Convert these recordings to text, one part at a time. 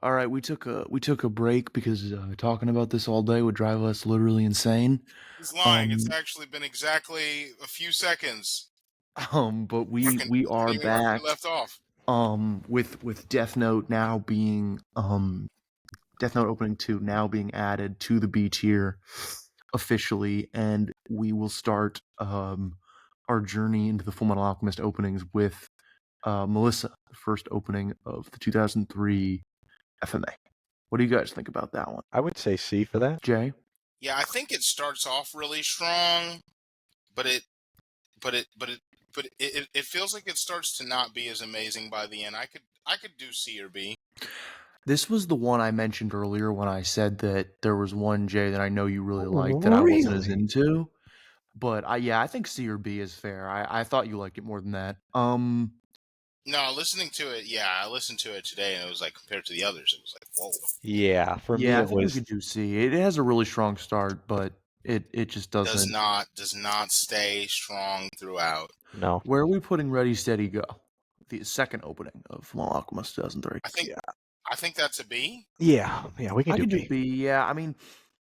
All right, we took a break because talking about this all day would drive us literally insane. He's lying. It's Um, actually been exactly a few seconds. but We're we are continuing where we back. left off. With Death Note now being Death Note Opening 2 now being added to the B tier officially, and we will start our journey into the Fullmetal Alchemist openings with Melissa, the first opening of the 2003 FMA. What do you guys think about that one? I would say C for that. Jay? Yeah, I think it starts off really strong, but it feels like it starts to not be as amazing by the end. I could do C or B. This was the one I mentioned earlier when I said that there was one, Jay, that I know you really liked that I wasn't as Really? into. But I think C or B is fair. I thought you liked it more than that. No, listening to it, yeah, I listened to it today, and it was like compared to the others, it was like, whoa. Yeah, for me Yeah, I it think we was. could do C. It has a really strong start, but it just Does doesn't. not stay strong throughout. No. Where are we putting Ready Steady Go? The second opening of Fullmetal Alchemist 2003. I think that's a B. Yeah, we can I do could B. do B. Yeah, I mean,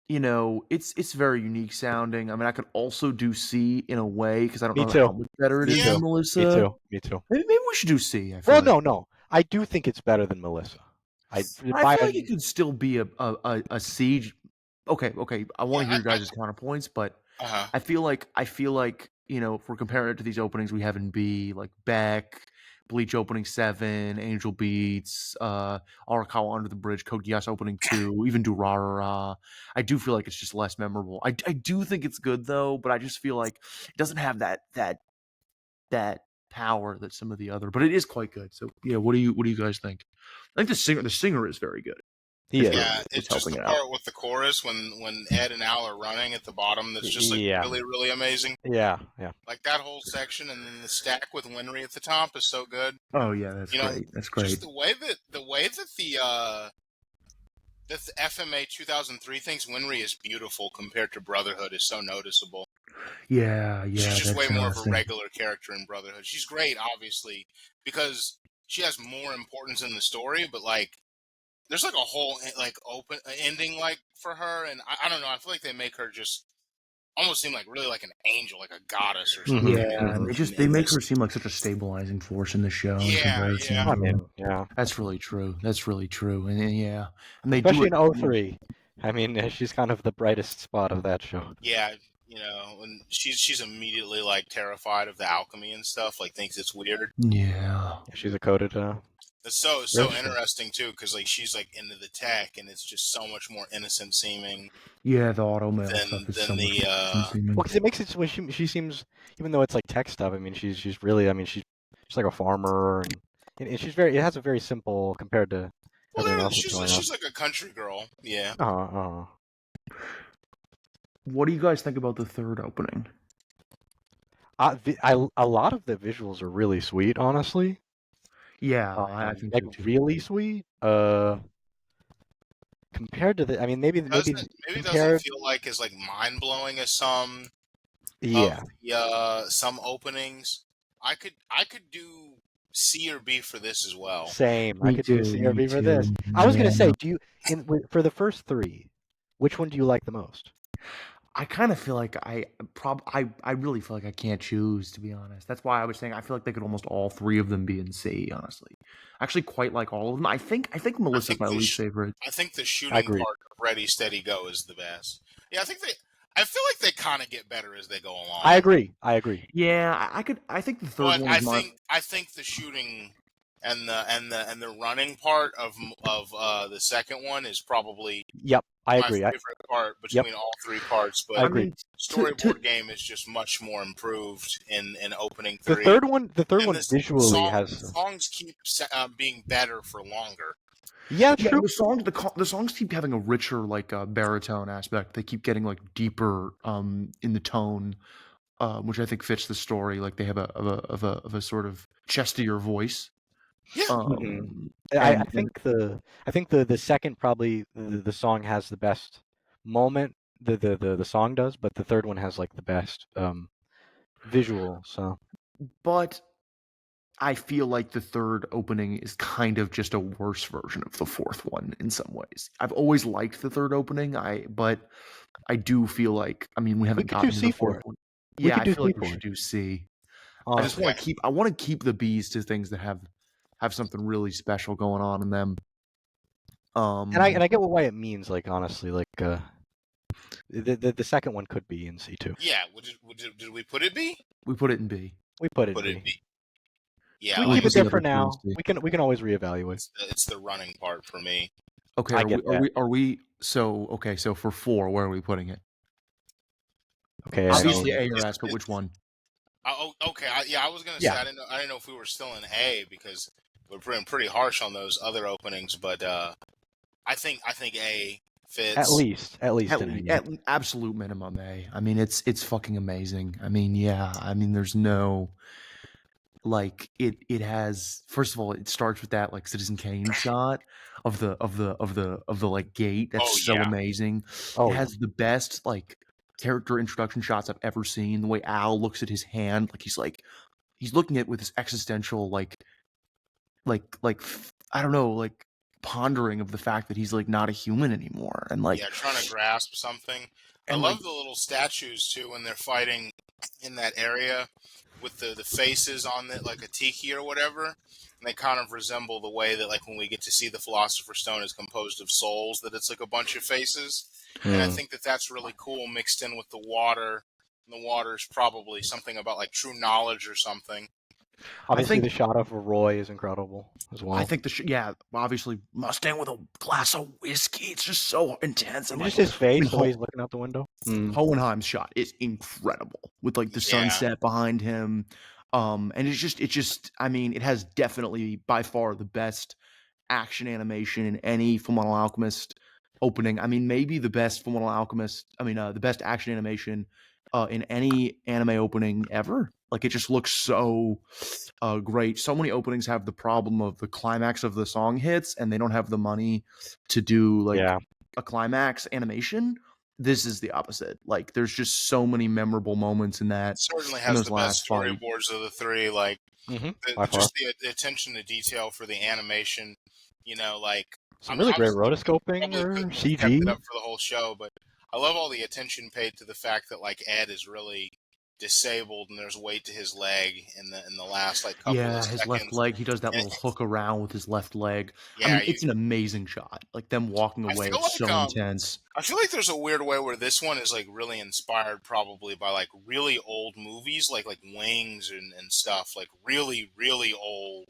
it's very unique sounding. I mean, I could also do C in a way because I don't Me know too. how much better it Me is Yeah. than too. Melissa. Me too. Maybe we should do C. Well, no. I do think it's better than Melissa. I feel like it could still be a siege. Okay. I want to hear your guys' counterpoints, but Uh-huh. I feel like if we're comparing it to these openings we have in B, like Beck, Bleach Opening 7, Angel Beats, Arakawa Under the Bridge, Code Geass Opening 2, even Durarara. I do feel like it's just less memorable. I do think it's good though, but I just feel like it doesn't have that power that some of the other, but it is quite good. So yeah, what do you guys think? I think the singer is very good. He is. Yeah, it's just helping the it out. part with the chorus when Ed and Al are running at the bottom that's just like Yeah. really, really amazing. Yeah. Like that whole section and then the stack with Winry at the top is so good. Oh yeah, that's great. That's great. Just the way that the FMA 2003 thinks Winry is beautiful compared to Brotherhood is so noticeable. Yeah. She's just way that's more of a interesting. regular character in Brotherhood. She's great, obviously, because she has more importance in the story, but like there's like a whole like open ending like for her, and I don't know. I feel like they make her just almost seem like really like an angel, like a goddess or something. Yeah, they make her seem like such a stabilizing force in the show. Yeah. I mean, yeah. That's really true. And yeah, and they Especially do in 03. I mean, she's kind of the brightest spot of that show. Yeah, and she's immediately like terrified of the alchemy and stuff, like thinks it's weird. Yeah, she's a coded. It's so Really? interesting too, because like she's like into the tech, and it's just so much more innocent seeming. Yeah, the automail than, stuff is than so much the more seeming. Well, because it makes it when she seems, even though it's like tech stuff. I mean, she's really. I mean, she's like a farmer, and she's very. It has a very simple compared to everything else that's going on. She's like a country girl. Yeah. What do you guys think about the third opening? A lot of the visuals are really sweet, honestly. Yeah, I think like so too. really sweet. Compared to I mean, maybe doesn't feel like as like mind blowing as some. Yeah. Of some openings. I could do C or B for this as well. Same. I could do C or B for this. I was gonna say, do you for the first three, which one do you like the most? I kind of feel like I really feel like I can't choose, to be honest. That's why I was saying I feel like they could almost all three of them be in C, honestly. I actually quite like all of them. I think Melissa's my least favorite. I think the shooting part of Ready Steady Go is the best. Yeah, I feel like they kind of get better as they go along. I agree. Yeah, I think the third one is I think the shooting and the running part of the second one is probably I agree. My favorite part between all three parts, but I agree. Storyboard game is just much more improved in opening 3. The third one visually has songs keep being better for longer. Yeah, true. The songs keep having a richer like baritone aspect. They keep getting like deeper in the tone, which I think fits the story. Like they have a sort of chestier voice. Yeah. I think the second probably the song has the best moment. The song does, but the third one has like the best visual. So, but I feel like the third opening is kind of just a worse version of the fourth one in some ways. I've always liked the third opening, but I do feel like, I mean, we We haven't could do gotten to C the for fourth it. one. We Yeah, could I do feel C like we for should it. do C. I just Honestly. want to keep. I want to keep the B's to things that have something really special going on in them. And I get why it means, like, honestly, like the second one could be in C too. Yeah, did we put it B? we put it in B. We put it Put in it B. B. Yeah, We We'll keep put it the there other for two in now. C. We can always reevaluate. it's the running part for me. Okay, I are get we so for 4, where are we putting it? Okay. Obviously I mean, A or S, but which one? Oh, okay. I was gonna say Yeah. I didn't know if we were still in A because we're pretty harsh on those other openings, but I think A fits. at least in A. At absolute minimum A. I mean, it's fucking amazing. I mean, yeah. I mean, there's no like it has. First of all, it starts with that like Citizen Kane shot of the like gate. That's Oh, so yeah. amazing. Oh, It has the best like character introduction shots I've ever seen. The way Al looks at his hand, like he's looking at it with this existential like I don't know, like pondering of the fact that he's like not a human anymore, and like Yeah, trying to grasp something. I and love like the little statues too when they're fighting in that area with the faces on it, like a tiki or whatever. And they kind of resemble the way that, like, when we get to see the Philosopher's Stone is composed of souls, that it's like a bunch of faces. And I think that that's really cool mixed in with the water. And the water is probably something about, like, true knowledge or something. obviously think- the shot of Roy is incredible as well. I think obviously Mustang with a glass of whiskey. It's just so intense, and And like just his face, the way Ho- he's looking out the window. Hohenheim's shot is incredible with like the Yeah. sunset behind him. And it's just I mean, it has definitely by far the best action animation in any Fullmetal Alchemist opening. I mean, maybe the best Fullmetal Alchemist. I mean, the best action animation in any anime opening ever. Like it just looks so great. So many openings have the problem of the climax of the song hits, and they don't have the money to do like Yeah. a climax animation. This is the opposite. Like there's just so many memorable moments in that. It certainly in has those the last best fight. storyboards of the three. Like, By far. just the attention to detail for the animation, you know, like Some really great rotoscoping probably or couldn't have CG. kept it up for the whole show, but I love all the attention paid to the fact that like Ed is really disabled and there's weight to his leg in the last like couple of Yeah, seconds. his left leg. He does that And little hook around with his left leg. I Yeah, mean, it's an amazing shot. Like them walking I away feel is like, so intense. I feel like there's a weird way where this one is like really inspired probably by like really old movies like Wings and stuff, like really, really old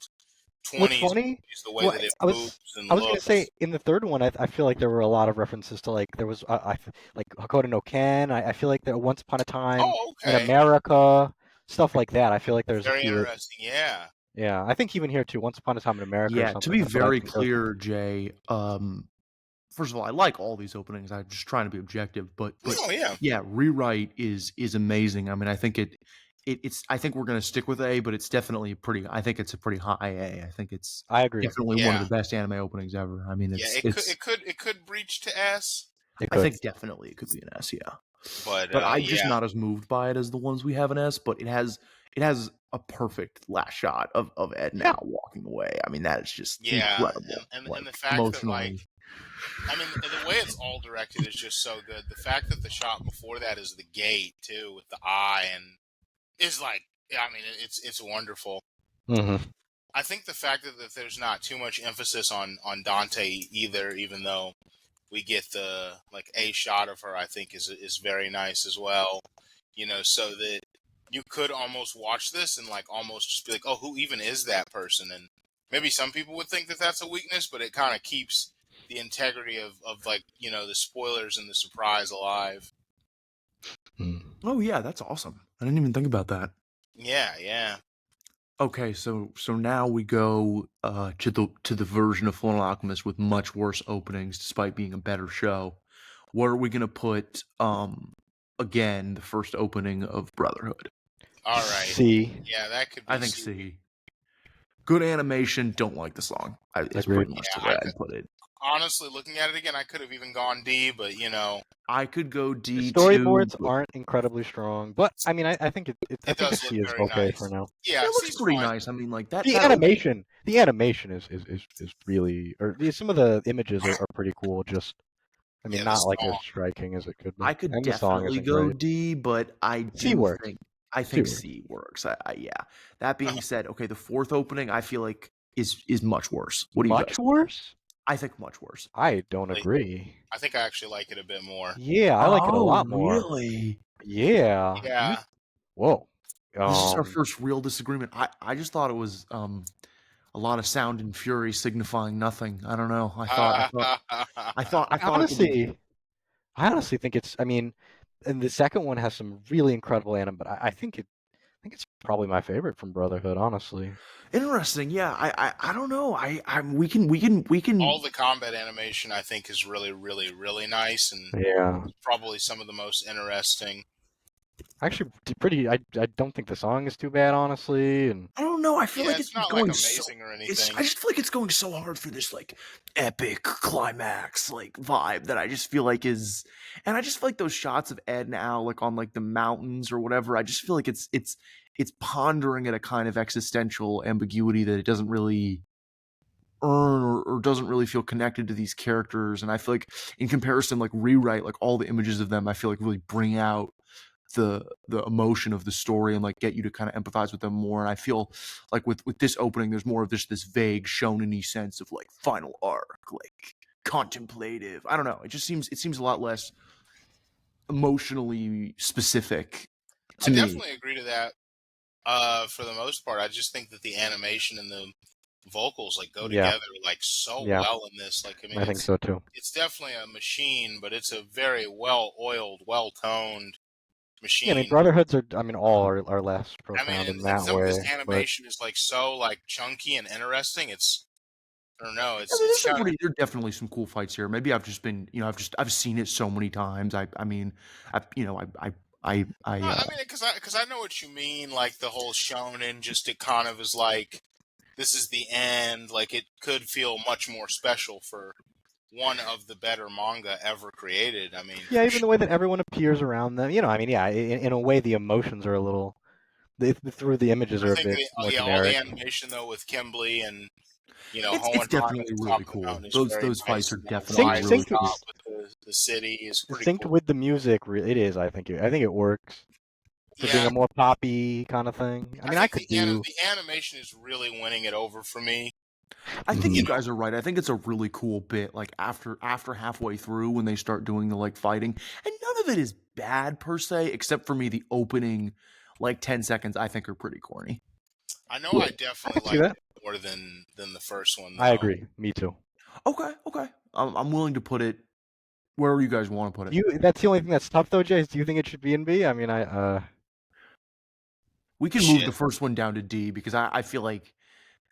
20s What's funny? movies, the way Well, that it I was- moves and I was gonna looks. say in the third one, I feel like there were a lot of references to like there was like Hakoda no Ken. I feel like there Once Upon a Time Oh, in okay. America, stuff like that. I feel like there's Very a few. interesting, yeah. Yeah, I think even here too. Once Upon a Time in America. Or Yeah, something. to be That's what I very think those- clear, Jay. First of all, I like all these openings. I'm just trying to be objective, but Oh, yeah. yeah, Rewrite is amazing. I mean, I think it's I think we're going to stick with A, but it's definitely I think it's a pretty high A. I think it's I agree. definitely one of Yeah. the best anime openings ever. I mean, Yeah, it's it could breach to S, It I could. think definitely it could be an S, yeah. but I'm just yeah. not as moved by it as the ones we have in S, but it has a perfect last shot of Ed now walking away. I mean, that is just incredible. And like, the fact that like, emotionally. I mean, the way it's all directed is just so good. The fact that the shot before that is the gate too, with the eye, and is like, I mean, it's wonderful. Mm-hmm. I think the fact that there's not too much emphasis on Dante either, even though we get the like a shot of her, I think is very nice as well. You know, so that you could almost watch this and like almost just be like, oh, who even is that person? And maybe some people would think that that's a weakness, but it kind of keeps the integrity of like, you know, the spoilers and the surprise alive. Oh yeah, that's awesome. I didn't even think about that. Yeah. Okay, so now we go to the version of Fullmetal Alchemist with much worse openings, despite being a better show. Where are we gonna put again the first opening of Brotherhood? All right. C. Yeah, that could be I think C. Good animation. Don't like the song. It's Agreed. pretty much Yeah, the way I I'd put it. honestly, looking at it again, I could have even gone D, but I could go The D storyboards too. aren't incredibly strong, but I mean, I think I it think a does look C is very okay for nice. now. Yeah, It looks C's pretty fine. nice. I mean, like that. The animation is really, or some of the images are pretty cool. Just, I mean, Yeah, the not like as song. striking as it could be. I could And the song definitely isn't go great. D, but I C do works. think I C think works. C works. Yeah. That being said, okay, the fourth opening I feel like is much worse. What do you guys? Much worse? I think much worse. I don't agree. I think I actually like it a bit more. Yeah, I like it a lot more. Really? Yeah. Yeah. Whoa. This is our first real disagreement. I just thought it was a lot of sound and fury signifying nothing. I don't know. I thought I honestly think it's. I mean, and the second one has some really incredible anime, but I think it's probably my favorite from Brotherhood. Honestly. Interesting. Yeah. I don't know. We can. All the combat animation I think is really, really, really nice, and Yeah. probably some of the most interesting. Actually, pretty. I don't think the song is too bad, honestly, and I don't know. I feel like it's not going like amazing or anything. I just feel like it's going so hard for this like epic climax like vibe that I just feel like is, and I just feel like those shots of Ed and Al like on like the mountains or whatever. I just feel like it's pondering at a kind of existential ambiguity that it doesn't really earn or doesn't really feel connected to these characters. And I feel like in comparison, like Rewrite, like all the images of them, I feel like really bring out the emotion of the story and like get you to kind of empathize with them more. And I feel like with this opening, there's more of this vague shonen-y sense of like final arc, like contemplative. I don't know. It seems a lot less emotionally specific to me. I definitely agree to that. For the most part, I just think that the animation and the vocals like go together like so well in this. Like, I mean, I think so too. It's definitely a machine, but it's a very well-oiled, well-toned machine. Yeah, I mean, Brotherhoods are. I mean, all are less profound in that some way. of this animation is like so like chunky and interesting. It's I don't know. There are definitely some cool fights here. Maybe I've just been, I've seen it so many times. I mean, because I know what you mean. Like the whole shonen, just it kind of is like this is the end. Like it could feel much more special for one of the better manga ever created. I mean, yeah, even the way that everyone appears around them. I mean, yeah, in a way, the emotions are a little. Through the images are a bit more generic. All the animation though with Kimberly and it's definitely really cool. Those fights are definitely really cool. With the city is pretty synced cool. with the music. It is. I think it works for being a more poppy kind of thing. I mean, the animation is really winning it over for me. I think you guys are right. I think it's a really cool bit. Like after halfway through when they start doing the like fighting, and none of it is bad per se, except for me the opening like 10 seconds I think are pretty corny. I know I definitely like it more than the first one, though. I agree. Me too. Okay. I'm willing to put it wherever you guys want to put it. That's the only thing that's tough though, Jace. Do you think it should be in B? I mean, we can move the first one down to D because I feel like,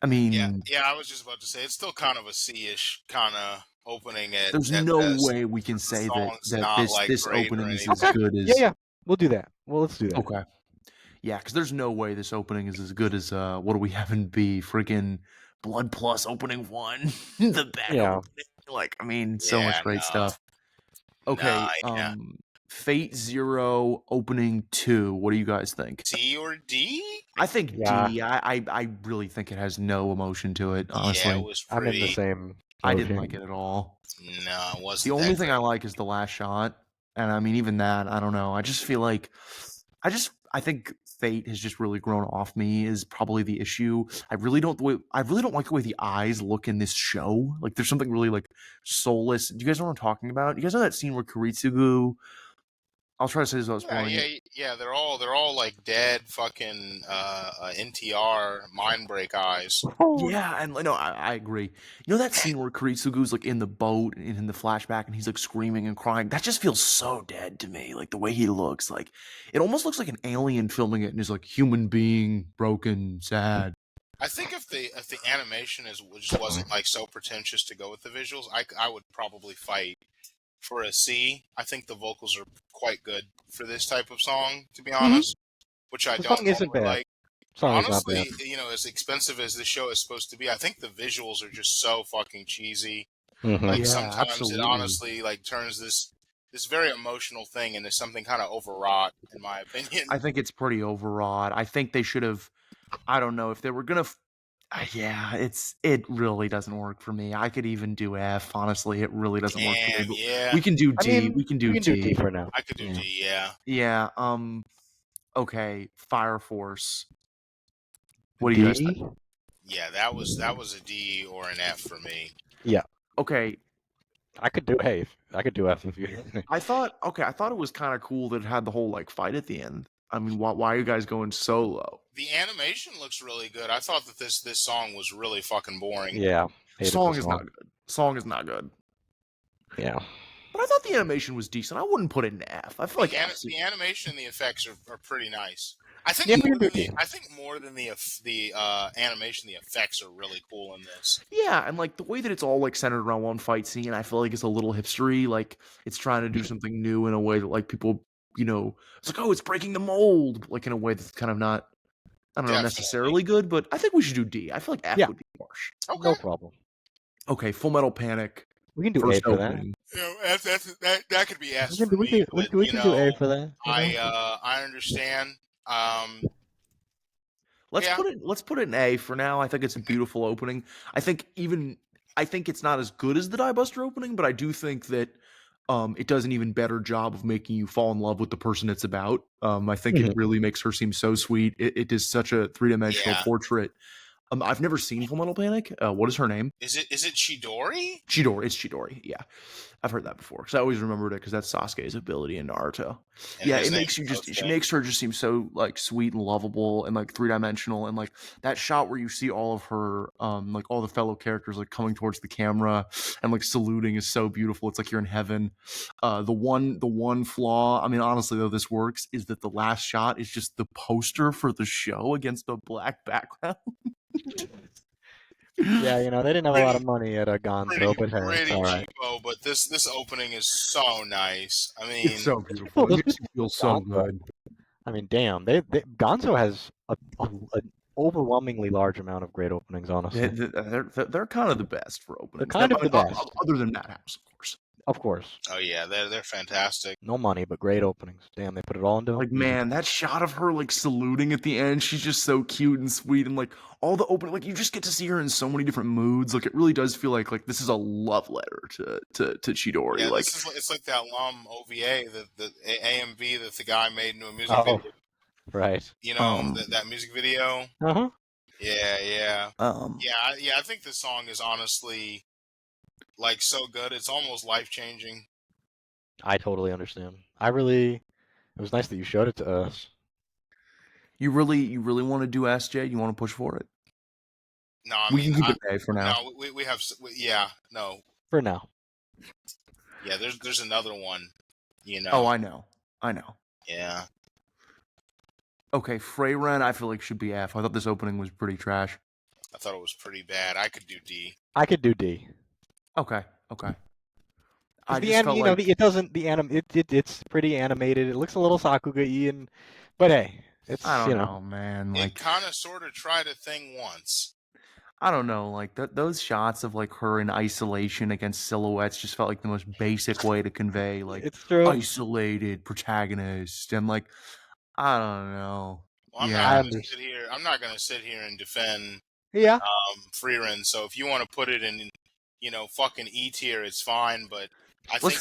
I mean, yeah. I was just about to say it's still kind of a C-ish kind of opening. There's no way we can say that this opening is as good as. Yeah. We'll do that. Well, let's do that. Okay. Yeah, because there's no way this opening is as good as what do we have in B? Friggin' Blood Plus opening 1, the bad opening. Like, I mean, so much great stuff. Okay, Fate Zero opening 2. What do you guys think? C or D? I think D. I really think it has no emotion to it. Honestly, yeah, it was I'm in the same. I didn't like it at all. No, it wasn't. The only thing I like is the last shot, and I mean, even that, I don't know. I just feel like, I think Fate has just really grown off me is probably the issue. I really don't like the way the eyes look in this show. Like there's something really like soulless. Do you guys know what I'm talking about? You guys know that scene where Kuritsugu? I'll try to say this without spoiling it. Yeah. They're all like dead fucking NTR mind break eyes. Yeah, and no, I agree. You know that scene where Kuritsugu's like in the boat and in the flashback and he's like screaming and crying? That just feels so dead to me. Like the way he looks, like it almost looks like an alien filming it and is like human being, broken, sad. I think if the animation just wasn't like so pretentious to go with the visuals, I would probably fight for a C. I think the vocals are quite good for this type of song, to be honest. Which I don't normally like. Honestly, as expensive as this show is supposed to be, I think the visuals are just so fucking cheesy. Mhm. Like Yeah, sometimes absolutely. it honestly like turns this very emotional thing into something kind of overwrought, in my opinion. I think it's pretty overwrought. I think they should have. I don't know if they were gonna. Yeah, it really doesn't work for me. I could even do F. Honestly, it really doesn't work for me. Damn, But yeah. we can do I D. mean, We can do we can do D D. for now. I could do Yeah. D, yeah. Yeah. Okay. Fire Force. What do you guys think? D? Yeah, that was a D or an F for me. Yeah. Okay. I could do A. I could do F if you. I thought it was kind of cool that it had the whole like fight at the end. I mean, why are you guys going so low? The animation looks really good. I thought that this song was really fucking boring. Yeah. hated the Song is not good. Song is not good. Yeah. But I thought the animation was decent. I wouldn't put it in F. I feel like F. The animation and the effects are pretty nice. I think Yeah, more we can than do D. I think more than the animation, the effects are really cool in this. Yeah, and like the way that it's all like centered around one fight scene, I feel like it's a little hipstery. Like it's trying to do something new in a way that like people, it's like, oh, it's breaking the mold, like in a way that's kind of not, I don't know, Definitely. necessarily good. But I think we should do D. I feel like F Yeah. would be harsh. Okay. No problem. Okay, Full Metal Panic. We can do First A for that. opening. You know, that could be S We for me. can But, do A for that. I understand. Let's Yeah. put it in A for now. I think it's a beautiful opening. I think it's not as good as the Gundbuster opening, but I do think that it does an even better job of making you fall in love with the person it's about. I think it really makes her seem so sweet. It is such a three-dimensional portrait. I've never seen Fullmetal Panic. What is her name? Is it Chidori? Chidori. It's Chidori. Yeah, I've heard that before because I always remembered it because that's Sasuke's ability in Naruto. And yeah, his it name makes you is just. Kosuke. She makes her just seem so like sweet and lovable and like three-dimensional and like that shot where you see all of her like all the fellow characters like coming towards the camera and like saluting is so beautiful. It's like you're in heaven. The one flaw, I mean, honestly though, this works is that the last shot is just the poster for the show against a black background. Yeah, they didn't have a lot of money at Gonzo, but hey, it's pretty all right. cheapo, but this opening is so nice. I mean, It's so beautiful. Well, It makes you feel so Gonzo. good. I mean, damn, Gonzo has an overwhelmingly large amount of great openings. Honestly, They're kind of the best for openings. They're kind of the best, other than Madhouse, of course. of course. oh yeah, they're fantastic. No money, but great openings. Damn, they put it all into Like, man, that shot of her like saluting at the end, she's just so cute and sweet, and like all the open, like you just get to see her in so many different moods. Like it really does feel like this is a love letter to Chidori. Yeah, like it's like that OVA, the AMV that the guy made into a music Oh, video. right. That music video. Uh-huh. Yeah. um Yeah. I think this song is honestly like so good. It's almost life changing. I totally understand. It was nice that you showed it to us. you really want to do SJ? You want to push for it? No, I We mean, can keep it A for now. no, we have, no, For now. yeah. There's another one. Oh, I know. Yeah. Okay, Freiren, I feel like should be F. I thought this opening was pretty trash. I thought it was pretty bad. I could do D. I could do D. Okay. I The just felt like it doesn't it's pretty animated. It looks a little Sakuga-y, but hey, it's I don't know, man. It Like kind of sort of tried a thing once. I don't know, like those shots of like her in isolation against silhouettes just felt like the most basic way to convey like it's true. isolated protagonist and like I don't know. Well, I'm not gonna sit here and defend Yeah. Freiren. So if you want to put it in, fucking E tier, it's fine. But Let's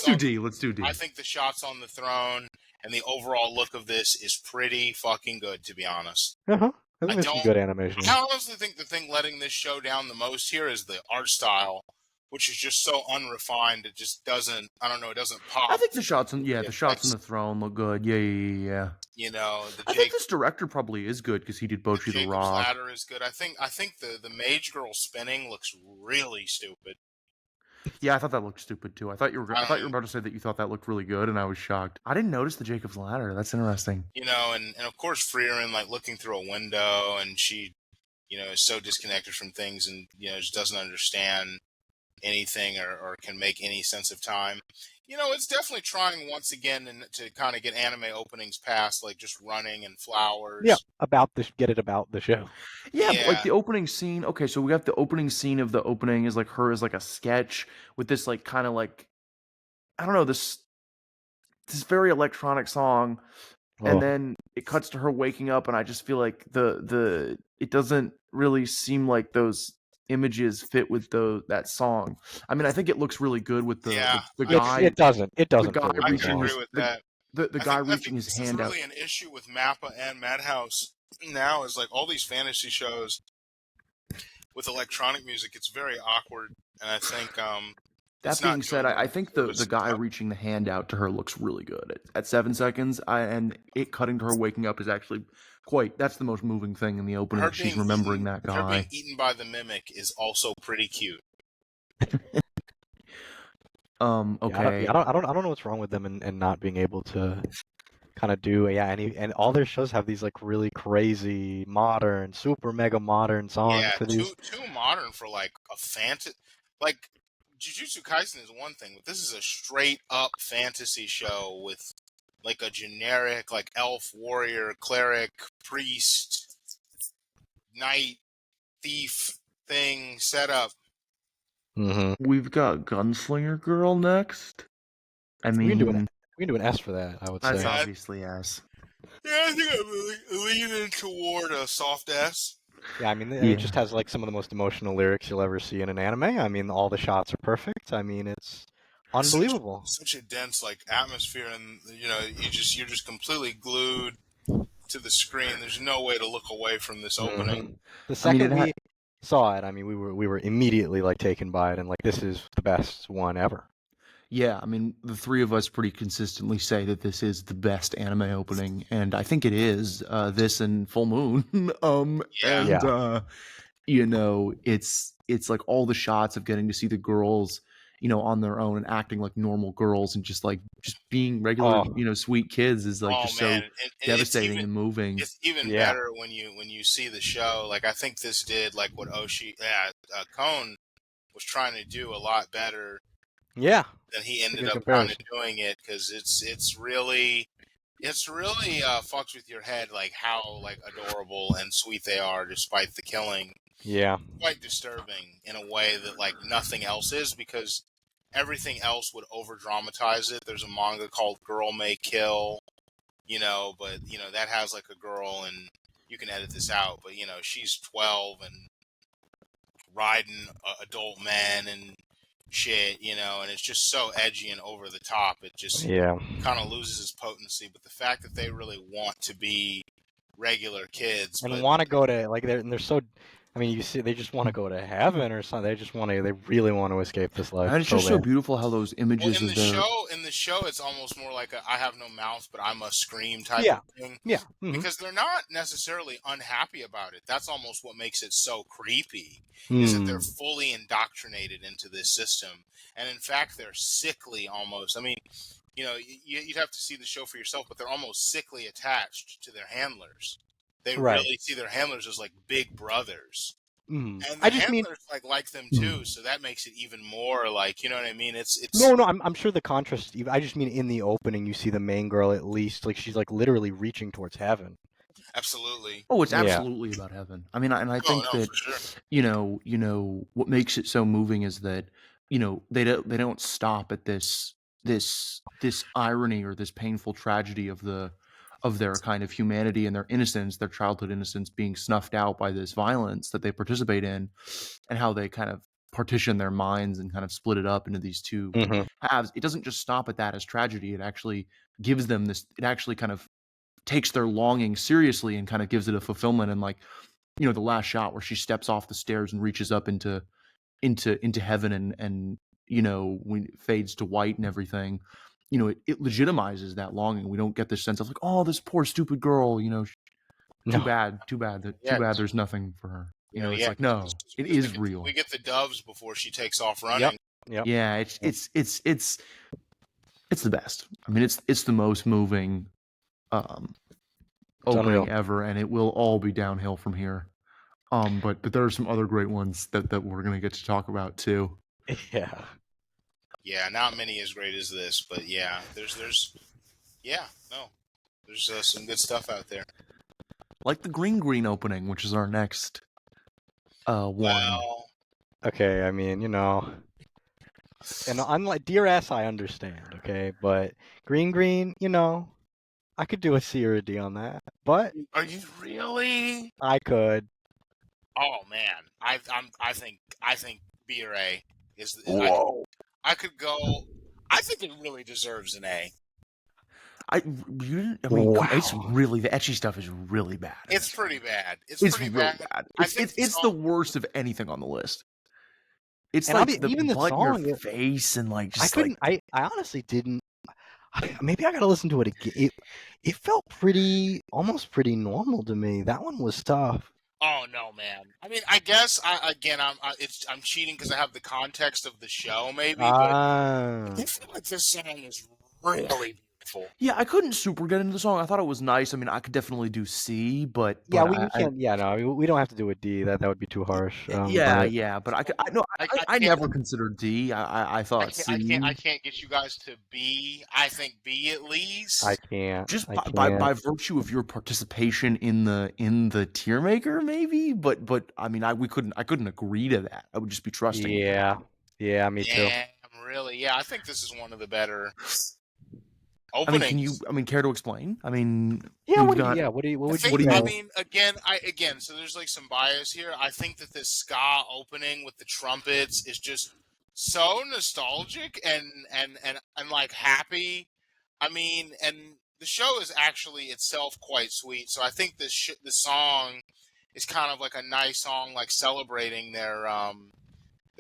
do D. Let's do D. I think the shots on the throne and the overall look of this is pretty fucking good, to be honest. Uh-huh. I think there's some good animation. I honestly think the thing letting this show down the most here is the art style, which is just so unrefined. It just doesn't. I don't know. It doesn't pop. I think the shots on the shots on the throne look good. Yeah. I think this director probably is good because he did Bocchi the Rock. Ladder is good. I think the mage girl spinning looks really stupid. Yeah, I thought that looked stupid too. I thought you were about to say that you thought that looked really good, and I was shocked. I didn't notice the Jacob's Ladder. That's interesting. And of course Freiren like looking through a window, and she, is so disconnected from things, and just doesn't understand. anything or can make any sense of time. It's definitely trying once again to kind of get anime openings past like just running and flowers. Yeah, get it about the show. Yeah, but like Yeah. the opening scene. Okay, so we got the opening scene of the opening is like her as like a sketch with this like kind of like I don't know this very electronic song, and Oh, then it cuts to her waking up, and I just feel like the it doesn't really seem like those images fit with that song. I mean, I think it looks really good with the Yeah, guy it doesn't the fit guy with I the can reaching song. agree his with that. the I guy think reaching his this is hand out. really an issue with Mappa and Madhouse now is like all these fantasy shows with electronic music. It's very awkward, and I think That it's not being said, doing them I a think service. the guy reaching the hand out to her looks really good at 7 seconds. And it cutting to her waking up is actually that's the most moving thing in the opening. Her She's being remembering that her being guy. eaten by the mimic is also pretty cute. Okay. Yeah, I don't know what's wrong with them and not being able to kind of do and all their shows have these like really crazy modern, super mega modern songs Yeah, for these. too modern for like a fantasy. Like Jujutsu Kaisen is one thing, but this is a straight up fantasy show with like a generic like elf, warrior, cleric, priest, knight, thief thing set up. Mm-hmm. We've got Gunslinger Girl next. I We can mean, do an S for that, I would that's say. obviously yes. Yeah, I think I'm really leaning toward a soft S. Yeah, I mean, Yeah. it just has like some of the most emotional lyrics you'll ever see in an anime. I mean, all the shots are perfect. I mean, it's unbelievable. Such a dense like atmosphere, and you're just completely glued to the screen. There's no way to look away from this opening. Mm-hmm. The I mean, second we saw it, I mean, we were immediately like taken by it, and like this is the best one ever. Yeah, I mean, the three of us pretty consistently say that this is the best anime opening, and I think it is. This and Full Moon. Yeah. It's like all the shots of getting to see the girls, on their own and acting like normal girls and just being regular, Oh, sweet kids is like Oh just man, so and devastating and moving. it's even Yeah. better when you see the show. Like I think this did like what Cone was trying to do a lot better yeah. than he ended good up kind of comparison. doing it, because it's really fucks with your head like how like adorable and sweet they are despite the killing. Yeah. Quite disturbing in a way that like nothing else is, because everything else would over dramatize it. There's a manga called Girl May Kill, but that has like a girl, and you can edit this out, but she's 12 and riding adult men and shit, and it's just so edgy and over the top. It just Yeah. kind of loses its potency. But the fact that they really want to be regular kids And but want to go to like they're so. I mean, you see, they just want to go to heaven or something. They really want to escape this life. And it's just so bad. beautiful how those well, images in of the show it's almost more like I have no mouth but I must scream type Yeah. of thing. Yeah. Mm-hmm. Because they're not necessarily unhappy about it. That's almost what makes it so creepy, is that they're fully indoctrinated into this system. And in fact, they're sickly almost. I mean, you'd have to see the show for yourself, but they're almost sickly attached to their handlers. They Right. really see their handlers as like big brothers. Mm. And the handlers like them too, so that makes it even more like, you know what I mean? It's No, I'm sure the contrast. I just mean in the opening, you see the main girl at least like she's like literally reaching towards heaven. absolutely. Oh, it's Yeah. absolutely about heaven. I mean, and I think that for sure. what makes it so moving is that they don't stop at this irony or this painful tragedy of their kind of humanity and their innocence, their childhood innocence being snuffed out by this violence that they participate in, and how they kind of partition their minds and kind of split it up into these two halves. It doesn't just stop at that as tragedy. It actually gives them this. It actually kind of takes their longing seriously and kind of gives it a fulfillment. And like the last shot where she steps off the stairs and reaches up into heaven and when it fades to white and everything, it legitimizes that longing. We don't get this sense of like, oh, this poor stupid girl, too bad there's nothing for her. It's like, no, it is real. We get the doves before she takes off running. Yep. Yeah, it's the best. I mean, it's the most moving opening unreal. ever, and it will all be downhill from here. But there are some other great ones that we're gonna get to talk about too. Yeah. Yeah, not many as great as this, but yeah, there's some good stuff out there. Like the Green opening, which is our next one. Well, Okay, I mean, and unlike Dear S, I understand, okay, but Green, I could do a C or a D on that, but are you really? I could. Oh man, I think B or A is. Whoa. I could go. I think it really deserves an A. It's Wow. really, the ecchi stuff is really bad. It's pretty bad. It's really bad. It's the worst of anything on the list. It's And like the even the butt in song, your face and like I just couldn't. I honestly didn't. Maybe I gotta listen to it again. It felt almost pretty normal to me. That one was tough. Oh no, man. I mean, I guess I'm cheating because I have the context of the show, maybe. But I feel like this song is really beautiful. Yeah, I couldn't super get into the song. I thought it was nice. I mean, I could definitely do C, but yeah, we can't. Yeah, no, we don't have to do a D. That would be too harsh. but I never considered D. I thought C. I can't get you guys to B. I think B at least. I can't. Just by virtue of your participation in the tier maker, maybe. But I mean, I couldn't agree to that. I would just be trusting. Yeah, me too. Yeah, really. Yeah, I think this is one of the better openings. I mean, care to explain? I mean, yeah. What do you? I mean, again, so there's like some bias here. I think that this ska opening with the trumpets is just so nostalgic and like happy. I mean, and the show is actually itself quite sweet. So I think the song is kind of like a nice song, like celebrating their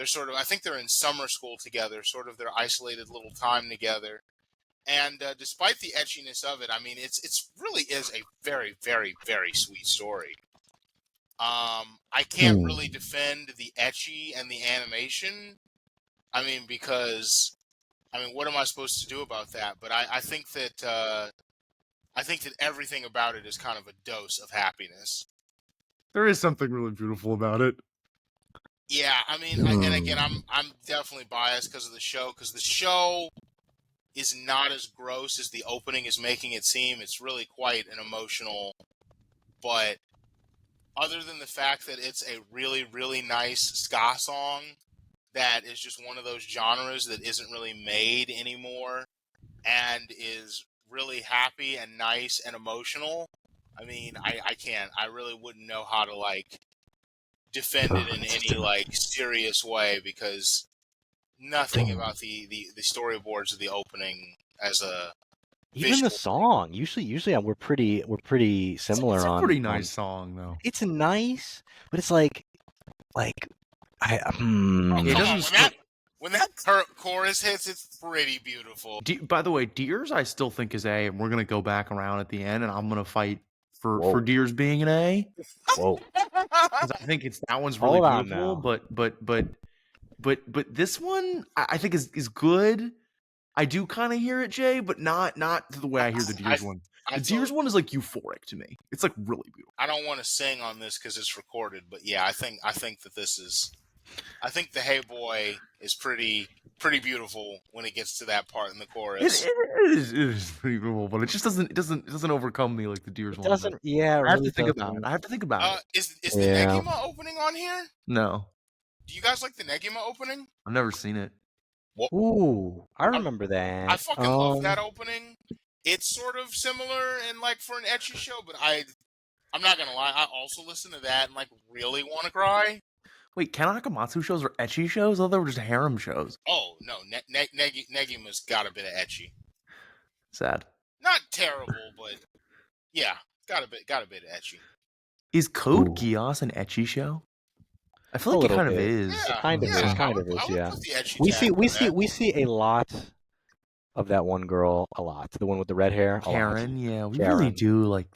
sort of. I think they're in summer school together, sort of their isolated little time together. And despite the etchiness of it, I mean, it's really is a very, very, very sweet story. I can't really defend the etchy and the animation. I mean, because what am I supposed to do about that? But I think that everything about it is kind of a dose of happiness. There is something really beautiful about it. Yeah, I mean, and again, I'm definitely biased because of the show. Because the show is not as gross as the opening is making it seem. It's really quite an emotional, but other than the fact that it's a really, really nice ska song that is just one of those genres that isn't really made anymore and is really happy and nice and emotional, I mean, I really wouldn't know how to like defend it in any like serious way because nothing about the storyboards of the opening as a even the song. Usually we're pretty similar on. It's a pretty nice song though. It's nice, but it's like when that chorus hits, it's pretty beautiful. By the way, Deers I still think is A, and we're gonna go back around at the end, and I'm gonna fight for Deers being an A. Whoa! I think that one's really beautiful, but this one I think is good. I do kind of hear it, Jay, but not to the way I hear the Deers one. The Deers one is like euphoric to me. It's like really beautiful. I don't want to sing on this because it's recorded, but yeah, I think that this is. I think the Hey Boy is pretty beautiful when it gets to that part in the chorus. It is pretty beautiful, but it just doesn't overcome me like the Deers one. Doesn't. Yeah, I have to think about it. I have to think about it. Is the Negima opening on here? No. Do you guys like the Negima opening? I've never seen it. Ooh, I remember that. I fucking love that opening. It's sort of similar in like for an ecchi show, but I'm not gonna lie, I also listen to that and like really want to cry. Wait, Ken Akamatsu shows are ecchi shows? I thought they were just harem shows. Oh no, Negima's got a bit of ecchi. Sad. Not terrible, but yeah, got a bit of ecchi. Is Code Geass an ecchi show? I feel like it kind of is. Yeah, kind of is. Yeah. We see a lot of that one girl. A lot. The one with the red hair. Karen. Yeah, we really do like.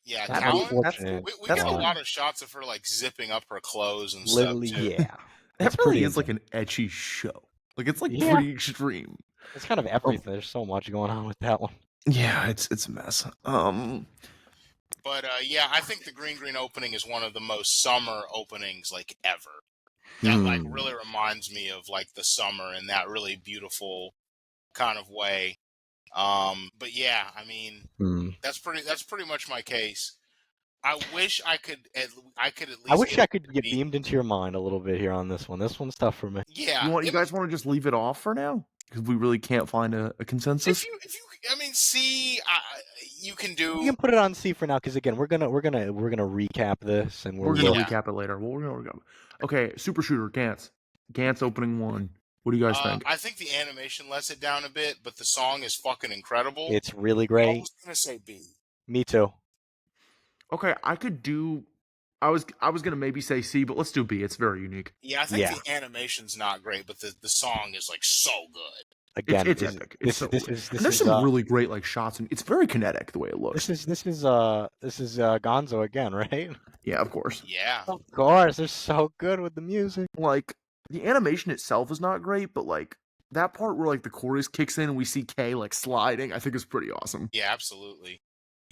Yeah, we get a lot of shots of her like zipping up her clothes and literally, stuff too. Yeah, that really is like an ecchi show. Like it's like pretty extreme. It's kind of everything. There's so much going on with that one. Yeah, it's a mess. But yeah, I think the Green opening is one of the most summer openings like ever. that like really reminds me of like the summer in that really beautiful kind of way. But yeah, I mean, that's pretty much my case. I wish I could at least. I wish I could get beamed into your mind a little bit here on this one. This one's tough for me. Yeah, You guys want to just leave it off for now because we really can't find a consensus. if you, I mean, C, you can do. You can put it on C for now because again, we're gonna recap this and we're gonna recap it later. We're gonna go. Okay, Super Shooter Gantz Opening 1. What do you guys think? I think the animation lets it down a bit, but the song is fucking incredible. It's really great. I was gonna say B. Me too. Okay, I could do. I was gonna maybe say C, but let's do B. It's very unique. Yeah, I think the animation's not great, but the song is like so good. Again, it's epic. There's some really great like shots, and it's very kinetic the way it looks. This is Gonzo again, right? Yeah, of course. Yeah, of course. They're so good with the music. Like the animation itself is not great, but like that part where like the chorus kicks in and we see Kay like sliding, I think is pretty awesome. Yeah, absolutely.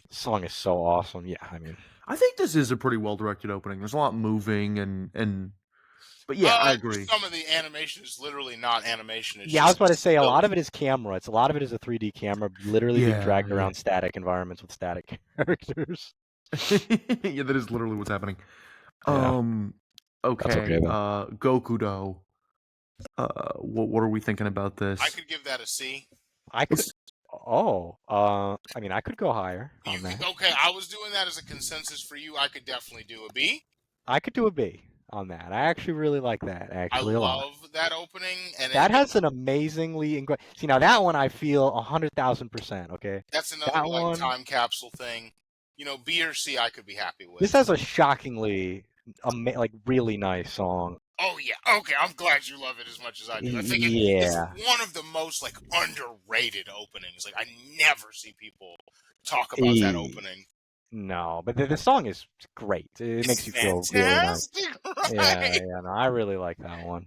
The song is so awesome. Yeah, I mean, I think this is a pretty well directed opening. There's a lot moving and. But yeah, I agree. Some of the animation is literally not animation. It's I was about to say a lot of it is camera. A lot of it is a 3D camera, literally being dragged around static environments with static characters. Yeah, that is literally what's happening. Yeah. Okay, Gokudo. What are we thinking about this? I could give that a C. I could. I mean, I could go higher on that. Okay, I was doing that as a consensus for you. I could definitely do a B. I could do a B on that. I actually really like that. Actually, I love that opening, and that has an amazingly see. Now that one I feel 100,000%. Okay, that's another time capsule thing. You know, B or C, I could be happy with. This has a shockingly, really nice song. Oh yeah, okay. I'm glad you love it as much as I do. I think it's one of the most like underrated openings. Like I never see people talk about that opening. No, but the song is great. It makes you feel really nice. Right? Yeah, no, I really like that one.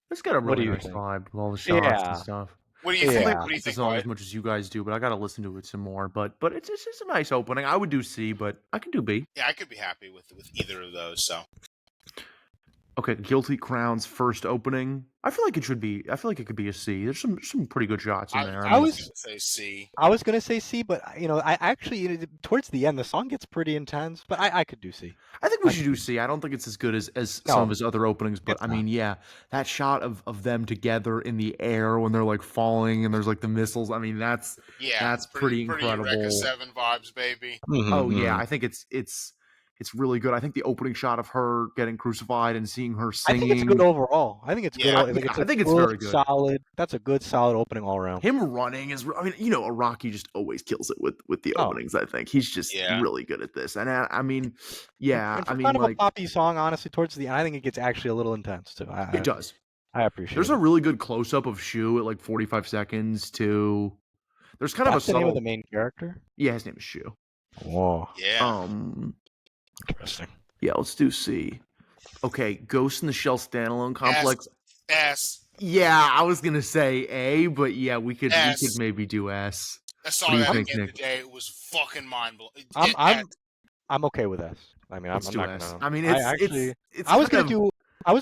It's got a really nice vibe with all the shots and stuff. What do you think? What do you think? Not as much as you guys do, but I got to listen to it some more. But it's a nice opening. I would do C, but I can do B. Yeah, I could be happy with either of those. So. Okay, Guilty Crown's first opening. I feel like it could be a C. There's some pretty good shots in there. I was gonna say C. I was gonna say C, but I actually towards the end the song gets pretty intense. But I could do C. I think we should do C. I don't think it's as good as some of his other openings, but I mean, yeah, that shot of them together in the air when they're like falling and there's like the missiles. I mean, that's pretty incredible. Pretty Eureka 7 vibes, baby. Mm-hmm. Oh yeah, I think it's really good. I think the opening shot of her getting crucified and seeing her singing. I think it's good overall. I think it's good. I think it's very good. Solid. That's a good, solid opening all around. Him running is. I mean, Araki just always kills it with the openings. I think he's just really good at this. And I mean, yeah. I mean, kind of a poppy song, honestly. Towards the end, I think it gets actually a little intense too. It does. I appreciate. There's a really good close up of Shu at like 45 seconds too. There's kind of a the name of the main character. Yeah, his name is Shu. Whoa. Yeah. Interesting. Yeah, let's do C. Okay, Ghost in the Shell standalone complex. S. Yeah, I was gonna say A, but yeah, we could maybe do S. I saw that again today. It was fucking mind blowing. I'm okay with S. I mean, I'm not S. gonna. I mean, I was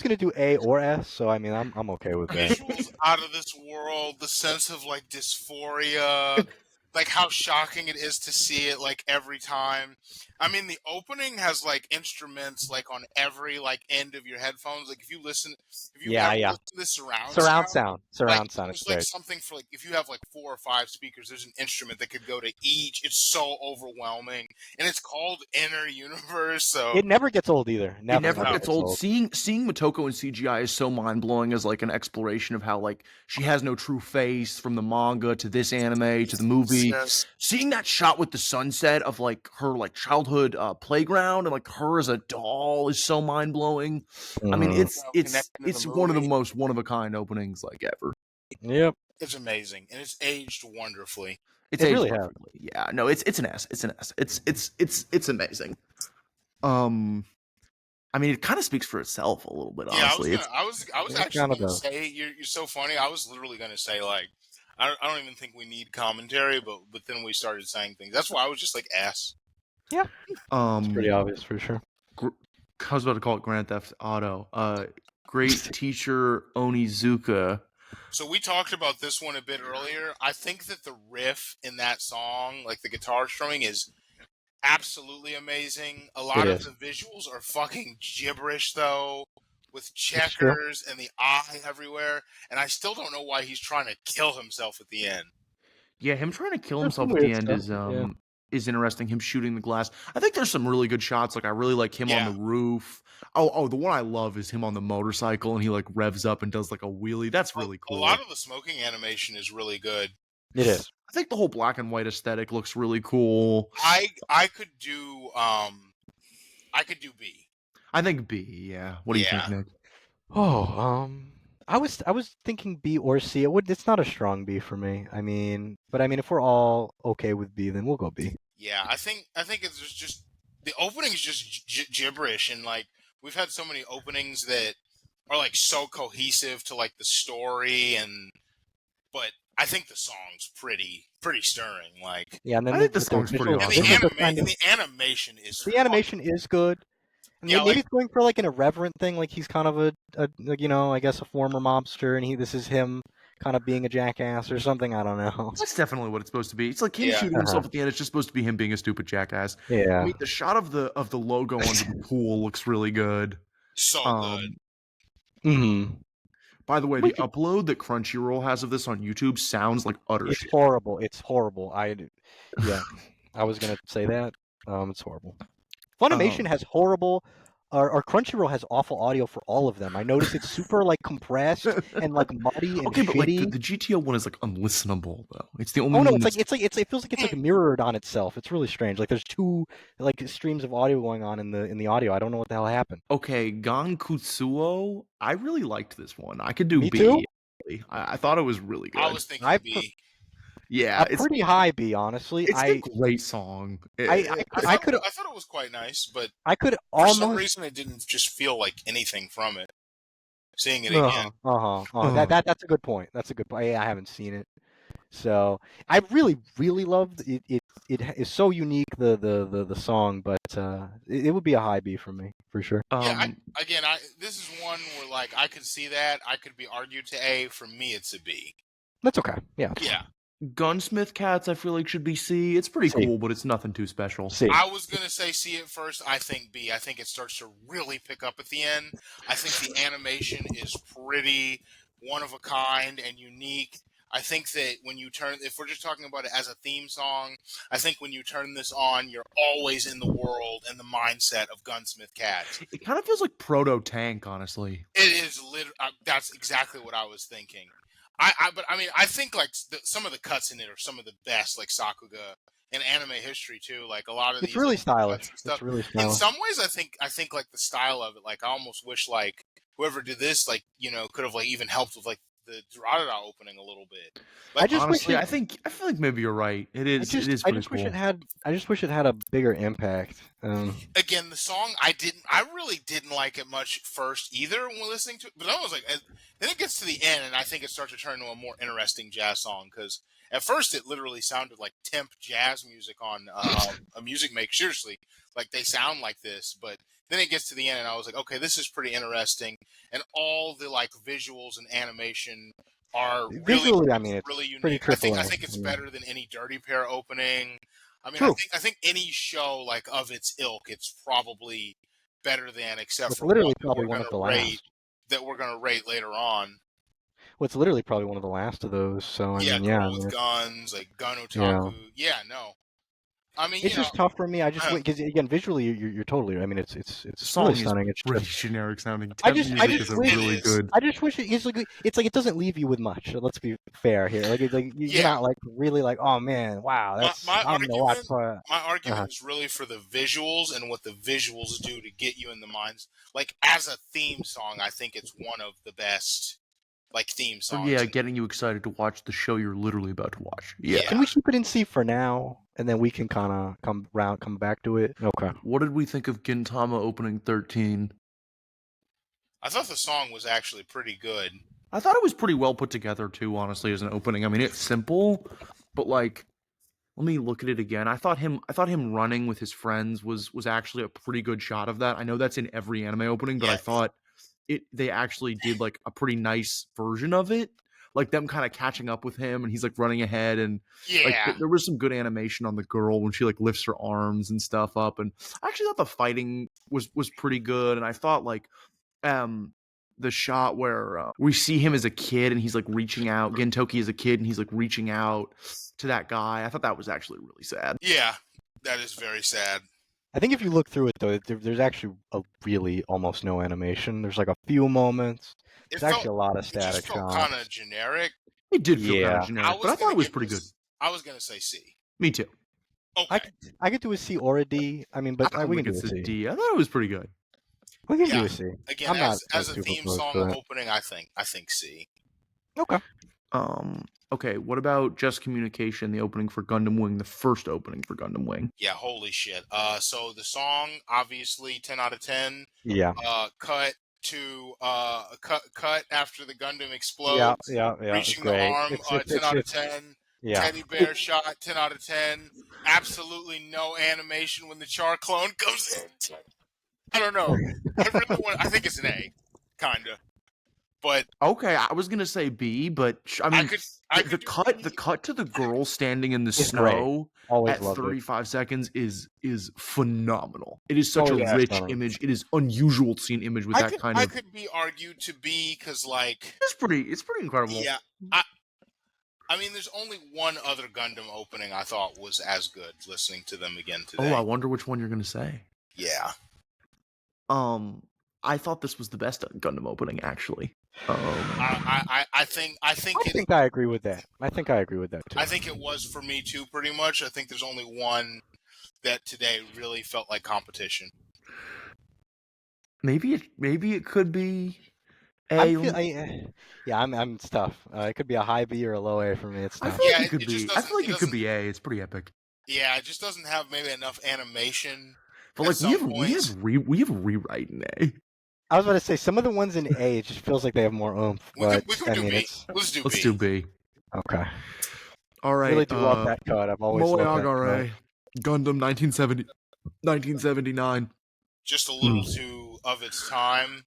gonna do A or S, so I mean, I'm okay with that. Visuals out of this world. The sense of like dysphoria. Like how shocking it is to see it like every time. I mean, the opening has like instruments like on every like end of your headphones. Like if you listen to the surround sound, it's like something for like if you have like 4 or 5 speakers, there's an instrument that could go to each. It's so overwhelming, and it's called Inner Universe. So it never gets old either. It never gets old. Seeing Motoko in CGI is so mind blowing as like an exploration of how like she has no true face from the manga to this anime to the movie. Yes. Seeing that shot with the sunset of like her like childhood playground and like her as a doll is so mind blowing. I mean, it's one of the most one of a kind openings like ever. Yep, it's amazing and it's aged wonderfully. It's aged really wonderfully. Yeah, no, it's an S. It's an S. It's amazing. I mean, it kind of speaks for itself a little bit. Honestly, I was actually going to say you're so funny. I was literally going to say like. I don't even think we need commentary, but then we started saying things. That's why I was just like S. Yeah. It's pretty obvious for sure. I was about to call it Grand Theft Auto. great teacher Onizuka. So we talked about this one a bit earlier. I think that the riff in that song, like the guitar strumming, is absolutely amazing. A lot of is. the visuals are fucking gibberish, though, with It's true. checkers and the eye everywhere. And I still don't know why he's trying to kill himself at the end. Yeah, him trying to kill There's some himself at the weird end stuff, is interesting. Him shooting the glass. I think there's some really good shots. Like I really like him on Yeah. the roof. Oh, the one I love is him on the motorcycle and he like revs up and does like a wheelie. That's really cool. A lot of the smoking animation is really good. It is. I think the whole black and white aesthetic looks really cool. I could do B. I think B. Yeah. What do you think, Nick? Oh, I was thinking B or C. It's not a strong B for me. I mean, if we're all okay with B, then we'll go B. Yeah, I think it's just the opening is just gibberish, and like we've had so many openings that are like so cohesive to like the story, but I think the song's pretty stirring. Like, Yeah, and then I think the song's pretty and awesome. the animation is the animation is good. And Yeah, maybe like- it's going for like an irreverent thing, like he's kind of a I guess a former mobster, and this is him kind of being a jackass or something. I don't know. That's definitely what it's supposed to be. It's like him Yeah. shooting himself at the end. It's just supposed to be him being a stupid jackass. Yeah. I mean, the shot of the logo under the pool looks really good. so good. Mm-hmm. By the way, the upload that Crunchyroll has of this on YouTube sounds like utter It's shit. horrible. It's horrible. I was gonna say that. It's horrible. Funimation has horrible, or Crunchyroll has awful audio for all of them. I noticed it's super like compressed and like muddy and Okay, but like shitty. the GTO one is like unlistenable though. It's the only Oh no, one. it feels like it's like mirrored on itself. It's really strange. Like there's two like streams of audio going on in the audio. I don't know what the hell happened. Okay, Gankutsuo. I really liked this one. I could do Me B. too. I thought it was really good. I was thinking B. Yeah, A pretty high B, honestly. It's a great song. I thought it was quite nice, but I could for some almost. reason it didn't just feel like anything from it. Seeing it again. That's a good point. That's a good point. I haven't seen it, so I really loved it. It is so unique the song, but it would be a high B for me for sure. This is one where like I could see that I could be argued to A. For me, it's a B. That's okay. Yeah. Yeah. Gunsmith Cats, I feel like should be C. It's pretty C. cool, but it's nothing too special. C. I was gonna say C at first. I think B. I think it starts to really pick up at the end. I think the animation is pretty one of a kind and unique. I think that if we're just talking about it as a theme song, I think when you turn this on, you're always in the world and the mindset of Gunsmith Cats. It kind of feels like Proto Tank, honestly. It is that's exactly what I was thinking. But I think like some of the cuts in it are some of the best, like Sakuga in anime history too. Like a lot of It's these really cuts stylish. and stuff. It's really stylish. In some ways, I think like the style of it. Like I almost wish like whoever did this, like could have like even helped with like the Dorada opening a little bit. Like, Honestly, I feel like maybe you're right. It is pretty cool. I just wish it had a bigger impact. Again, the song I really didn't like it much first either when listening to it, but I was like, then it gets to the end and I think it starts to turn into a more interesting jazz song because at first it literally sounded like temp jazz music on a music make. Seriously, like they sound like this, but then it gets to the end and I was like, okay, this is pretty interesting, and all the like visuals and animation are Visually, it's really unique. pretty I think it's better than any Dirty Pair opening. I mean, True. I think any show like of its ilk, it's probably better than, except for literally probably one of the last that we're going to rate later on. Well, it's literally probably one of the last of those. So with guns like Gun Otaku. Yeah, no. I mean, it's just tough for me. I just because again, visually, you're totally. I mean, it's really stunning. It's pretty just generic sounding. I just wish really good. I just wish it's like it doesn't leave you with much. Let's be fair here. Like you're not like really like, oh man, wow, that's my argument. My argument Uh-huh. is really for the visuals and what the visuals do to get you in the minds. Like as a theme song, I think it's one of the best like theme songs. Yeah, getting you excited to watch the show you're literally about to watch. Yeah. Can we keep it in C for now, and then we can kind of come back to it? Okay. What did we think of Gintama Opening 13? I thought the song was actually pretty good. I thought it was pretty well put together too, honestly, as an opening. I mean, it's simple, but like, let me look at it again. I thought him running with his friends was actually a pretty good shot of that. I know that's in every anime opening, but I thought they actually did like a pretty nice version of it, like them kind of catching up with him, and he's like running ahead, and like Yeah. there was some good animation on the girl when she like lifts her arms and stuff up, and I actually thought the fighting was pretty good, and I thought like the shot where we see him as a kid and he's like reaching out, Gentoki as a kid and he's like reaching out to that guy, I thought that was actually really sad. Yeah, that is very sad. I think if you look through it though, there's actually really almost no animation. There's like a few moments. There's actually a lot of static It just felt shots. kind of generic. It did feel kind of generic, but I thought it was pretty good. I was gonna say C. Me too. Okay. I could do a C or a D. I mean, but we can do a C. D. I thought it was pretty good. We can do a C. Again, I'm not as a theme song opening, I think C. Okay. Okay, what about Just Communication, the opening for Gundam Wing, the first opening for Gundam Wing? Yeah, holy shit. So the song, obviously 10 out of 10. Yeah. Cut to cut after the Gundam explodes. Yeah. Reaching the arm, 10 out of 10. Yeah. Teddy bear shot, 10 out of 10. Absolutely no animation when the Char clone comes in. I don't know. I think it's an A, kinda. But okay, I was gonna say B, but I mean, the cut to the girl standing in the snow at 35 seconds is phenomenal. It is such a rich image. It is unusual to see an image with that kind of. I could be argued to B because like it's pretty incredible. Yeah, I mean, there's only one other Gundam opening I thought was as good. Listening to them again today. Oh, I wonder which one you're gonna say. Yeah. I thought this was the best Gundam opening, actually. I think I agree with that. I think I agree with that too. I think it was for me too, pretty much. I think there's only one that today really felt like competition. Maybe it could be A. I'm it's tough. It could be a high B or a low A for me. It's tough. I feel like it could be A. It's pretty epic. Yeah, it just doesn't have maybe enough animation. But like we have rewrite in A. I was about to say some of the ones in A, it just feels like they have more oomph. But we can do B. Let's do B. Okay. All right. I really do love that cut. I've always loved that cut. Gundam 1979. Just a little too of its time.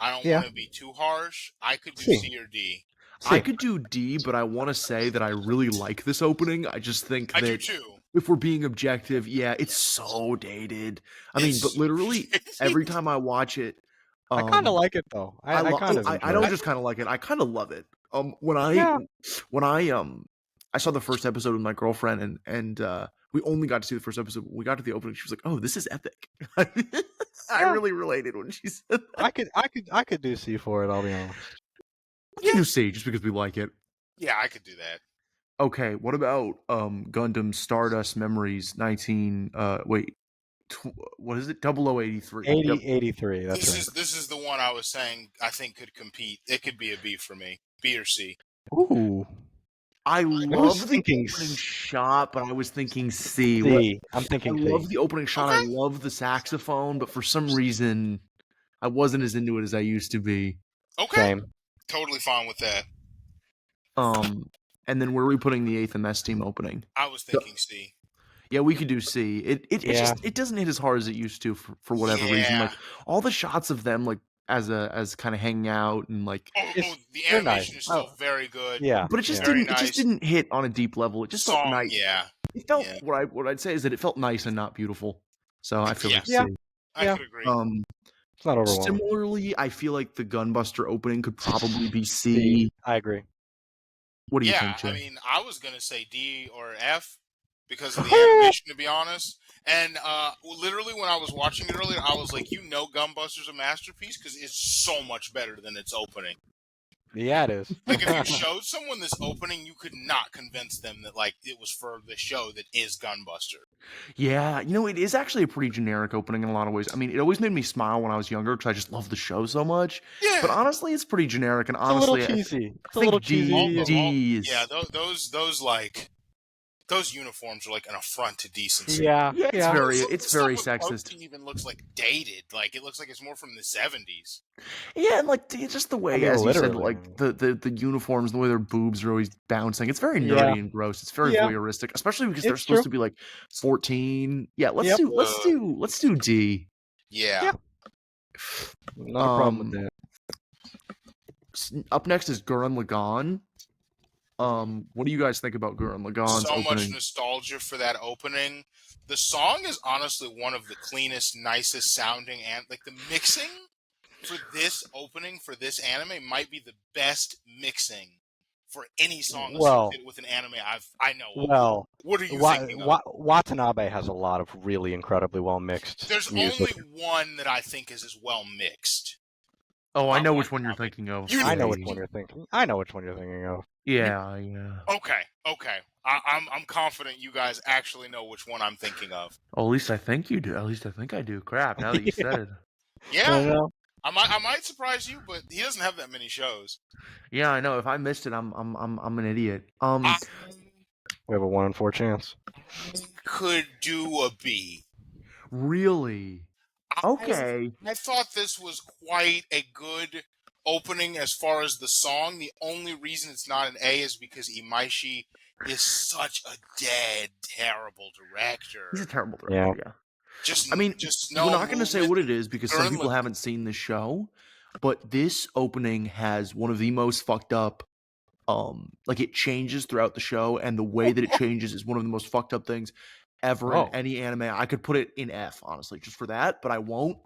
I don't want to be too harsh. I could do C or D. I could do D, but I want to say that I really like this opening. I just think that I do too. If we're being objective, it's so dated. I mean, but literally every time I watch it, I kind of like it though. I don't just kind of like it. I kind of love it. When I saw the first episode with my girlfriend, and we only got to see the first episode. When we got to the opening, she was like, "Oh, this is epic." I really related when she said that. I could do C for it. I'll be honest. We can do C just because we like it. Yeah, I could do that. Okay, what about Gundam Stardust Memories 19 what is it? 0083. 83, that's right. This is the one I was saying I think could compete. It could be a B for me. B or C. Ooh. I love the opening shot, but I was thinking C. I'm thinking I love the opening shot. I love the saxophone, but for some reason I wasn't as into it as I used to be. Okay. Same. Totally fine with that. And then where are we putting the 8th MS team opening? I was thinking C. Yeah, we could do C. It doesn't hit as hard as it used to for whatever reason. Like all the shots of them like as kind of hanging out and like the animation is still very good. Yeah. But it just didn't hit on a deep level. It just felt nice. Yeah. It felt what I'd say is that it felt nice and not beautiful. So I feel like C. I could agree. It's not overwhelming. Similarly, I feel like the Gunbuster opening could probably be C. I agree. What do you think, Jim? I mean, I was gonna say D or F because of the animation, to be honest. And literally, when I was watching it earlier, I was like, Gunbuster's a masterpiece because it's so much better than its opening. Yeah, it is. Like, if you showed someone this opening, you could not convince them that, like, it was for the show that is Gunbuster. Yeah, it is actually a pretty generic opening in a lot of ways. I mean, it always made me smile when I was younger because I just loved the show so much. Yeah. But honestly, it's pretty generic, and honestly, it's a little cheesy. It's a little cheesy. D is... Yeah, those uniforms are like an affront to decency. Yeah. It's very sexist. It even looks like dated. Like it looks like it's more from the 70s. Yeah, and like just the way, as you said, like the uniforms, the way their boobs are always bouncing. It's very nerdy and gross. It's very voyeuristic, especially because they're supposed to be like 14. Yeah, let's do D. Yeah. No problem with that. Up next is Gurren Lagann. What do you guys think about Gurren Lagann's So much opening? nostalgia for that opening. The song is honestly one of the cleanest, nicest sounding, and like the mixing for this opening for this anime might be the best mixing for any song associated with an anime I know of. Well, What are you thinking of? Watanabe has a lot of really incredibly well mixed There's music. only one that I think is as well mixed. Oh, I know Watanabe. which one you're thinking of. You I know know- which one you're thinking. I know which one you're thinking of. Yeah. Okay. I'm confident you guys actually know which one I'm thinking of. Oh, at least I think you do. At least I think I do. Crap! Now that you said it. Yeah, know? I might surprise you, but he doesn't have that many shows. Yeah, I know. If I missed it, I'm an idiot. I We have a 1 in 4 chance. could do a B. Really? Okay. I thought this was quite a good opening as far as the song. The only reason it's not an A is because Imaishi is such a dead, terrible director. He's a terrible director. Yeah. Just I mean, just no we're not going to say movement. what it is because some Gurren people Lagann. haven't seen the show, but this opening has one of the most fucked up. Like it changes throughout the show, and the way that it changes is one of the most fucked up things ever in any anime. I could put it in F, honestly, just for that, but I won't.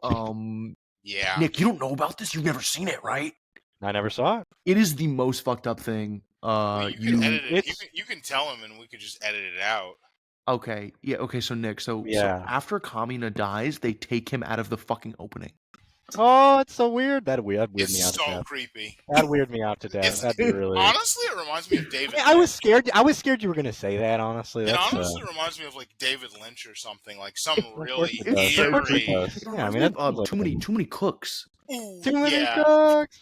Yeah. Nick, you don't know about this? You've never seen it, right? I never saw it. It is the most fucked up thing. Well, you can edit it. You can tell him, and we could just edit it out. Okay, yeah, okay. So Nick, so after Kamina dies, they take him out of the fucking opening. Oh, it's so weird. That weirded me out. It's so to death. creepy. That weirded me out to death. That'd be really. Honestly, it reminds me of David. I was scared. I was scared you were gonna say that. Honestly, It honestly reminds me of like David Lynch or something. Like some really It's eerie. Yeah, I mean, too many cooks. Ooh, too many yeah. cooks.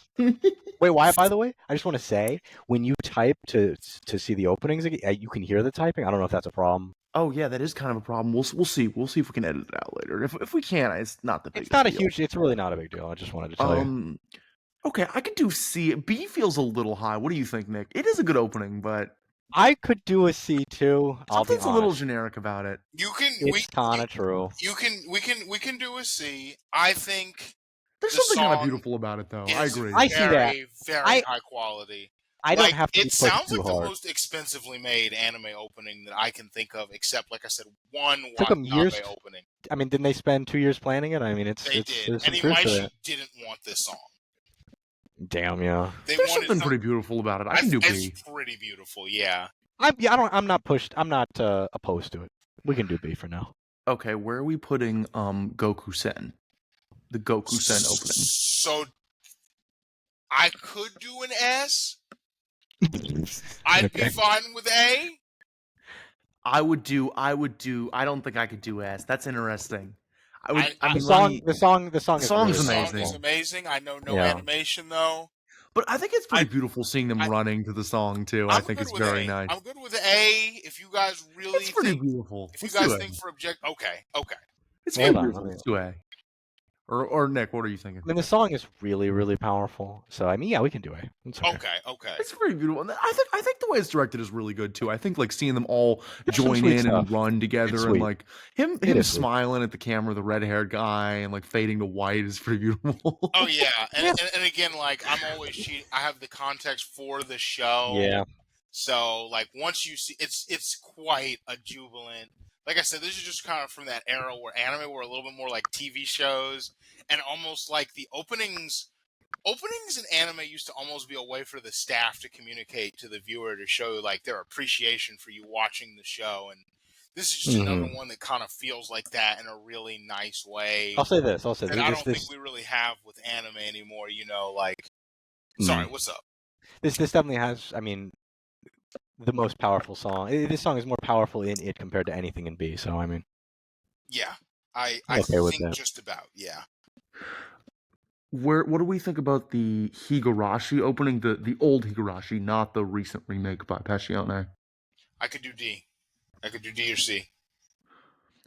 Wait, why? By the way, I just want to say when you type to see the openings, you can hear the typing. I don't know if that's a problem. Oh yeah, that is kind of a problem. We'll see. We'll see if we can edit it out later. If we can, it's not the big. It's not a huge. It's really not a big deal. I just wanted to tell you. Okay, I could do C. B feels a little high. What do you think, Nick? It is a good opening, but I could do a C too. Something's a little generic about it. You can. It's kind of true. We can do a C. I think there's something kind of beautiful about it, though. I agree. I see that. Very high quality. I don't have to. It sounds like the hard. most expensively made anime opening that I can think of, except, like I said, one Took them years. opening. I mean, didn't they spend 2 years planning it? I mean, they did. And Imaishi didn't want this song. Damn, yeah. There's something pretty beautiful about it. I can do B. It's pretty beautiful, yeah. I'm not pushed. I'm not opposed to it. We can do B for now. Okay, where are we putting Gokusen? The Gokusen opening. So I could do an S. I'd be fine with A. I would do. I don't think I could do S. That's interesting. The song is amazing. I know no animation though. But I think it's pretty beautiful seeing them running to the song too. I think it's very nice. I'm good with A. If you guys really, it's pretty beautiful. If you guys think for okay. It's pretty beautiful. Let's do A. Or Nick, what are you thinking? I mean, the song is really, really powerful. So I mean, yeah, we can do A. Okay. It's pretty beautiful. I think the way it's directed is really good too. I think like seeing them all join in and run together, and like him smiling at the camera, the red-haired guy, and like fading to white is pretty beautiful. Oh yeah, and again, like I'm always cheating. I have the context for the show. Yeah. So like once you see, it's quite a jubilant. Like I said, this is just kind of from that era where anime were a little bit more like TV shows, and almost like the openings in anime used to almost be a way for the staff to communicate to the viewer to show like their appreciation for you watching the show. And this is just another one that kind of feels like that in a really nice way. I'll say this. I don't think we really have with anime anymore. You know, like, sorry, what's up? This definitely has. I mean, the most powerful song. This song is more powerful in it compared to anything in B. So I mean, yeah, I think just about What do we think about the Higurashi opening, the old Higurashi, not the recent remake by Passione? I could do D. I could do D or C.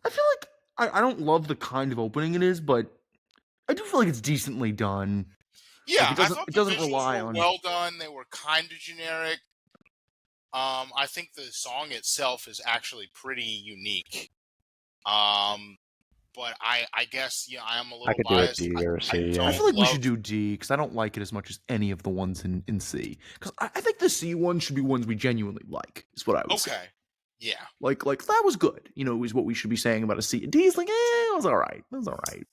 I feel like I don't love the kind of opening it is, but I do feel like it's decently done. Yeah, like it doesn't rely on well done. They were kind of generic. I think the song itself is actually pretty unique. but I guess I am a little I could do a biased. D or a C. I Yeah. I don't feel like we love- should do D because I don't like it as much as any of the ones in C. Because I think the C ones should be ones we genuinely like. Is what I would say. Okay. Yeah. Like that was good. Is what we should be saying about a C. D is like, it was all right. It was all right.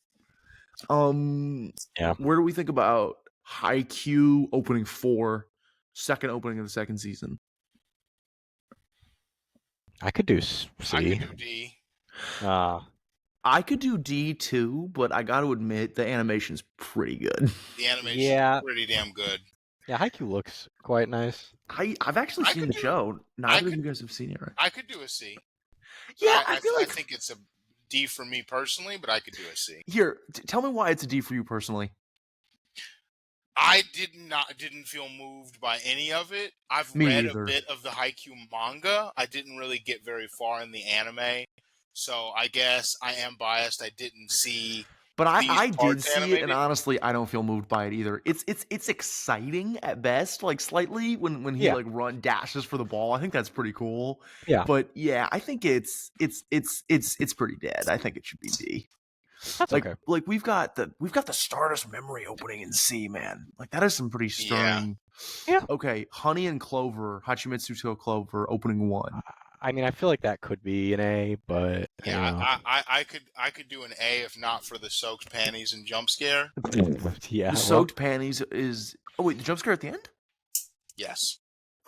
Yeah. Where do we think about Haikyuu Opening 4, second opening of the second season? I could do C. I could do D. I could do D too, but I got to admit the animation's pretty good. The animation Yeah. is pretty damn good. Yeah, Haikyuu looks quite nice. I've actually I seen could the do- show. Neither of you guys have seen it, right? I could do a C. Yeah, I feel like think it's a D for me personally, but I could do a C. here. Tell me why it's a D for you personally. I didn't feel moved by any of it. I've Me read either. a bit of the Haikyuu manga. I didn't really get very far in the anime, so I guess I am biased. I didn't see. But I These did parts see it, animated? and honestly, I don't feel moved by it either. It's exciting at best, like slightly when he Yeah. like dashes for the ball. I think that's pretty cool. Yeah. But yeah, I think it's pretty dead. I think it should be D. That's Like okay. like we've got the Stardust memory opening in C, man. Like that is some pretty stirring. Yeah. Okay, Honey and Clover, Hachimitsu to Clover, opening 1. I mean, I feel like that could be an A, but Yeah, I could do an A if not for the soaked panties and jump scare. yeah. The soaked panties is. Oh wait, the jump scare at the end. Yes.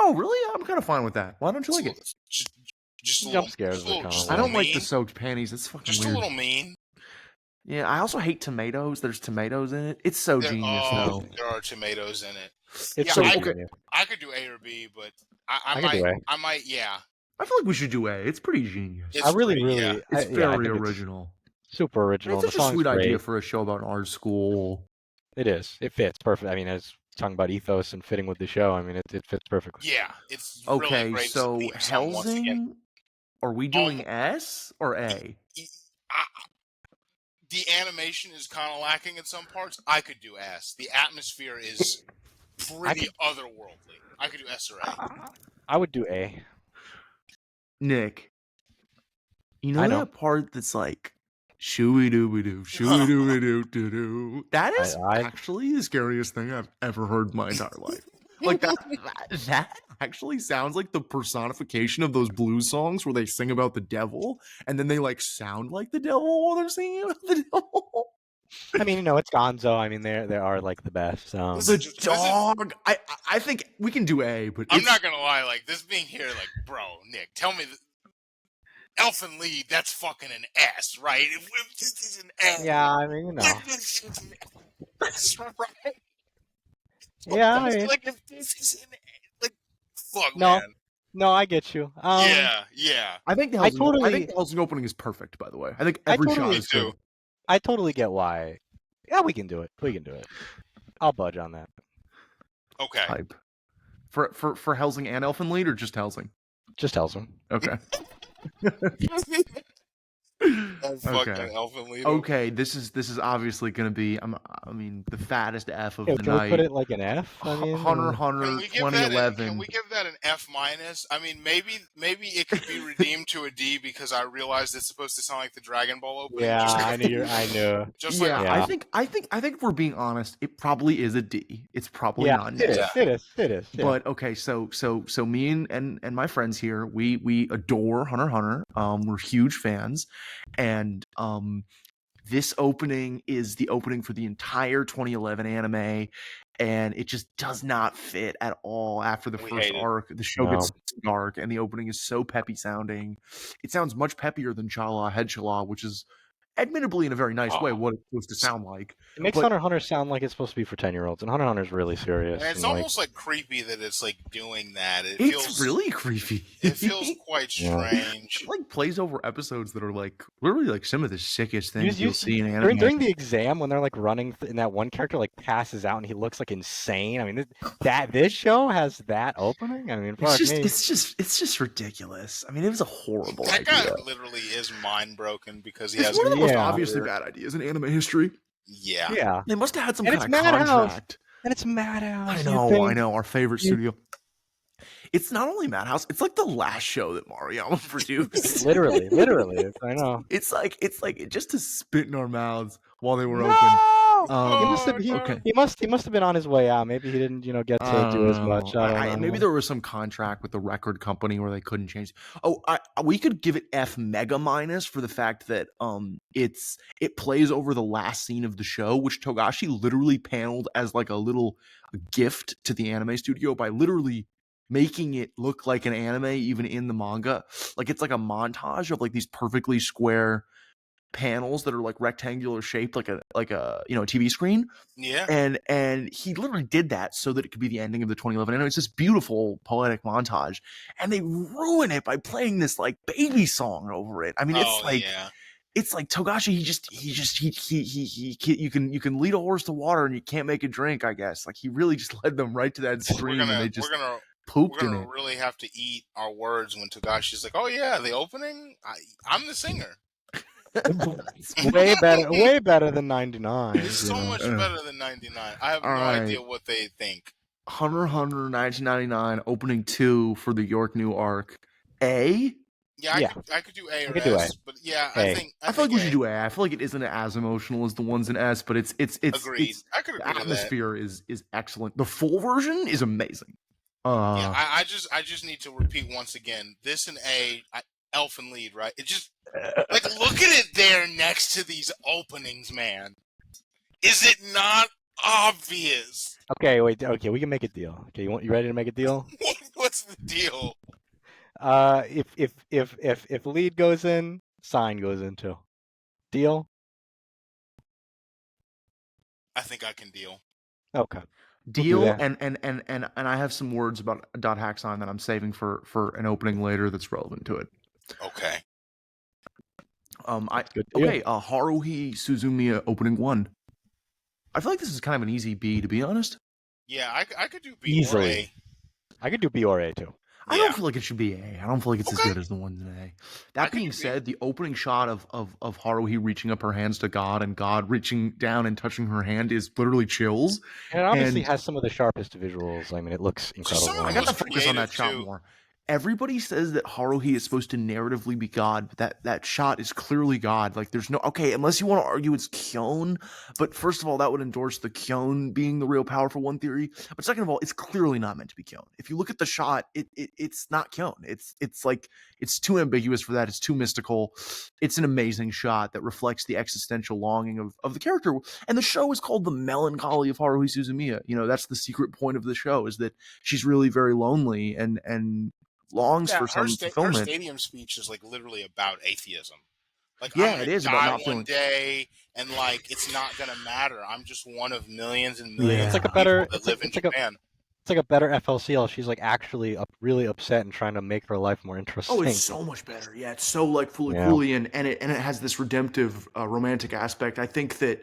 Oh really? I'm kind of fine with that. Why don't you like it? Just a Jump little, scares just a are little, kinda just a I little don't like the mean. soaked panties. That's fucking Just weird. a little mean. Yeah, I also hate tomatoes. There's tomatoes in it. It's so genius though. There are tomatoes in it. It's Yeah, so I- genius. I could do A or B, but I I could do A. might, yeah. I feel like we should do A. It's pretty genius. It's I really, pretty- really, yeah. It's I- yeah, I very think it's original. super original. It's The such a song's sweet idea great. for a show about an art school. It is. It fits perfect. I mean, as talking about ethos and fitting with the show, I mean, it fits perfectly. Yeah, it's Okay, really great. so theme song once again. Hellsing, are we doing S or A? The animation is kind of lacking in some parts. I could do S. The atmosphere is pretty otherworldly. I could do S or A. I would do A. Nick, you I know know. that part that's like shooey dooby doo, shooey dooby doo doo doo. That is I- actually the scariest thing I've ever heard in my entire life. Like that actually sounds like the personification of those blues songs where they sing about the devil and then they like sound like the devil while they're singing about the devil. I mean, it's Gonzo. I mean, they are like the best. The dog. I think we can do A, but I'm it's- not gonna lie. Like this being here, like, bro, Nick, tell me, Elfin Lead, that's fucking an S, right? If this is an S, Yeah, I mean, this is an S, right? Yeah, I mean, like if this is an like, fuck, No. man. no, I get you. Yeah. I think the I Hellsing, totally- I think the Hellsing opening is perfect. By the way, I think I every totally shot is do. good. I totally get why. Yeah, we can do it. We can do it. I'll budge on that. Okay. Hype for Hellsing and Elfin Lead, or just Hellsing? Just Hellsing. Okay. Fucking Elfin Lead. Okay, this is obviously going to be I mean the fattest F of Yeah, the can we night. put it like an F? I mean, Hunter Can Hunter we give that 2011. can we give that an F minus? I mean, maybe it could be redeemed to a D because I realized it's supposed to sound like the Dragon Ball opening. Yeah, just like, I knew. just yeah, like Yeah. I think if we're being honest, it probably is a D. It's probably Yeah, not an it is. F. It is. Yeah. But okay, so me and my friends here, we adore Hunter x Hunter. We're huge fans, and this opening is the opening for the entire 2011 anime, and it just does not fit at all after the We first hate it. arc. The show No. gets dark, and the opening is so peppy sounding. It sounds much peppier than Chala Head Chala, which is admittedly in a very nice way Oh. what it's supposed to sound like. It makes but- Hunter x Hunter sound like it's supposed to be for 10-year-olds, and Hunter x Hunter's really serious. and it's and, like, almost like creepy that it's like doing that. It It's feels really creepy. it feels quite Yeah. strange. It like plays over episodes that are like literally like some of the sickest things You- you'll see in anime. during the exam when they're like running and that one character like passes out and he looks like insane. I mean, this show has that opening. I mean, fuck me. it's just ridiculous. I mean, it was a horrible That guy idea. literally is mind broken because he It's has one of the most Yeah. obviously bad ideas in anime history. yeah. Yeah, They must have had some And kind it's of Madhouse. contract. and it's Madhouse. I you know, think? our favorite You- studio. It's not only Madhouse, it's like the last show that Maruyama produced. literally. I know. It's like just to spit in our mouths while they were open. No! He must have Okay. he must have been on his way out. Maybe he didn't, get to do as much. I don't know. Maybe there was some contract with the record company where they couldn't change. Oh, we could give it F mega minus for the fact that it plays over the last scene of the show, which Togashi literally paneled as like a little gift to the anime studio by literally making it look like an anime even in the manga. Like it's like a montage of like these perfectly square panels that are like rectangular shaped like a TV screen. Yeah. And he literally did that so that it could be the ending of the 2011 anime. It's this beautiful poetic montage, and they ruin it by playing this like baby song over it. I mean, it's like Togashi. You can lead a horse to water and you can't make it drink. I guess like he really just led them right to that stream, and they just pooped in it. We're gonna really have to eat our words when Togashi's like, "Oh yeah, the opening. I'm the singer." way better than 99. It's so much better than 99. I have no idea what they think. Hunter x Hunter 1999 opening 2 for the York New arc. A? Yeah, I could do A or S, but yeah, I feel like we should do A. I feel like it isn't as emotional as the ones in S, but it's agreed. I could agree the atmosphere is excellent. The full version is amazing. I just need to repeat once again. This and A, Elfin lead, right? It just like look at it there next to these openings, man. Is it not obvious? Okay, wait. Okay, we can make a deal. Okay, you ready to make a deal? What's the deal? If lead goes in, sign goes in too. Deal? I think I can deal. Okay. Deal, and I have some words about dot hack sign that I'm saving for an opening later that's relevant to it. Okay. Haruhi Suzumiya opening 1. I feel like this is kind of an easy B, to be honest. Yeah, I could do B easily. or A. I could do B or A too. I don't feel like it should be A. I don't feel like it's as good as the ones in A. That being said, the opening shot of Haruhi reaching up her hands to God and God reaching down and touching her hand is literally chills. And it obviously has some of the sharpest visuals. I mean, it looks incredible. I got to focus on that shot more. Everybody says that Haruhi is supposed to narratively be God, but that shot is clearly God. Like, there's no... Okay, unless you want to argue it's Kyon, but first of all, that would endorse the Kyon being the real powerful one theory. But second of all, it's clearly not meant to be Kyon. If you look at the shot, it's not Kyon. It's like... It's too ambiguous for that. It's too mystical. It's an amazing shot that reflects the existential longing of the character. And the show is called The Melancholy of Haruhi Suzumiya. You know, that's the secret point of the show, is that she's really very lonely and longs for some fulfillment. Her stadium speech is like literally about atheism. Like, yeah, I'm it is die about not one feeling... day, and like it's not gonna matter. I'm just one of millions and millions. It's like a better. That live in Japan. It's like a better FLCL. She's like actually really upset and trying to make her life more interesting. Oh, it's so much better. Yeah, it's so like fully coolly, and it has this redemptive, romantic aspect. I think that,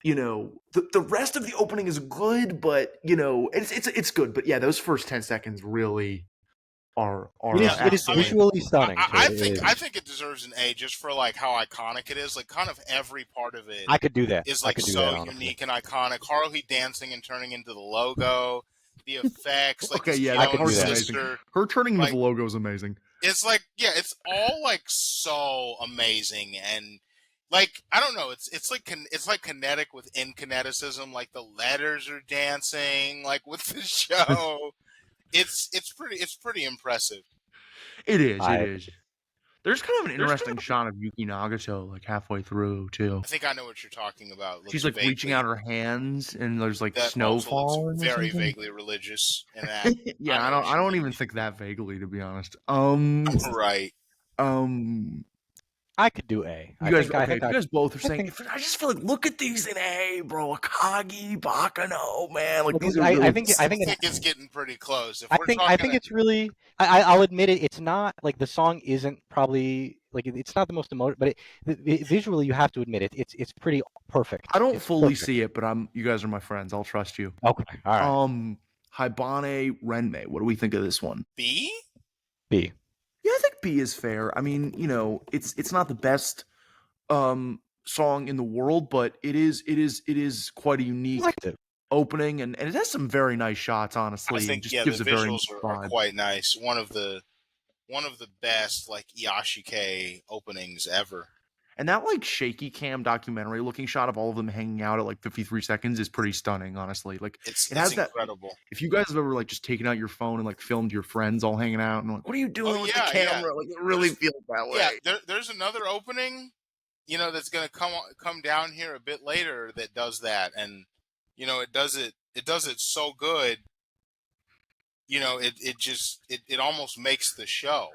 you know, the rest of the opening is good, but you know, it's good. But yeah, those first 10 seconds really are it is visually stunning. I think it deserves an A just for like how iconic it is. Like kind of every part of it. I could do that. Is like so unique and iconic. Haruhi dancing and turning into the logo. The effects, like that part's amazing. Her turning into the logo is amazing. It's like, it's all like so amazing, and like I don't know, it's like kinetic with inkineticism. Like the letters are dancing, like with the show. it's pretty impressive. It is. There's kind of an interesting shot of Yuki Nagato like halfway through too. I think I know what you're talking about. She's like reaching out her hands, and there's like that snowfall. Looks very vaguely religious in that. Yeah, I don't even think that vaguely, to be honest. Right. I could do A. You guys both are saying. I just feel like look at these in A, bro. Akagi, Bakano, man. Like these are. Really, I think it's getting pretty close. I think it's really. I'll admit it. It's not like the song isn't probably like it's not the most emotive, but visually you have to admit it. It's pretty perfect. I don't fully see it, but you guys are my friends. I'll trust you. Okay. All right. Haibane Renmei. What do we think of this one? B. Yeah, I think B is fair. I mean, you know, it's not the best song in the world, but it is quite a unique opening, and it has some very nice shots, honestly. I and think just the gives a very visuals nice are vibe. quite nice. One of the best like Yashike openings ever. And that like shaky cam documentary looking shot of all of them hanging out at like 53 seconds is pretty stunning, honestly. Like It's has incredible. that. If you guys have ever like just taken out your phone and like filmed your friends all hanging out and like, what are you doing with the camera? Like it really feels that way. Yeah, there's another opening, that's gonna come down here a bit later that does that, and it does it so good. It almost makes the show.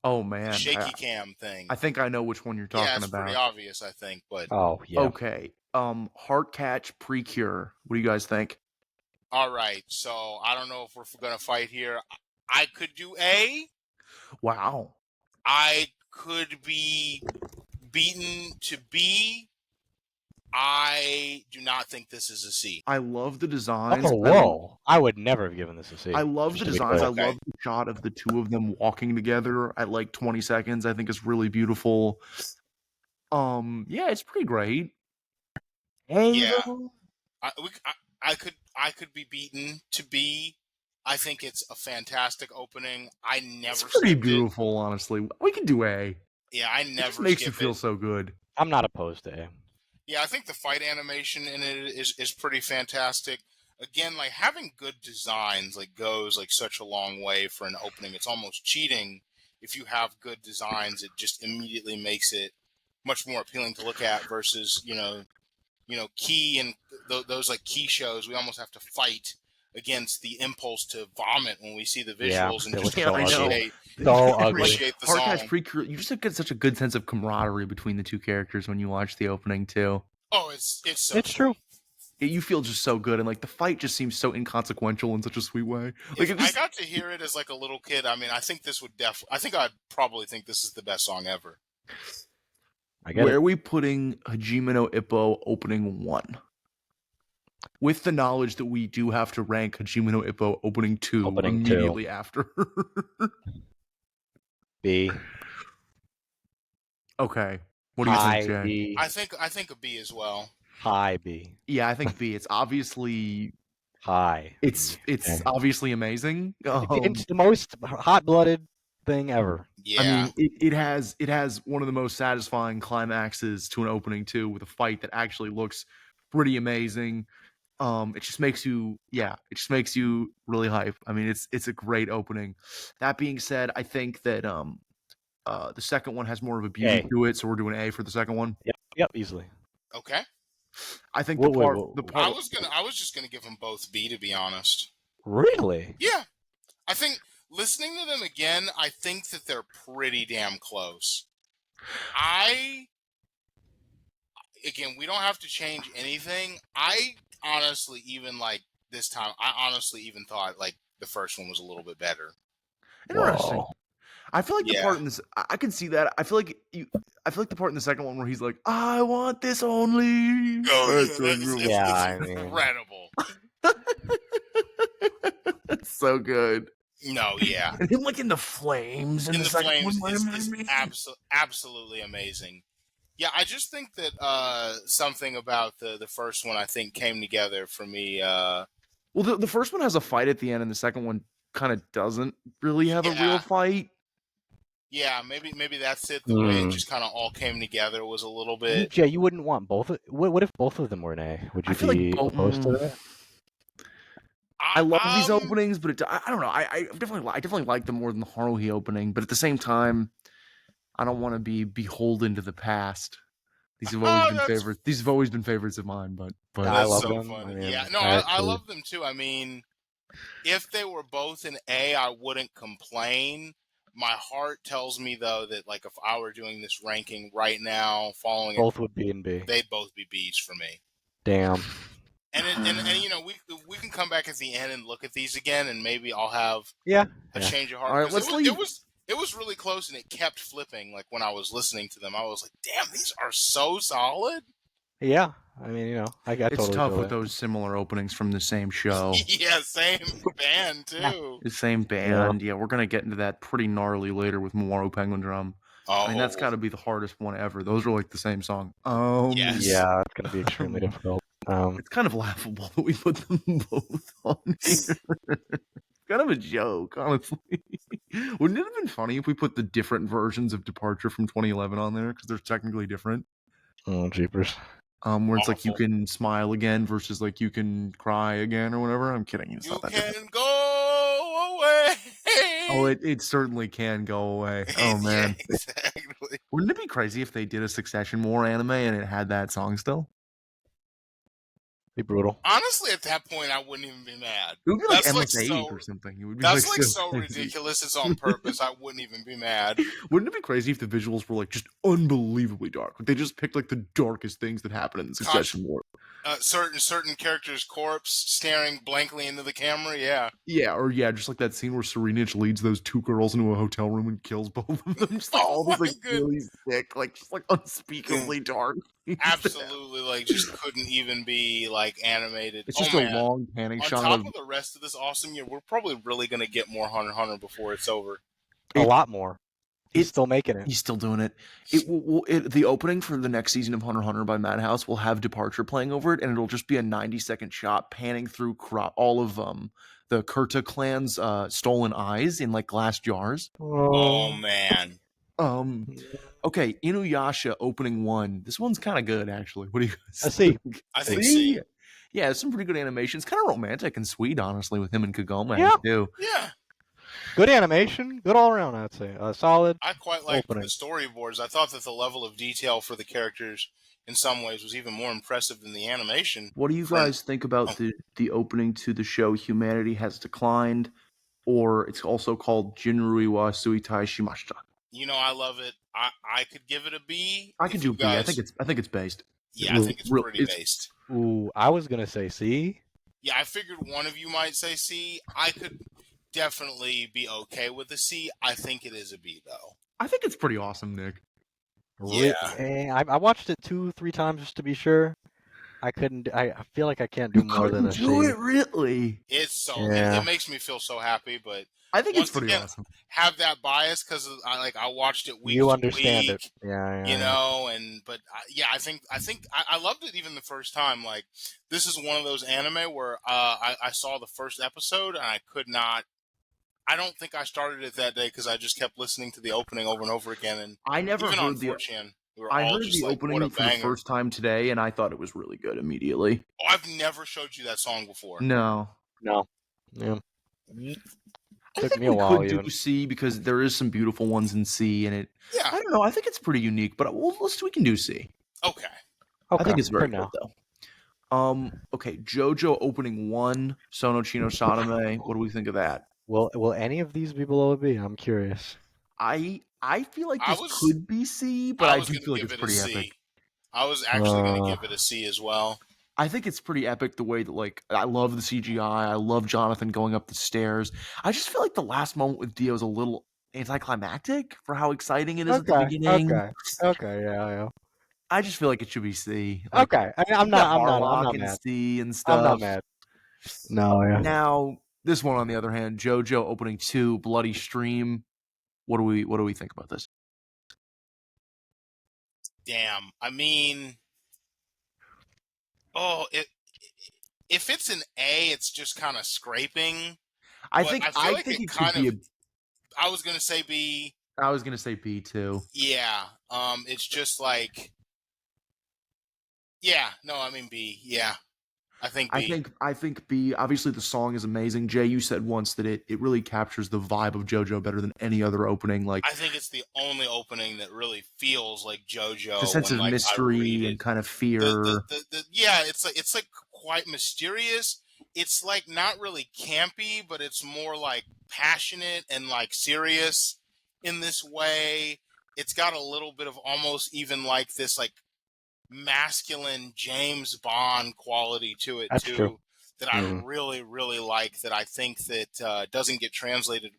Oh man, The shaky cam thing. I think I know which one you're talking yeah, it's about. pretty obvious, I think, but okay. Heartcatch Precure. What do you guys think? All right, so I don't know if we're gonna fight here. I could do A. Wow. I could be beaten to B. I do not think this is a C. I love the designs. Oh, whoa. I would never have given this a C. I love the designs. I love the shot of the two of them walking together at like 20 seconds. I think it's really beautiful. Yeah, it's pretty great. Yeah. I could be beaten to B. I think it's a fantastic opening. I never. It's pretty beautiful, honestly. We can do A. Yeah, I never. It just makes you feel so good. I'm not opposed to A. Yeah, I think the fight animation in it is pretty fantastic. Again, like having good designs like goes like such a long way for an opening. It's almost cheating if you have good designs. It just immediately makes it much more appealing to look at versus Key and those like Key shows. We almost have to fight against the impulse to vomit when we see the visuals and just appreciate the song. Heartcatch Precure, you just get such a good sense of camaraderie between the two characters when you watch the opening too. Oh, it's true. You feel just so good, and like the fight just seems so inconsequential in such a sweet way. Like I got to hear it as like a little kid. I mean, I think this would I'd probably think this is the best song ever. Where are we putting Hajime no Ippo opening 1? With the knowledge that we do have to rank Hajime no Ippo opening 2 immediately after. B. Okay. What do you think, Jay? B. I think a B as well. High B. Yeah, I think B. It's obviously high. It's obviously amazing. It's the most hot-blooded thing ever. Yeah. I mean, it has one of the most satisfying climaxes to an opening too, with a fight that actually looks pretty amazing. It just makes you really hype. I mean, it's a great opening. That being said, I think that the second one has more of a beauty to it, so we're doing A for the second one. Yep, easily. Okay. I think the part I was just gonna give them both B, to be honest. Really? Yeah. I think listening to them again, I think that they're pretty damn close. Again, we don't have to change anything. I honestly even this time, I honestly even thought like the first one was a little bit better. Interesting. Whoa. I feel like the part in this, I can see that. I feel like the part in the second one where he's like, "I want this only." Oh, it's incredible. That's so good. No, yeah. And him like in the flames in the second one is absolutely amazing. Yeah, I just think that something about the first one I think came together for me. Well, the first one has a fight at the end, and the second one kind of doesn't really have a real fight. Yeah, maybe that's it. The way it just kind of all came together was a little bit. Jay, you wouldn't want both. What if both of them were an A? Would you be opposed to that? I love these openings, but I don't know. I definitely like them more than the Haruhi opening. But at the same time, I don't want to be beholden to the past. These have always been favorites. These have always been favorites of mine. But I love them. Funny. I love them too. I mean, if they were both an A, I wouldn't complain. My heart tells me though that like if I were doing this ranking right now, following both would be in B. They'd both be B's for me. Damn. And we can come back at the end and look at these again, and maybe I'll have a change of heart. All right, let's leave. It was really close, and it kept flipping. Like when I was listening to them, I was like, "Damn, these are so solid." Yeah, I mean, I got. It's tough with those similar openings from the same show. Yeah, same band too. The same band. Yeah, we're gonna get into that pretty gnarly later with Mawaru Penguin Drum. I mean, that's got to be the hardest one ever. Those are like the same song. Yes. Yeah, it's gonna be extremely difficult. It's kind of laughable that we put them both on here. Kind of a joke, honestly. Wouldn't it have been funny if we put the different versions of Departure from 2011 on there because they're technically different? Oh, jeepers. Where it's like you Awful. can smile again versus like you can cry again or whatever. I'm kidding. It's You not that can different. go away. Oh, it certainly can go away. Oh Yeah, man, exactly. wouldn't it be crazy if they did a Succession War anime and it had that song still? Be brutal. Honestly, at that point, I wouldn't even be mad. It would be like That's like MS8 so. or something. It would be That's like like so so crazy. ridiculous. It's on purpose. I wouldn't even be mad. Wouldn't it be crazy if the visuals were like just unbelievably dark? Like they just picked like the darkest things that happened in the Succession War. Certain character's corpse staring blankly into the camera. Yeah. Yeah, or just like that scene where Serenich leads those two girls into a hotel room and kills both of them. Just like Oh all this my like really sick, like just like unspeakably dark. Absolutely, like just couldn't even be like animated. It's Oh just a man. long panic On shot top of of the rest of this awesome year, we're probably really gonna get more Hunter x Hunter before it's over. A lot more. He's still making it. He's still doing it. The opening for the next season of Hunter x Hunter by Madhouse will have Departure playing over it, and it'll just be a 90-second shot panning through all of the Kurta clan's stolen eyes in like glass jars. Oh man. Okay, Inuyasha Opening 1. This one's kind of good, actually. What do you guys I see. think? I think see. Yeah, it's some pretty good animation. It's kind of romantic and sweet, honestly, with him and Kagome, Yeah. too. Yeah. Good animation. Good all around, I'd say. Solid. I quite liked opening. the storyboards. I thought that the level of detail for the characters in some ways was even more impressive than the animation. What do you guys think about the opening to the show Humanity Has Declined, or it's also called Jinrui wa Suitai Shimashita? You know, I love it. I could give it a B. I could do B. I think it's based. Yeah, I think it's pretty based. Ooh, I was gonna say C. Yeah, I figured one of you might say C. I could definitely be okay with a C. I think it is a B though. I think it's pretty awesome, Nick. Yeah. I watched it 2-3 times just to be sure. I couldn't. I feel like I can't do more than a C. Do it really? It's so. Yeah. It makes me feel so happy, but I think once it's pretty again, awesome. Have that bias because I watched it week You to understand week, it, yeah. You know, I think I loved it even the first time. Like this is one of those anime where I saw the first episode and I could not. I don't think I started it that day because I just kept listening to the opening over and over again. And I never even heard on the. 4chan, we were I all heard just the like, opening what a for the banger. first time today, and I thought it was really good immediately. Oh, I've never showed you that song before. No. Yeah. I Took think me a we while could even. do C because there is some beautiful ones in C, and Yeah. I don't know. I think it's pretty unique, but we can do C. Okay. I think it's very for good now. though. Okay, JoJo Opening 1, Sono Chino Sadame. What do we think of that? Will any of these be below a B? I'm curious. I feel like this could be C, but I do feel like it's pretty epic. I was actually going to give it a C as well. I think it's pretty epic the way that, like, I love the CGI. I love Jonathan going up the stairs. I just feel like the last moment with Dio is a little anticlimactic for how exciting it is at the beginning. Okay, yeah. I just feel like it should be C. Like, okay, I'm not in mad. C and stuff. I'm not mad. No, yeah. Now, this one on the other hand, JoJo Opening 2, Bloody Stream. What do we think about this? Damn. I mean, if it's an A, it's just kind of scraping. I think it could be I was gonna say B. I was gonna say B too. Yeah. It's just like. Yeah. No, I mean B. Yeah. I think B. I think B. Obviously, the song is amazing. Jay, you said once that it really captures the vibe of JoJo better than any other opening. Like, I think it's the only opening that really feels like JoJo. The sense of mystery and kind of fear. Yeah, it's like quite mysterious. It's like not really campy, but it's more like passionate and like serious in this way. It's got a little bit of almost even like this like masculine James Bond quality to it. That's too. True. That I really, really like. That I think that doesn't get translated,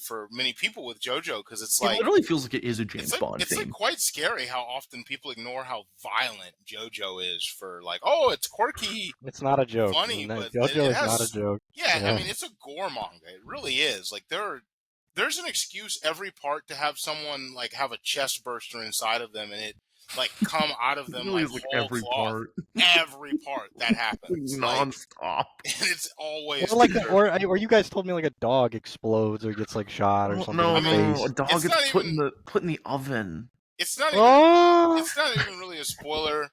for many people with JoJo because it's like it really feels like it is a James Bond. It's like quite scary how often people ignore how violent JoJo is for like, oh, it's quirky. It's not a joke. Funny, but JoJo is not a joke. Yeah, I mean it's a gore manga. It really is. Like there's an excuse every part to have someone like have a chest burster inside of them, and like come out of It them really like is like whole every cloth. part. Every part that happens, Non-stop. and it's always Or like, or you guys told me like a dog explodes or gets like shot or something No, in the face. a dog it's gets not put even- in the oven. it's not even Oh, it's not even really a spoiler,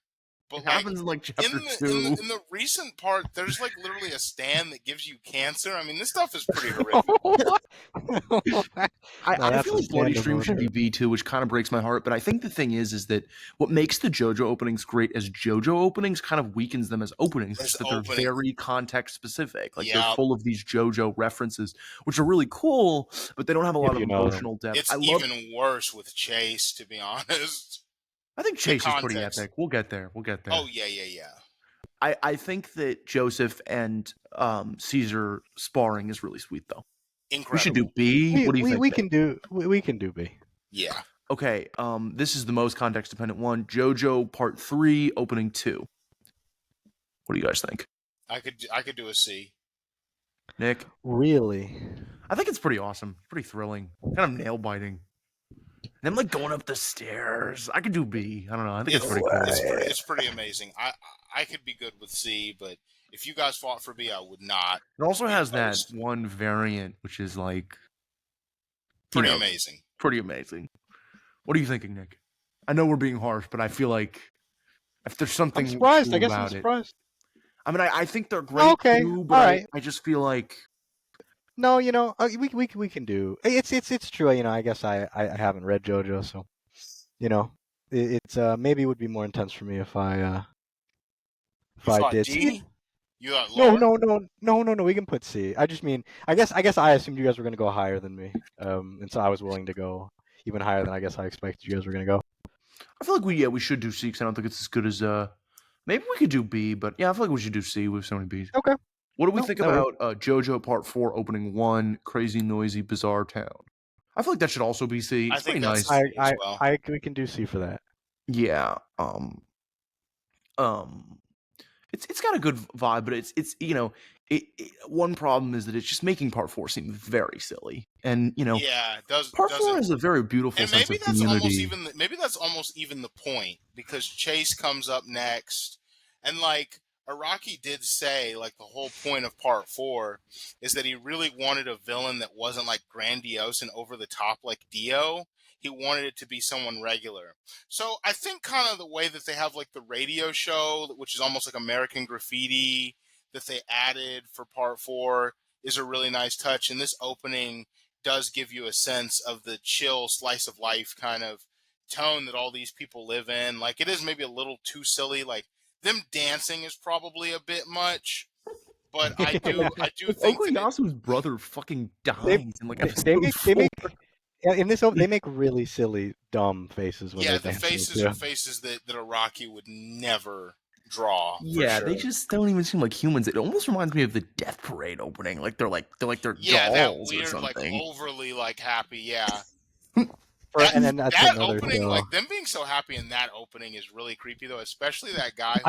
but It like happens in like chapter in 2. the recent part, there's like literally a stand that gives you cancer. I mean, this stuff is pretty horrific. I feel like Bloody standard Stream should be order. B2, which kind of breaks my heart. But I think the thing is that what makes the JoJo openings great as JoJo openings kind of weakens them as openings, which As is that they're opening. very context specific. Like Yeah. they're full of these JoJo references, which are really cool, but they don't have a lot of you know them. emotional depth. It's I love. even worse with Chase, to be honest. I think Chase is pretty context. epic. We'll get there. Oh yeah. I think that Joseph and Caesar sparring is really sweet though. Incredible. We should do B. What do you think? We can do B. Yeah. Okay, this is the most context dependent one. JoJo Part 3, Opening 2. What do you guys think? I could do a C. Nick? Really? I think it's pretty awesome. Pretty thrilling. Kind of nail biting. Them like going up the stairs. I could do B. I don't know. I think it's pretty cool. It's pretty amazing. I could be good with C, but if you guys fought for B, I would not. It also has that opposed. one variant, which is like Pretty you know, amazing. Pretty amazing. What are you thinking, Nick? I know we're being harsh, but I feel like if there's something I'm surprised. cool I guess I'm about it. surprised. I mean, I think they're great Okay, too, but all right. I just feel like No, you know, we can do. It's true. You know, I guess I haven't read JoJo, so you know, it's maybe it would be more intense for me if I did. D? You got No, lower? We can put C. I just mean, I guess I assumed you guys were gonna go higher than me, and so I was willing to go even higher than I guess I expected you guys were gonna go. I feel like we should do C because I don't think it's as good as maybe we could do B, but yeah, I feel like we should do C with so many Bs. Okay. What do we No, think that about JoJo Part 4 Opening 1, Crazy Noisy Bizarre Town? I feel like that should also be C. It's I think pretty that's nice. C as well. We can do C for that. Yeah. It's got a good vibe, but it's you know, one problem is that it's just making Part 4 seem very silly, and you know, Yeah, it does. Part 4 has a very beautiful and sense maybe of that's community. almost even the point, because Chase comes up next, and like Araki did say, like the whole point of Part 4 is that he really wanted a villain that wasn't like grandiose and over the top like Dio. He wanted it to be someone regular. So I think kind of the way that they have like the radio show, which is almost like American Graffiti, that they added for Part 4 is a really nice touch. And this opening does give you a sense of the chill slice of life kind of tone that all these people live in. Like, it is maybe a little too silly. Like, them dancing is probably a bit much, but I do think that Okuyasu's brother fucking dies in like they episode make 4. in this they make really silly, dumb faces when yeah, they the dance. faces are faces that Araki would never draw. For Yeah, sure. they just don't even seem like humans. It almost reminds me of the Death Parade opening. Like they're yeah, that dolls or weird, like something. overly like happy. Yeah, And then that's that another opening, show. like them being so happy in that opening, is really creepy though. Especially that guy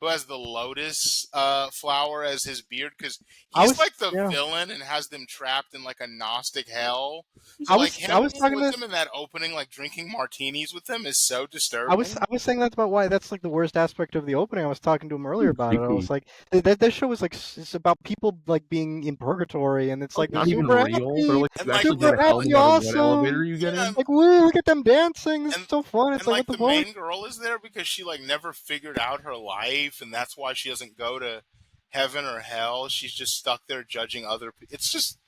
who has the lotus flower as his beard, because he's like the villain and has them trapped in like a Gnostic hell. So I was talking with them in that opening, like drinking martinis with them, is so disturbing. I was saying that's about why that's like the worst aspect of the opening. I was talking to him earlier about it. I was like, that show is like it's about people like being in purgatory, and it's like not even real. They're like and you like, actually get a hell no matter what elevator you get in. Like, woo, look at them dancing. It's so fun. It's and like the main girl is there because she like never figured out her life, and that's why she doesn't go to heaven or hell. She's just stuck there judging other people. It's just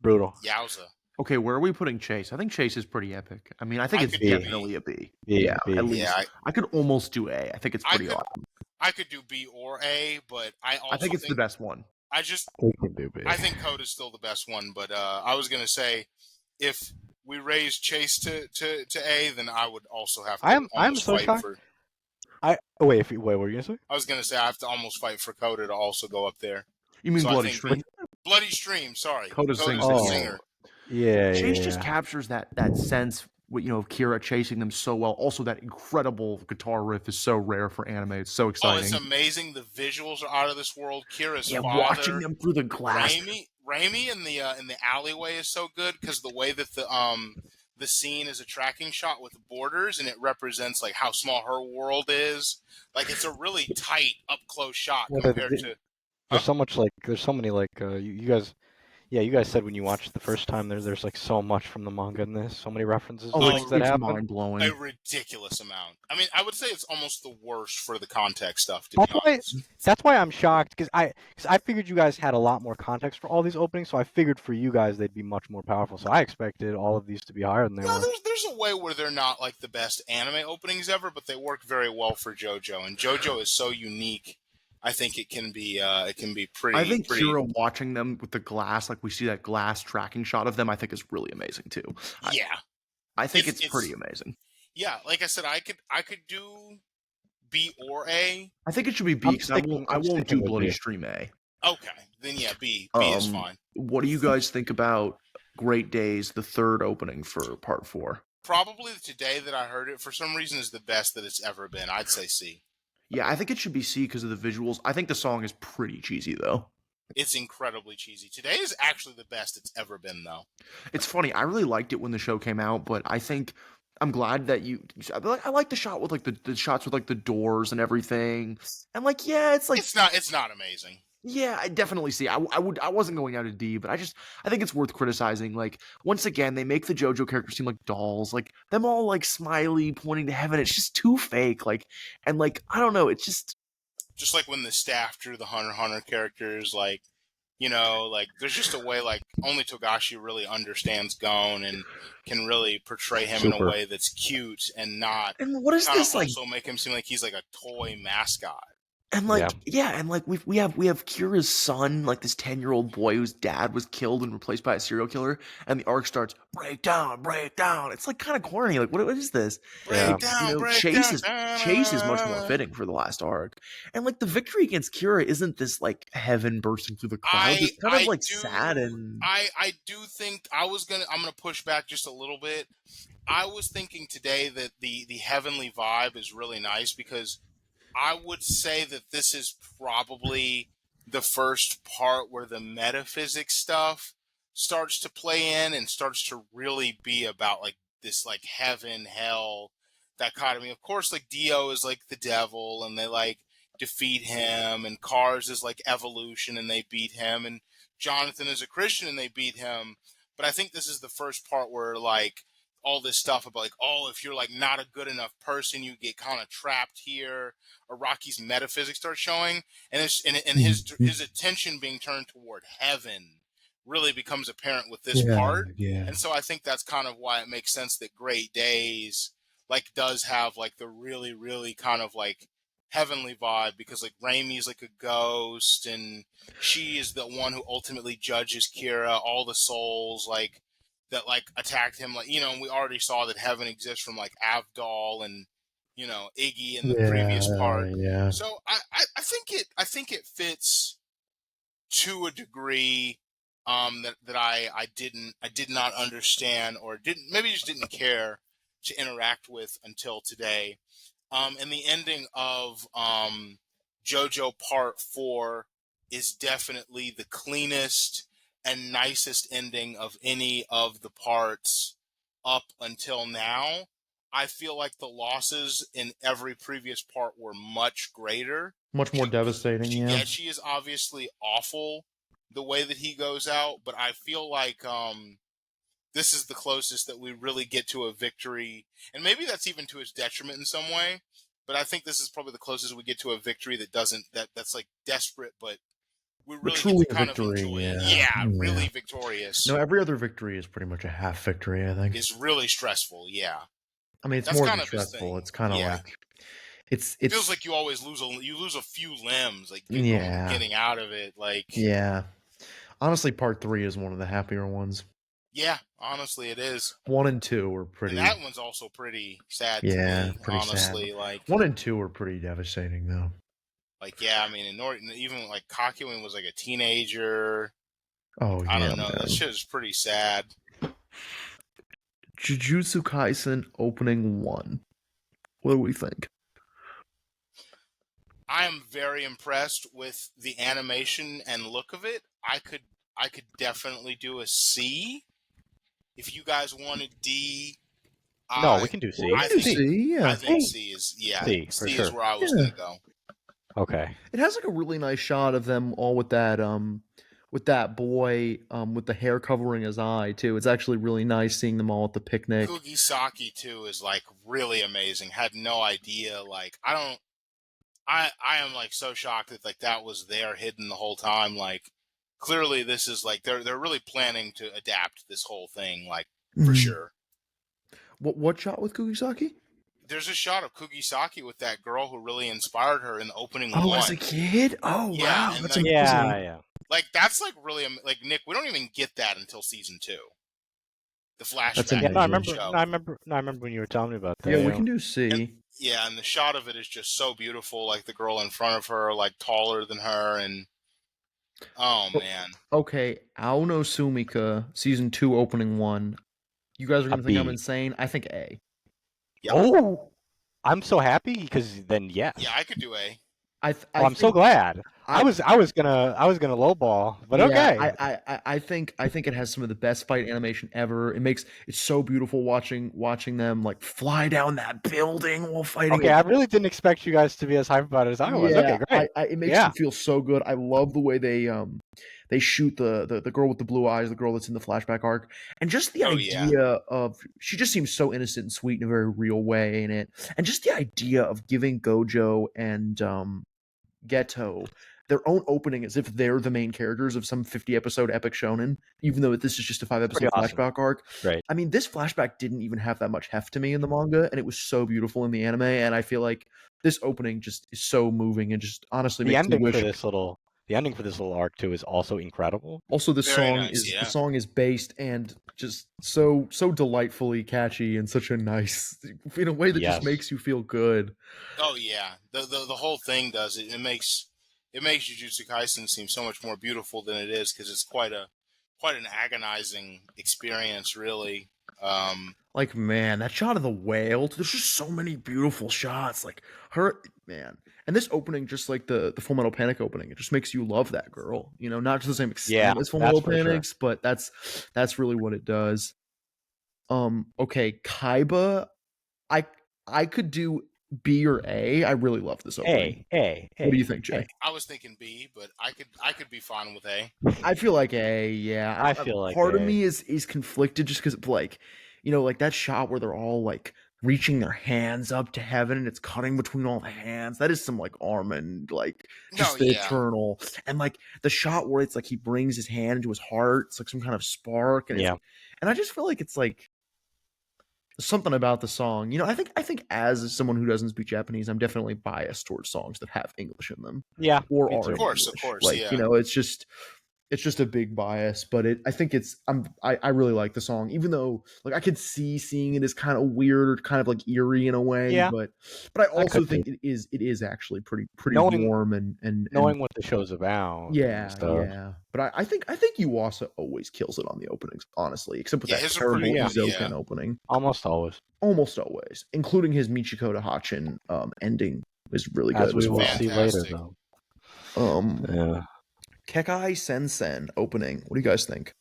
brutal. Yowza. Okay, where are we putting Chase? I think Chase is pretty epic. I mean, I think it's definitely a B. Yeah, at least. Yeah, I could almost do A. I think it's pretty awesome. I could do B or A, but I think it's the best one. I think Code is still the best one, but I was gonna say if we raise Chase to A, then I would also have to. I'm so shocked. Wait, what were you gonna say? I was gonna say I have to almost fight for Coda to also go up there. You mean Bloody Stream? Bloody Stream, sorry. Coda's the singer. Yeah, Chase just captures that sense, of Kira chasing them so well. Also, that incredible guitar riff is so rare for anime. It's so exciting. Oh, it's amazing. The visuals are out of this world. Kira's father, watching them through the glass. Raimi in the alleyway is so good because the way that the the scene is a tracking shot with borders, and it represents like how small her world is. Like it's a really tight, up close shot compared to. There's so much there's so many you guys. Yeah, you guys said when you watched it the first time, there's like so much from the manga in this, so many references to things that it's happen. mind blowing. A ridiculous amount. I mean, I would say it's almost the worst for the context stuff. To be honest, that's why I'm shocked because I figured you guys had a lot more context for all these openings, so I figured for you guys they'd be much more powerful. So I expected all of these to be higher than they were. There's a way where they're not like the best anime openings ever, but they work very well for JoJo, and JoJo is so unique. I think it can be pretty. I think Kira watching them with the glass, like we see that glass tracking shot of them, I think is really amazing too. Yeah, I think it's pretty amazing. Yeah, like I said, I could do B or A. I think it should be B because I won't do Bloody Stream A. Okay, then yeah, B. B is fine. What do you guys think about Great Days, the third opening for Part 4? Probably today that I heard it, for some reason, is the best that it's ever been. I'd say C. Yeah, I think it should be C because of the visuals. I think the song is pretty cheesy, though. It's incredibly cheesy. Today is actually the best it's ever been, though. It's funny. I really liked it when the show came out, but I think I'm glad that I like the shot with like the shots with like the doors and everything. And like, yeah, it's like it's not amazing. Yeah, I definitely see. I wasn't going out of D, but I think it's worth criticizing. Like, once again, they make the JoJo characters seem like dolls, like them all like smiley, pointing to heaven. It's just too fake. Like, and like I don't know. It's just like when the staff drew the Hunter x Hunter characters. Like, you know, like there's just a way like only Togashi really understands Gon and can really portray him in a way that's cute and not. And what is this like? Also make him seem like he's like a toy mascot. And like, and like we have Kira's son, like this 10-year-old boy whose dad was killed and replaced by a serial killer, and the arc starts break down. It's like kind of corny. Like, what is this? Break down. Chase is much more fitting for the last arc, and like the victory against Kira isn't this like heaven bursting through the clouds. It's kind of like sad and. I do think I'm gonna push back just a little bit. I was thinking today that the heavenly vibe is really nice because. I would say that this is probably the first part where the metaphysics stuff starts to play in and starts to really be about like this like heaven, hell dichotomy. Of course, like Dio is like the devil and they like defeat him, and Cars is like evolution and they beat him, and Jonathan is a Christian and they beat him. But I think this is the first part where like all this stuff about like, oh, if you're like not a good enough person, you get kind of trapped here. Or Rocky's metaphysics starts showing, and his attention being turned toward heaven really becomes apparent with this part. Yeah. And so I think that's kind of why it makes sense that Great Days like does have like the really, really kind of like heavenly vibe, because like Raimi's like a ghost and she is the one who ultimately judges Kira, all the souls like that like attacked him, like, you know, and we already saw that heaven exists from like Avdol and, you know, Iggy in the previous part. Yeah. So I think it fits to a degree that I did not understand or maybe just didn't care to interact with until today. And the ending of JoJo Part 4 is definitely the cleanest and nicest ending of any of the parts up until now. I feel like the losses in every previous part were much greater. Much more devastating, yeah. She is obviously awful the way that he goes out, but I feel like this is the closest that we really get to a victory. And maybe that's even to his detriment in some way, but I think this is probably the closest we get to a victory that's like desperate, but we really truly get to kind victory, of enjoy it. yeah. Yeah, really victorious. No, every other victory is pretty much a half victory, I think. It's really stressful, yeah. I mean, it's That's more kind than of his stressful. thing. It's kind of Yeah. like it feels like you always lose a few limbs, like Yeah. getting out of it, like yeah. Honestly, part 3 is one of the happier ones. yeah, honestly, it is. 1 and 2 were pretty. And that one's also pretty sad. Yeah, to me, pretty honestly, sad. like 1 and 2 were pretty devastating, though. like yeah, I mean, even like Kakyoin was like a teenager. Oh yeah, I don't know. man. That shit is pretty sad. Jujutsu Kaisen Opening 1. What do we think? I am very impressed with the animation and look of it. I could definitely do a C if you guys wanted D, No, we can do C. I do think C, yeah. I think C is C, for C sure. is where I was Yeah. gonna go. Okay. It has like a really nice shot of them all with that boy with the hair covering his eye too. It's actually really nice seeing them all at the picnic. Kugisaki too is like really amazing. Had no idea. Like I am like so shocked that like that was there hidden the whole time. Like clearly this is like they're really planning to adapt this whole thing like for Mhm. sure. What shot with Kugisaki? There's a shot of Kugisaki with that girl who really inspired her in the opening Oh, one. as a kid? Oh, Yeah, wow. and That's like- amazing. Yeah. Like that's like really like Nick. We don't even get that until season 2. The flashback. That's Yeah, amazing. no, I of the remember. show. No, I remember when you were telling me about that. Yeah, we can do C. Yeah, and the shot of it is just so beautiful. Like the girl in front of her, like taller than her, and oh man, Okay, Aono Sumika, season 2, opening 1. You guys are A gonna think I'm B. insane. I think A. Yep. Oh, I'm so happy because then yes. yeah, I could do A. I'm so glad. I was gonna lowball, but yeah, okay. I think it has some of the best fight animation ever. It's so beautiful watching them like fly down that building while fighting. Okay, I really didn't expect you guys to be as hyped about it as I was. Okay, great. It makes Yeah. me feel so good. I love the way they shoot the girl with the blue eyes, the girl that's in the flashback arc, and just the Oh, yeah. idea of she just seems so innocent and sweet in a very real way in it, and just the idea of giving Gojo and Geto their own opening as if they're the main characters of some 50 episode epic shonen, even though this is just a 5 episode Pretty awesome. flashback arc. Right. I mean, this flashback didn't even have that much heft to me in the manga, and it was so beautiful in the anime, and I feel like this opening just is so moving and just honestly The makes me ending wish. the ending for this little arc too is also incredible. Also, the Very song nice, the song is based and just so delightfully catchy and such a nice in a way that Yes. just makes you feel good. Oh yeah, the whole thing does it. It makes Jujutsu Kaisen seem so much more beautiful than it is because it's quite an agonizing experience, really. Like, man, that shot of the whale, there's just so many beautiful shots. Like her, man. And this opening, just like the Full Metal Panic opening, it just makes you love that girl. You know, not to the same extent Yeah, as Full that's Metal for sure. Panics, but that's really what it does. Okay, Kaiba, I could do B or A. I really love this opening. A. What do you think, Jay? I was thinking B, but I could be fine with A. I feel like A, yeah. I feel like part of A. me is conflicted just because, like, you know, like that shot where they're all like reaching their hands up to heaven and it's cutting between all the hands. That is some like Armin, like just No, the yeah. eternal. And like the shot where it's like he brings his hand into his heart, it's like some kind of spark, and Yeah. and I just feel like it's like something about the song. You know, I think as someone who doesn't speak Japanese, I'm definitely biased towards songs that have English in them. Yeah. Or me are too. in Of course, English. Like, yeah. you know, it's just a big bias, but I think I really like the song, even though like I could see seeing it as kind of weird or kind of like eerie in a way, Yeah. but I also could think it is actually pretty Knowing- warm and Knowing what the show's about. and yeah, stuff. yeah. But I think Yuasa always kills it on the openings, honestly, except with Yeah, that his are terrible pretty good, Izoken yeah. opening. Almost always. Almost always, including his Michiko to Hachin ending is really good As we as will well. see later, Fantastic. though. Yeah. Kekkai Sensen opening. What do you guys think?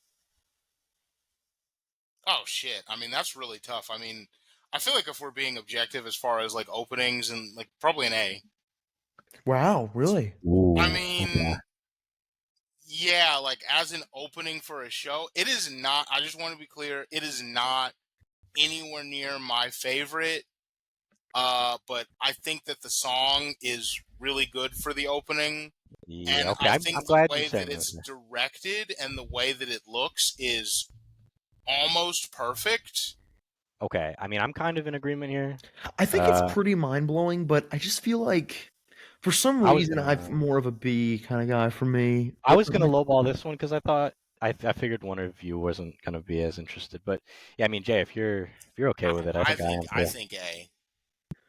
Oh shit! I mean, that's really tough. I mean, I feel like if we're being objective as far as like openings and like probably an A. Wow, really? Ooh, I mean, okay. yeah, like as an opening for a show, it is not. I just want to be clear, it is not anywhere near my favorite. But I think that the song is really good for the opening, Yeah, and okay. I I'm think the glad way you're saying that it's that. directed and the way that it looks is almost perfect. Okay. I mean, I'm kind of in agreement here. I think it's pretty mind blowing, but I just feel like for some I was reason gonna- I'm more of a B kind of guy for me. I was gonna lowball this one because I thought I figured one of you wasn't gonna be as interested. But yeah, I mean, Jay, if you're okay with it, I think I am. I think A.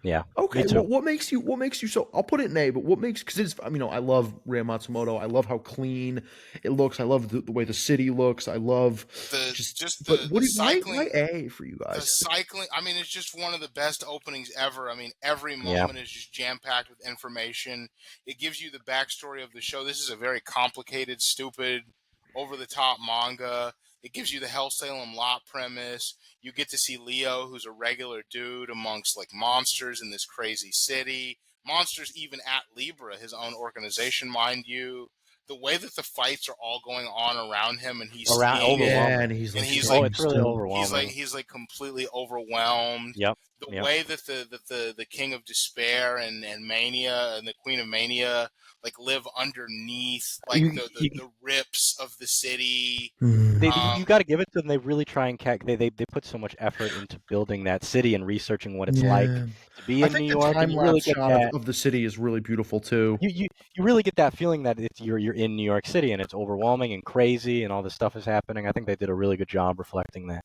Yeah. Okay, Me too. well, what makes you so? I'll put it in A, but what makes because it's I love Rei Matsumoto. I love how clean it looks. I love the way the city looks. I love but what why A for you The guys? cycling, I mean, it's just one of the best openings ever. I mean, every moment is just jam-packed with information. It gives you the backstory of the show. This is a very complicated, stupid, over-the-top manga. It gives you the Hell Salem Lot premise. You get to see Leo, who's a regular dude amongst like monsters in this crazy city. Monsters even at Libra, his own organization, mind you. The way that the fights are all going on around him, and he's Around seeing it, overwhelming. and he's and like, he's Oh, like it's really overwhelming. he's like completely overwhelmed. Yep. The Yep. way that the King of Despair and Mania and the Queen of Mania like live underneath like the rips of the city. You got to give it to them. They really try and they put so much effort into building that city and researching what it's like to be I in think New the York. And you really time-lapse get shot that. of the city is really beautiful too. You really get that feeling that you're in New York City and it's overwhelming and crazy and all this stuff is happening. I think they did a really good job reflecting that.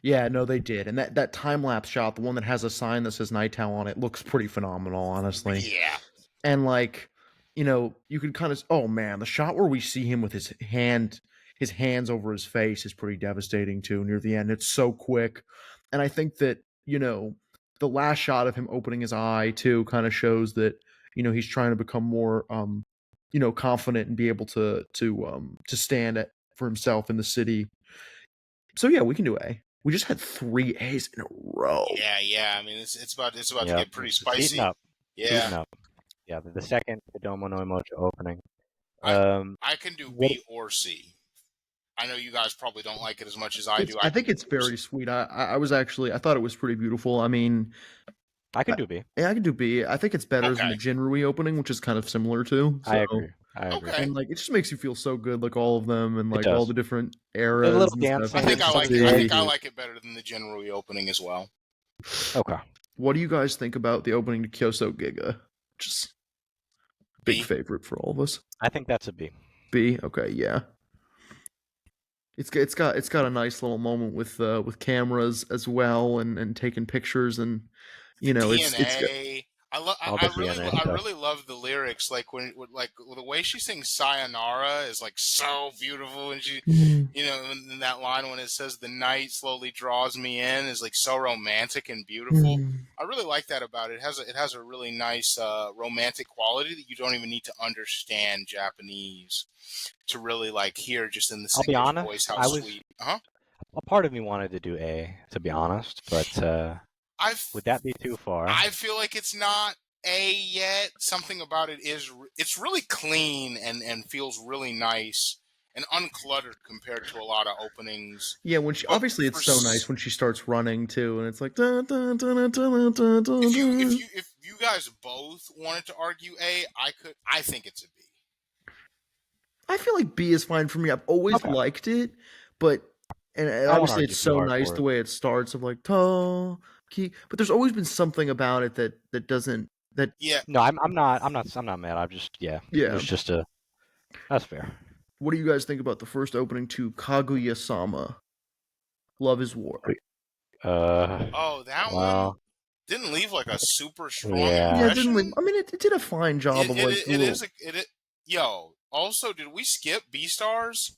Yeah, no, they did. And that time-lapse shot, the one that has a sign that says Nightown on it, looks pretty phenomenal, honestly. Yeah. And like, you know, you can kind of, oh man, the shot where we see him with his hands over his face is pretty devastating too near the end. It's so quick. And I think that, you know, the last shot of him opening his eye too kind of shows that, you know, he's trying to become more you know, confident and be able to stand for himself in the city. So yeah, we can do A. We just had 3 A's in a row. Yeah. I mean, it's about to get pretty It's spicy. heating up. Yeah. Heating up. Yeah, the second Kodomo no Emoji opening. I can do B or C. I know you guys probably don't like it as much as I do. I think it's very sweet. I was actually, I thought it was pretty beautiful. I mean, I can do B. Yeah, I can do B. I think it's better than the Jinrui opening, which is kind of similar too. So. I agree. Okay. And like, it just makes you feel so good, like all of them, and like all the different eras. A little and dancing. stuff. I think I like it better than the Jinrui opening as well. Okay. What do you guys think about the opening to Kyoso Giga? Just big favorite for all of us. I think that's a B. B. Okay, yeah. It's got a nice little moment with cameras as well, and taking pictures, and you know, DNA. I really love the lyrics. Like when like the way she sings "Sayonara" is like so beautiful, and she, you know, in that line when it says "the night slowly draws me in" is like so romantic and beautiful. I really like that about it. It has a really nice romantic quality that you don't even need to understand Japanese to really like hear just in the singer's voice how sweet. A part of me wanted to do A, to be honest, but. Would that be too far? I feel like it's not A yet. Something about it it's really clean and feels really nice and uncluttered compared to a lot of openings. Yeah, when obviously it's so nice when she starts running too, and it's like dun, dun, dun, dun, dun, dun, dun. If you guys both wanted to argue A, I think it's a B. I feel like B is fine for me. I've always liked it, but obviously it's so nice the way it starts of like ta. But there's always been something about it that doesn't No, I'm not mad. I'm just it's just that's fair. What do you guys think about the first opening to Kaguya-Sama? Love is War. That one didn't leave like a super strong impression. Yeah, it didn't leave. I mean, it did a fine job of like. Yo, also, did we skip B stars?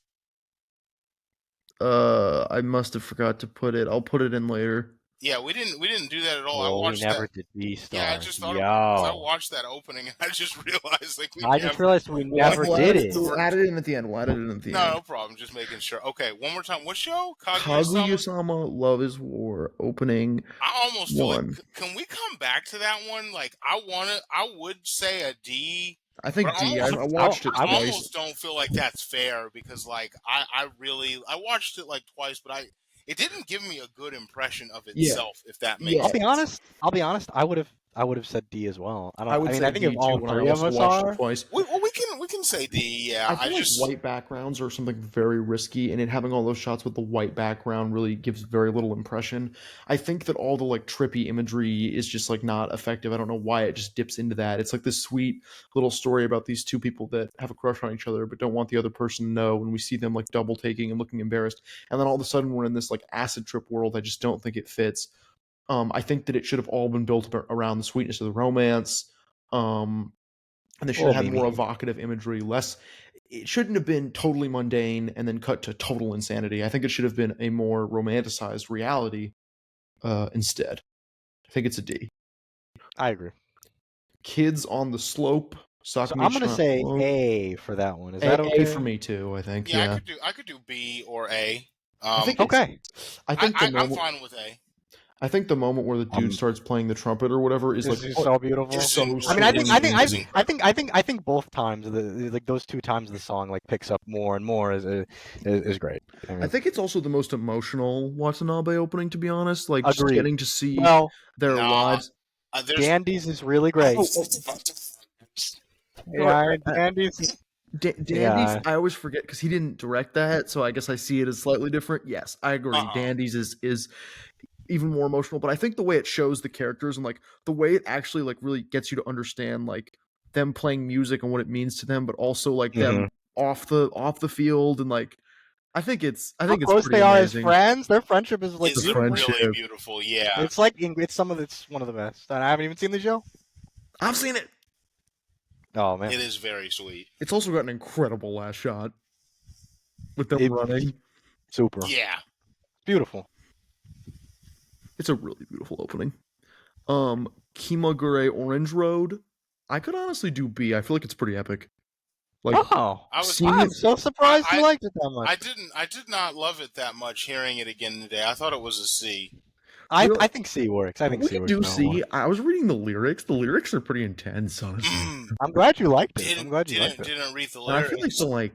I must have forgot to put it. I'll put it in later. Yeah, we didn't do that at all. Well, I watched we never did B stars. Yeah, I just thought I watched that opening and I just realized like we never did it. We'll add it in at the end. No problem. Just making sure. Okay, one more time. What show? Kaguya-Sama Love is War opening. I almost feel like, can we come back to that one? Like I would say a D. I think D. I watched it twice. I almost don't feel like that's fair because like I watched it like twice, but it didn't give me a good impression of itself, if that makes sense. I'll be honest. I would have said D as well. I think D if all three of us are, we can say D. Yeah, I feel like white backgrounds are something very risky, and having all those shots with the white background really gives very little impression. I think that all the like trippy imagery is just like not effective. I don't know why it just dips into that. It's like this sweet little story about these two people that have a crush on each other but don't want the other person to know, and we see them like double taking and looking embarrassed, and then all of a sudden we're in this like acid trip world. I just don't think it fits. I think that it should have all been built around the sweetness of the romance. And they should have had more evocative imagery, it shouldn't have been totally mundane and then cut to total insanity. I think it should have been a more romanticized reality instead. I think it's a D. I agree. Kids on the Slope So Sakumi I'm gonna say Shrine- A for that one. Is that A okay? for me too. I think. Yeah, Yeah. I could do B or A. I think it's- Okay. I think the I'm moment. fine with A. I think the moment where the dude starts playing the trumpet or whatever is This like is so beautiful. It's so. incredible. I mean, It's I think both times, like those two times, the song like picks up more and more is great. I mean, I think it's also the most emotional Watanabe opening, to be honest. Like just Agreed. getting to see well, their Nah. lives. There's Dandy's is really great. Yeah, Dandy's. Dandy's, Yeah. I always forget because he didn't direct that, so I guess I see it as slightly different. Yes, I agree. Uh-uh. Dandy's is even more emotional, but I think the way it shows the characters and like the way it actually like really gets you to understand like them playing music and what it means to them, but also like them off the field and like I think it's How it's close pretty they are amazing. as friends. Their friendship is like it's beautiful. really beautiful. Yeah. It's like it's one of the best. And I haven't even seen the show. I've seen it. Oh man, It is very sweet. It's also got an incredible last shot with them running. super Yeah. beautiful. It's a really beautiful opening. Kimagure Orange Road. I could honestly do B. I feel like it's pretty epic. Like Oh, seeing I'm it, so surprised you I- liked it that much. I did not love it that much hearing it again today. I thought it was a C. I Really? think C works. I think we C can works. do no C. more. I was reading the lyrics. The lyrics are pretty intense, honestly. I'm glad you liked it. I'm glad you liked it. Didn't read the And I lyrics. feel like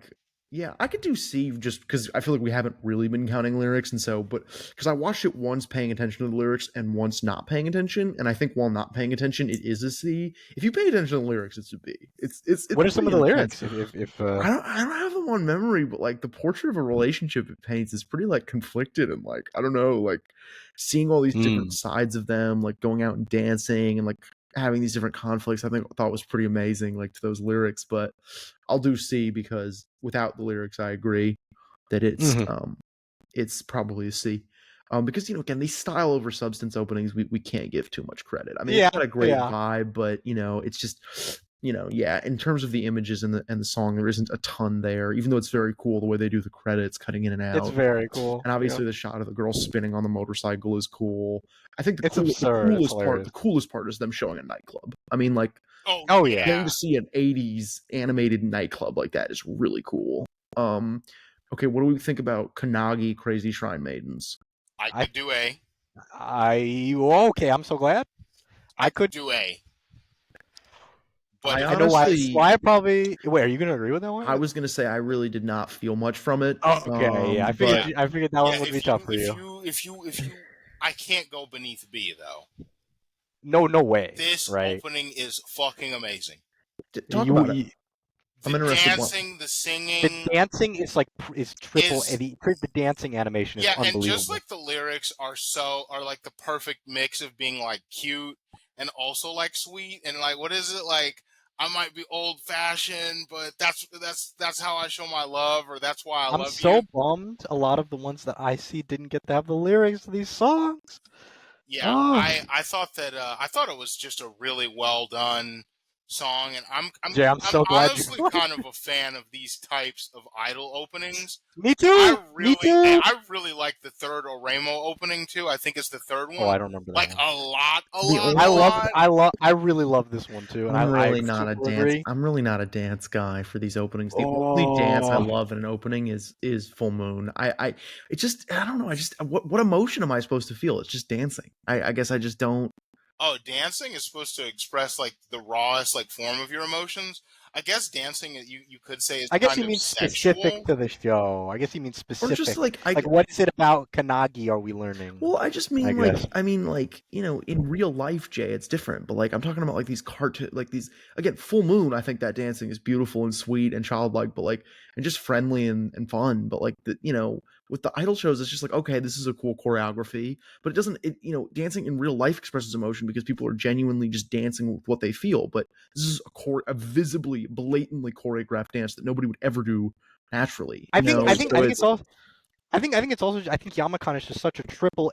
yeah, I could do C just because I feel like we haven't really been counting lyrics, and so but because I watched it once paying attention to the lyrics and once not paying attention, and I think while not paying attention, it is a C. If you pay attention to the lyrics, it's a B. It's What are some of the pretty lyrics? intense. If I don't have them on memory, but like the portrait of a relationship it paints is pretty like conflicted and like I don't know, like seeing all these different sides of them, like going out and dancing and like having these different conflicts, I thought was pretty amazing, like to those lyrics. But I'll do C because without the lyrics, I agree that it's probably a C. Because again, these style over substance openings, we can't give too much credit. I mean, it's got a great vibe, but it's just yeah. In terms of the images and the song, there isn't a ton there. Even though it's very cool the way they do the credits, cutting in and out. it's very cool. And obviously, the shot of the girl spinning on the motorcycle is cool. I think It's absurd. the coolest part is them showing a nightclub. I mean, like, oh yeah, getting to see an '80s animated nightclub like that is really cool. Okay, what do we think about Kanagi Crazy Shrine Maidens? I could do A. Okay, I'm so glad. I could do A. But I I know why. honestly- Why probably. Wait, are you gonna agree with that one? I was gonna say I really did not feel much from it. Oh, okay, yeah. I figured that one would be tough for you. If you, I can't go beneath B though. No way. This right? opening is fucking amazing. Talk about it. I'm The interested. dancing, the singing. The dancing is like triple. The dancing animation is unbelievable. And just like the lyrics are like the perfect mix of being like cute and also like sweet and like what is it like? I might be old fashioned, but that's how I show my love, or that's why I love you. I'm so bummed. A lot of the ones that I see didn't get to have the lyrics to these songs. Yeah, I thought it was just a really well done song, and I'm so glad honestly kind of a fan of these types of idol openings. Me too. I really like the third Oremo opening too. I think it's the third one. Oh, I don't remember that. Like one. a lot. I really love this one too. And I'm really I not a dance. agree. I'm really not a dance guy for these openings. The only dance I love in an opening is Full Moon. It's just I don't know. What emotion am I supposed to feel? It's just dancing. I guess I just don't. Oh, dancing is supposed to express like the rawest like form of your emotions. I guess dancing you could say is. I guess kind he of means sexual. specific to the show. I guess he means specific. Or just like what is it about Kanagi are we learning? Well, I just mean in real life, Jay, it's different. But like I'm talking about like these cartoon, like these again, Full Moon. I think that dancing is beautiful and sweet and childlike, but like and just friendly and fun. But like with the idol shows, it's just like okay, this is a cool choreography, but it doesn't. Dancing in real life expresses emotion because people are genuinely just dancing with what they feel. But this is a visibly, blatantly choreographed dance that nobody would ever do naturally. I think it's also. I think Yamakan is just such a triple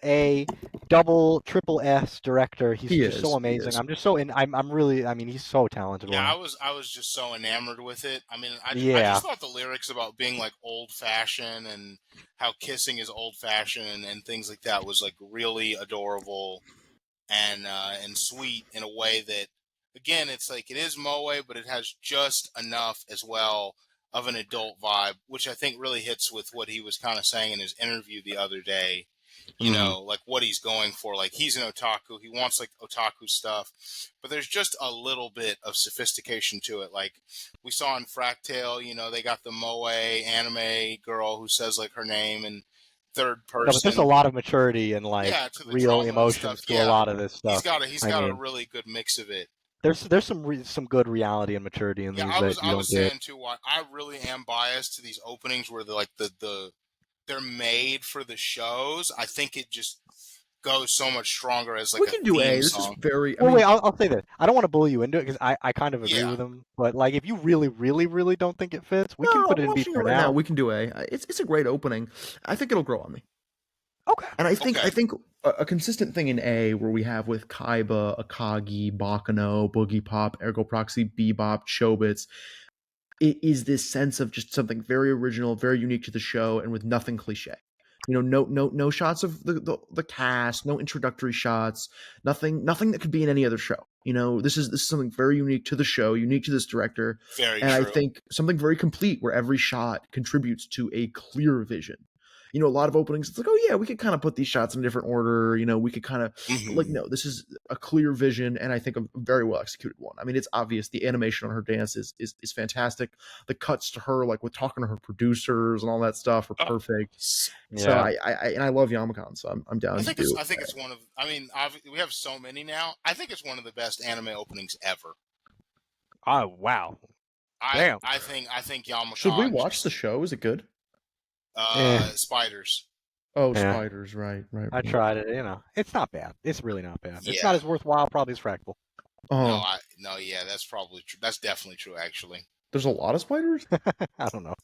triple S director. He's just so amazing. I'm just so I'm really. I mean, he's so talented. Yeah, I was just so enamored with it. I mean, I just thought the lyrics about being like old fashioned and how kissing is old fashioned and things like that was like really adorable and sweet in a way that again, it's like it is moe, but it has just enough as well of an adult vibe, which I think really hits with what he was kind of saying in his interview the other day. You know, like what he's going for. Like he's an otaku. He wants like otaku stuff, but there's just a little bit of sophistication to it. Like we saw in Fractale, you know, they got the moe anime girl who says like her name in third No, but there's a person. lot of maturity and like Yeah, to the real drama and emotions stuff. to a Yeah, lot of this he's stuff. got I a mean, really good mix of it. there's some good reality and maturity in Yeah, these I that you was don't get. saying too. I really am biased to these openings where they're made for the shows. I think it just goes so much stronger as like We a can do theme A. This is song. very. I Well, mean, wait, I'll say this. I don't want to bully you into it because I kind of agree Yeah. with him. But like, if you really, really, really don't think it fits, we can no, put it I'm in B watching it for right now. now. We can do A. It's a great opening. I think it'll grow on me. Okay. And I think Okay. a consistent thing in A where we have with Kaiba, Akagi, Bakano, Boogie Pop, Ergo Proxy, Bebop, Chobits, it is this sense of just something very original, very unique to the show, and with nothing cliche. You know, no shots of the cast, no introductory shots, nothing that could be in any other show. You know, this is something very unique to the show, unique to this director, Very and true. I think something very complete where every shot contributes to a clear vision. You know, a lot of openings, it's like, oh yeah, we could kind of put these shots in a different order. You know, we could kind of, but like, no, this is a clear vision, and I think a very well executed one. I mean, it's obvious the animation on her dance is fantastic. The cuts to her, like with talking to her producers and all that stuff, are perfect. So Yeah. I love Yamakan, so I'm down I to think do. it's one of. I mean, we have so many now. I think it's one of the best anime openings ever. Oh wow. Damn. I think Yamakan. Should we watch the show? Is it good? Spiders. Oh, Yeah. Spiders, right. I tried it. You know, it's not bad. It's really not bad. It's Yeah. not as worthwhile probably as Fractal. Oh, Yeah, that's probably true. That's definitely true, actually. there's a lot of spiders. I don't know.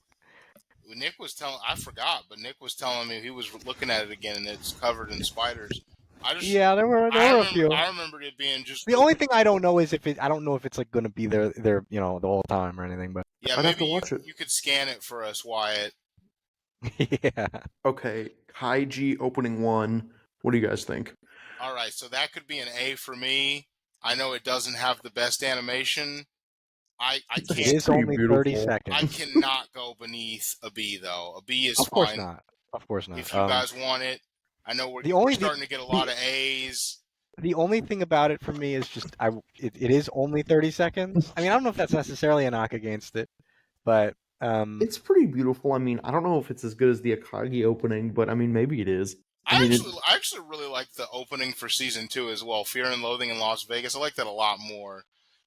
Nick was telling, I forgot, but Nick was telling me he was looking at it again, and it's covered in spiders. Yeah, there were a few. I remembered it being just The only thing I don't know is if I don't know if it's like going to be there, you know, the whole time or anything. But yeah, I'd have to maybe watch it. you could scan it for us, Wyatt. yeah, Okay, Haikyuu Opening 1. What do you guys think? All right, so that could be an A for me. I know it doesn't have the best animation. I it can't. is only 30 beautiful. seconds. I cannot go beneath a B though. A B is Of course fine. not. Of course not. If you guys want it, I know we're starting to get a lot of A's. The only thing about it for me is just it is only 30 seconds. I mean, I don't know if that's necessarily a knock against it, but It's pretty beautiful. I mean, I don't know if it's as good as the Akagi opening, but I mean, maybe it is. I actually really like the opening for season 2 as well. Fear and Loathing in Las Vegas. I like that a lot more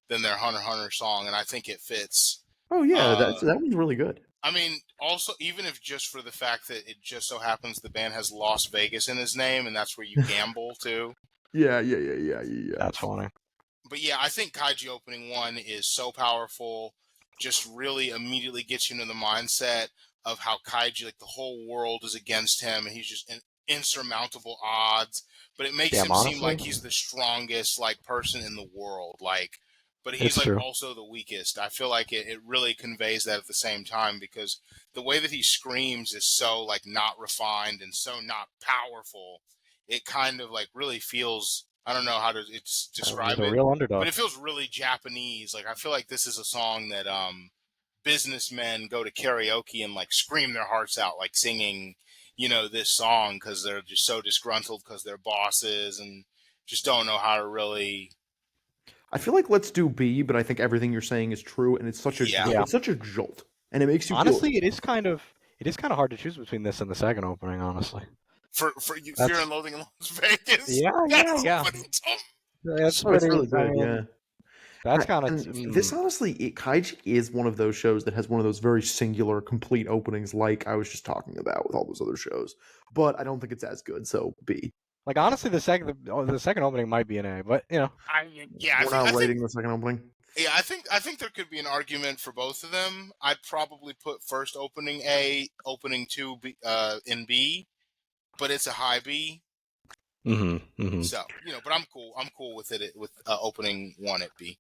than their Hunter x Hunter song, and I think it fits. Oh yeah, that one's really good. I mean, also, even if just for the fact that it just so happens the band has Las Vegas in his name, and that's where you gamble too. Yeah. That's funny. But yeah, I think Kaiji Opening 1 is so powerful. Just really immediately gets you into the mindset of how Kaiji, like the whole world is against him, and he's just in insurmountable odds. But it makes him seem like he's the strongest like person in the world. Like, but he's like also the weakest. I feel like it really conveys that at the same time, because the way that he screams is so like not refined and so not powerful. It kind of like really feels, I don't know how to describe it, real underdog. but it feels really Japanese. Like I feel like this is a song that businessmen go to karaoke and like scream their hearts out, like singing, you know, this song because they're just so disgruntled because they're bosses and just don't know how to really. I feel like let's do B, but I think everything you're saying is true, and it's such a it's such a jolt, and it makes you honestly it is kind of hard to choose between this and the second opening. Honestly, for you, Fear and Loathing in Las Vegas. Yeah. That's really good. Yeah. That's kind of this. Honestly, Kaiji is one of those shows that has one of those very singular, complete openings, like I was just talking about with all those other shows. But I don't think it's as good. So B. Like honestly, the second opening might be an A, but you know, we're not rating the second opening. Yeah, I think there could be an argument for both of them. I'd probably put first opening A, opening 2 B, in B, but it's a high B. Mm-hmm. So, you know, but I'm cool. I'm cool with it with opening 1 at B.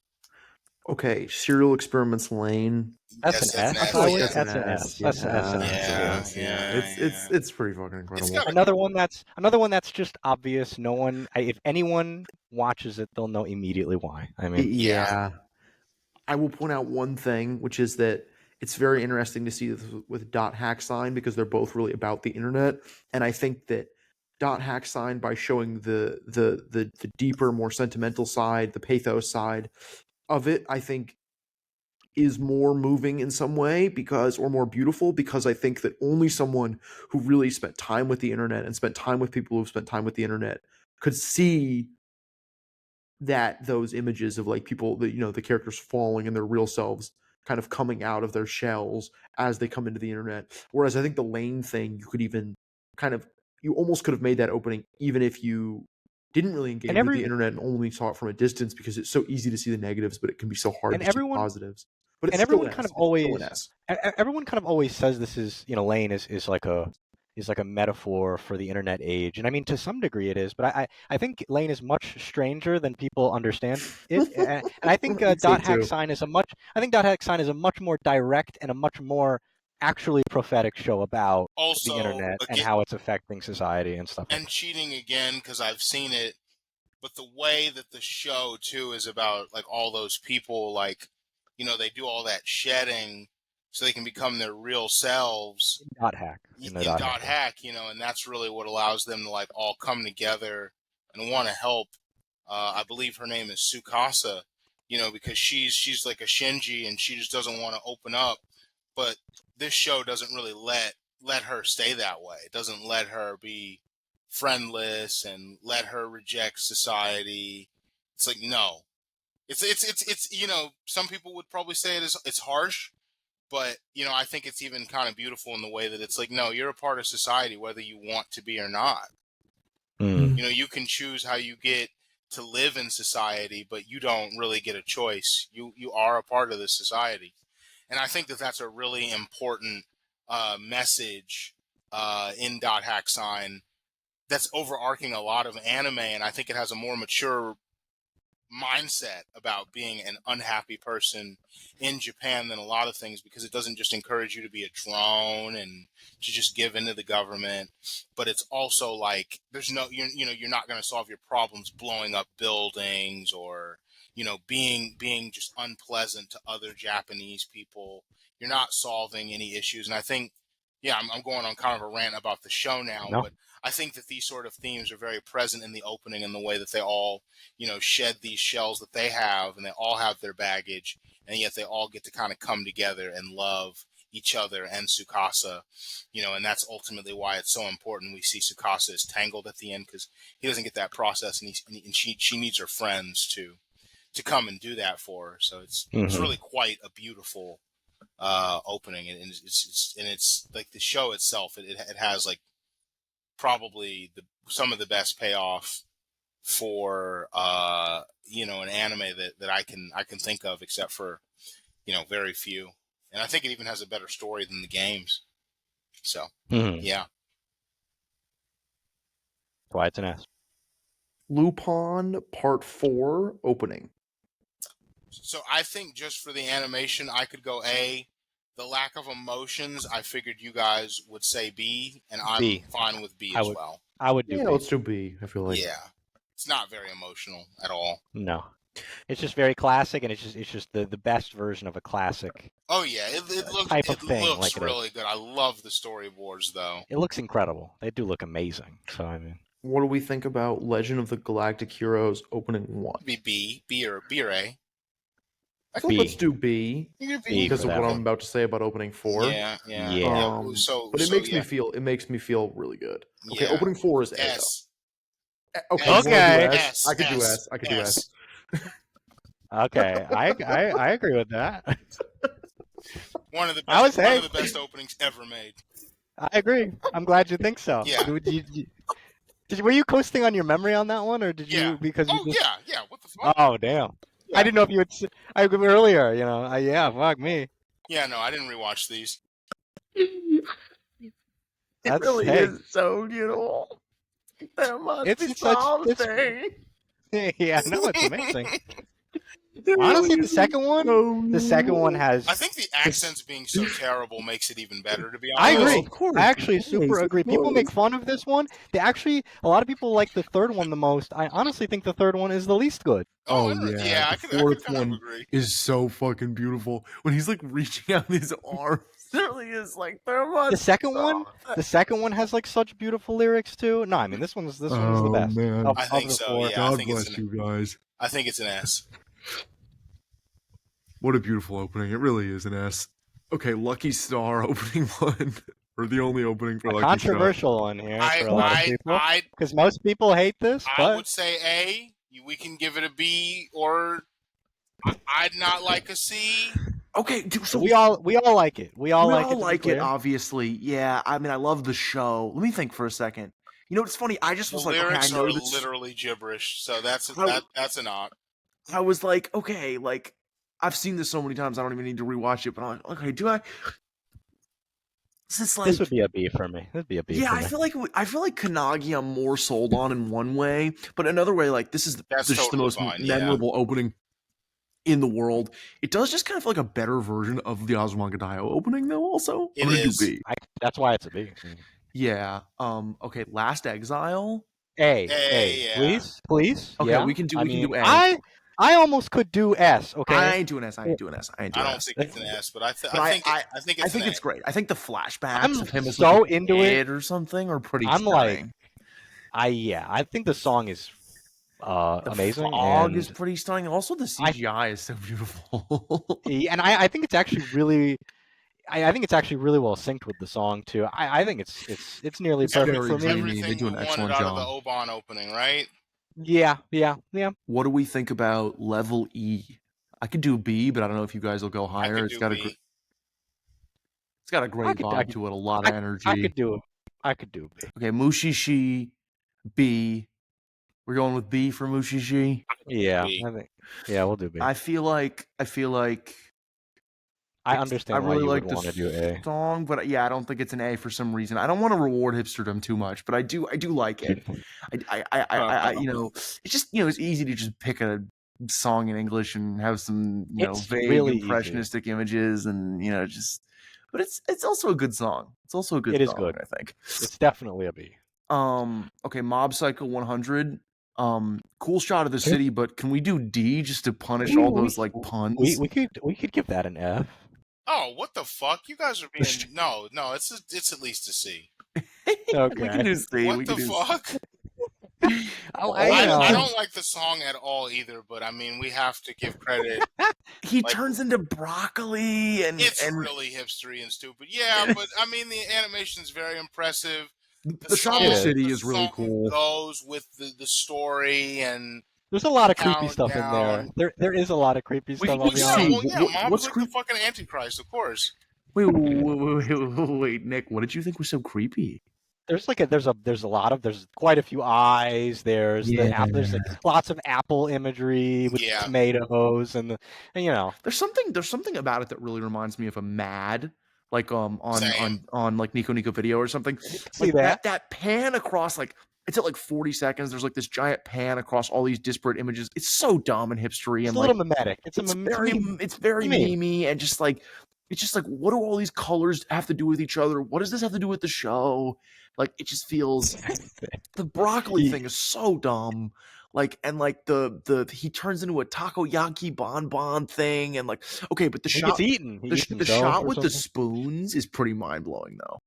Okay, Serial Experiments Lane. That's Yes, an S. that's I an would- S. That's an S. That's an S. Yeah. It's pretty fucking incredible. got a- Another one that's just obvious. No one, if anyone watches it, they'll know immediately why. I mean, Yeah. I will point out one thing, which is that it's very interesting to see this with Dot Hack Sign because they're both really about the internet, and I think that Dot Hack Sign, by showing the deeper, more sentimental side, the pathos side of it, I think is more moving in some way or more beautiful, because I think that only someone who really spent time with the internet and spent time with people who've spent time with the internet could see that those images of like people that, the characters falling and their real selves kind of coming out of their shells as they come into the internet. Whereas I think the Lane thing, you could even you almost could have made that opening even if you didn't really engage with the internet and only saw it from a distance, because it's so easy to see the negatives, but it can be so hard to see the positives. But it's everyone still kind of it's still an always S. everyone kind of always says this is, Lane is like a metaphor for the internet age, and I mean to some degree it is, but I think Lane is much stranger than people understand it, and I think I think so Dot Hack too. Sign is Dot Hack Sign is a much more direct and a much more actually prophetic show about Also, the internet and again, how it's affecting society and stuff. and cheating again, because I've seen it, but the way that the show too is about like all those people, like, they do all that shedding so they can become their real selves Dot Hack in Dot Hack, and that's really what allows them to like all come together and want to help. I believe her name is Tsukasa, because she's like a Shinji and she just doesn't want to open up. But this show doesn't really let her stay that way. It doesn't let her be friendless and let her reject society. It's like, no. It's some people would probably say it's harsh, but I think it's even kind of beautiful in the way that it's like, no, you're a part of society whether you want to be or not. You can choose how you get to live in society, but you don't really get a choice. You are a part of the society. And I think that that's a really important message in Dot Hack Sign that's overarching a lot of anime, and I think it has a more mature mindset about being an unhappy person in Japan than a lot of things, because it doesn't just encourage you to be a drone and to just give into the government, but it's also like there's no you're not going to solve your problems blowing up buildings or being just unpleasant to other Japanese people. You're not solving any issues, and I think I'm going on kind of a rant about the show now, but I think that these sort of themes are very present in the opening in the way that they all, shed these shells that they have, and they all have their baggage, and yet they all get to kind of come together and love each other and Tsukasa, and that's ultimately why it's so important. We see Tsukasa is tangled at the end because he doesn't get that process, and she needs her friends to come and do that for her. So it's really quite a beautiful opening, and it's like the show itself. It has like probably some of the best payoff for an anime that I can think of, except for very few. And I think it even has a better story than the games. So yeah. Why it's an S. Lupin Part 4 opening. So I think just for the animation, I could go A. The lack of emotions, I figured you guys would say B, and I'm fine with B as well. I would do B. Let's do B, I feel like. Yeah. It's not very emotional at all. No. It's just very classic, and it's just the best version of a classic. Oh yeah, it looks really good. I love the storyboards though. It looks incredible. They do look amazing. So I mean, what do we think about Legend of the Galactic Heroes opening 1? B or A. Let's do B because of what I'm about to say about opening 4. Yeah. But it makes me feel really good. Okay, opening 4 is A. S. Okay. S. I could do S. I could do S. Okay, I agree with that. One of the best openings ever made. I agree. I'm glad you think so. Yeah. Were you coasting on your memory on that one, or did you? Yeah. Because yeah. What the fuck? Oh damn! Yeah. I didn't know if you would. I agree earlier. Fuck me. Yeah, no, I didn't rewatch these. It really is so beautiful. There must be something. Yeah, no, it's amazing. Honestly, the second one has. I think the accents being so terrible makes it even better. To be I honest, agree. Of course, I actually of super course, agree. of People make course. fun of this one. A lot of people like the third one the most. I honestly think the third one is the least good. Yeah, I the could fourth kind of one agree. is so fucking beautiful when he's like reaching out his arms. It really is like The second one has like such beautiful lyrics too. No, I mean this one's the best. man. I think the so. four. Yeah, I God think bless you guys. I think it's an S. What a beautiful opening. It really is an S. Okay, Lucky Star opening one. Or the only opening for A Lucky Star. controversial one here for a lot of people. Because most people hate this, I but would say A. We can give it a B, or I'd not like a C. Okay, dude, so we all like it. We all like it. like it, obviously. Yeah, I mean, I love the show. Let me think for a second. You know, it's funny. I just was The like, okay, I lyrics know are this. literally gibberish, so that's a knock. I was like, okay, like I've seen this so many times, I don't even need to rewatch it. But I'm like, okay, do I? This would be a B for me. This would be a B. Yeah, for I me. feel like Kanagi I'm more sold on in one way, but another way, like this is That's just the totally most fine, yeah. memorable opening in the world. It does just kind of feel like a better version of the Azumanga Daioh opening, though. Also, It I'm gonna is. do B. That's why it's a B. Yeah. Okay. Last Exile. A. Yeah. Please. Okay, yeah. we can do A. I almost could do S. Okay. I ain't doing S. I I don't think it's an S, but I think it's great. I think the flashbacks I'm of him as so like a into kid it. or something are pretty. I'm stunning. I think the song is The amazing. fog and is pretty stunning. Also, the CGI is so beautiful. and I think it's actually really. I think it's actually really well synced with the song too. I think it's nearly perfect very for me. dreamy. They everything do an you wanted excellent out job. of the Oban opening, right? Yeah. What do we think about level E? I could do B, but I don't know if you guys will go I higher. could It's do got B. a great vibe to it, a lot of energy. I could do B. Okay, Mushishi, B. We're going with B for Mushishi. Yeah, B. I think. Yeah, we'll do B. I feel like I understand why really you like would want to do A. song, but yeah, I don't think it's an A for some reason. I don't want to reward hipsterdom too much, but I do like it. I you know, it's just, you know, it's easy to just pick a song in English and have some, you know, It's vague really impressionistic images, and you know, just. But it's also a good song. It's also a good It is song, good. I think. It's definitely a B. Okay, Mob Psycho 100. Cool shot of the city, but can we do D just to punish all those like puns? We could give that an F. Oh, what the fuck? You guys are being no. It's at least a C. Okay. We can do C. What the fuck? I I don't like the song at all either, but I mean, we have to give credit. He Like, turns into broccoli, and It's really hipstery and stupid. Yeah, but I mean, the animation's very impressive. the shot of the city is really song cool. Goes with the story, and There's a lot of creepy Count stuff in down. there. There is a lot of creepy stuff. I'll be honest. Mom what's was like the fucking Antichrist, of course. Wait, Nick, what did you think was so creepy? There's quite a few eyes. There's there's like lots of apple imagery with Yeah. tomatoes and you know. There's something about it that really reminds me of a Mad, like on Same. like Nico Nico Video or something. See Like that pan across, like it's at like 40 seconds. There's like this giant pan across all these disparate images. It's so dumb and hipstery, It's and a little mimetic. It's very meme. memey, and just like it's just like, what do all these colors have to do with each other? What does this have to do with the show? Like, it just feels the broccoli thing is so dumb. Like, and like the he turns into a takoyaki bonbon thing, and like, okay, but the He shot gets eaten. the shot with the spoons is pretty mind blowing, though.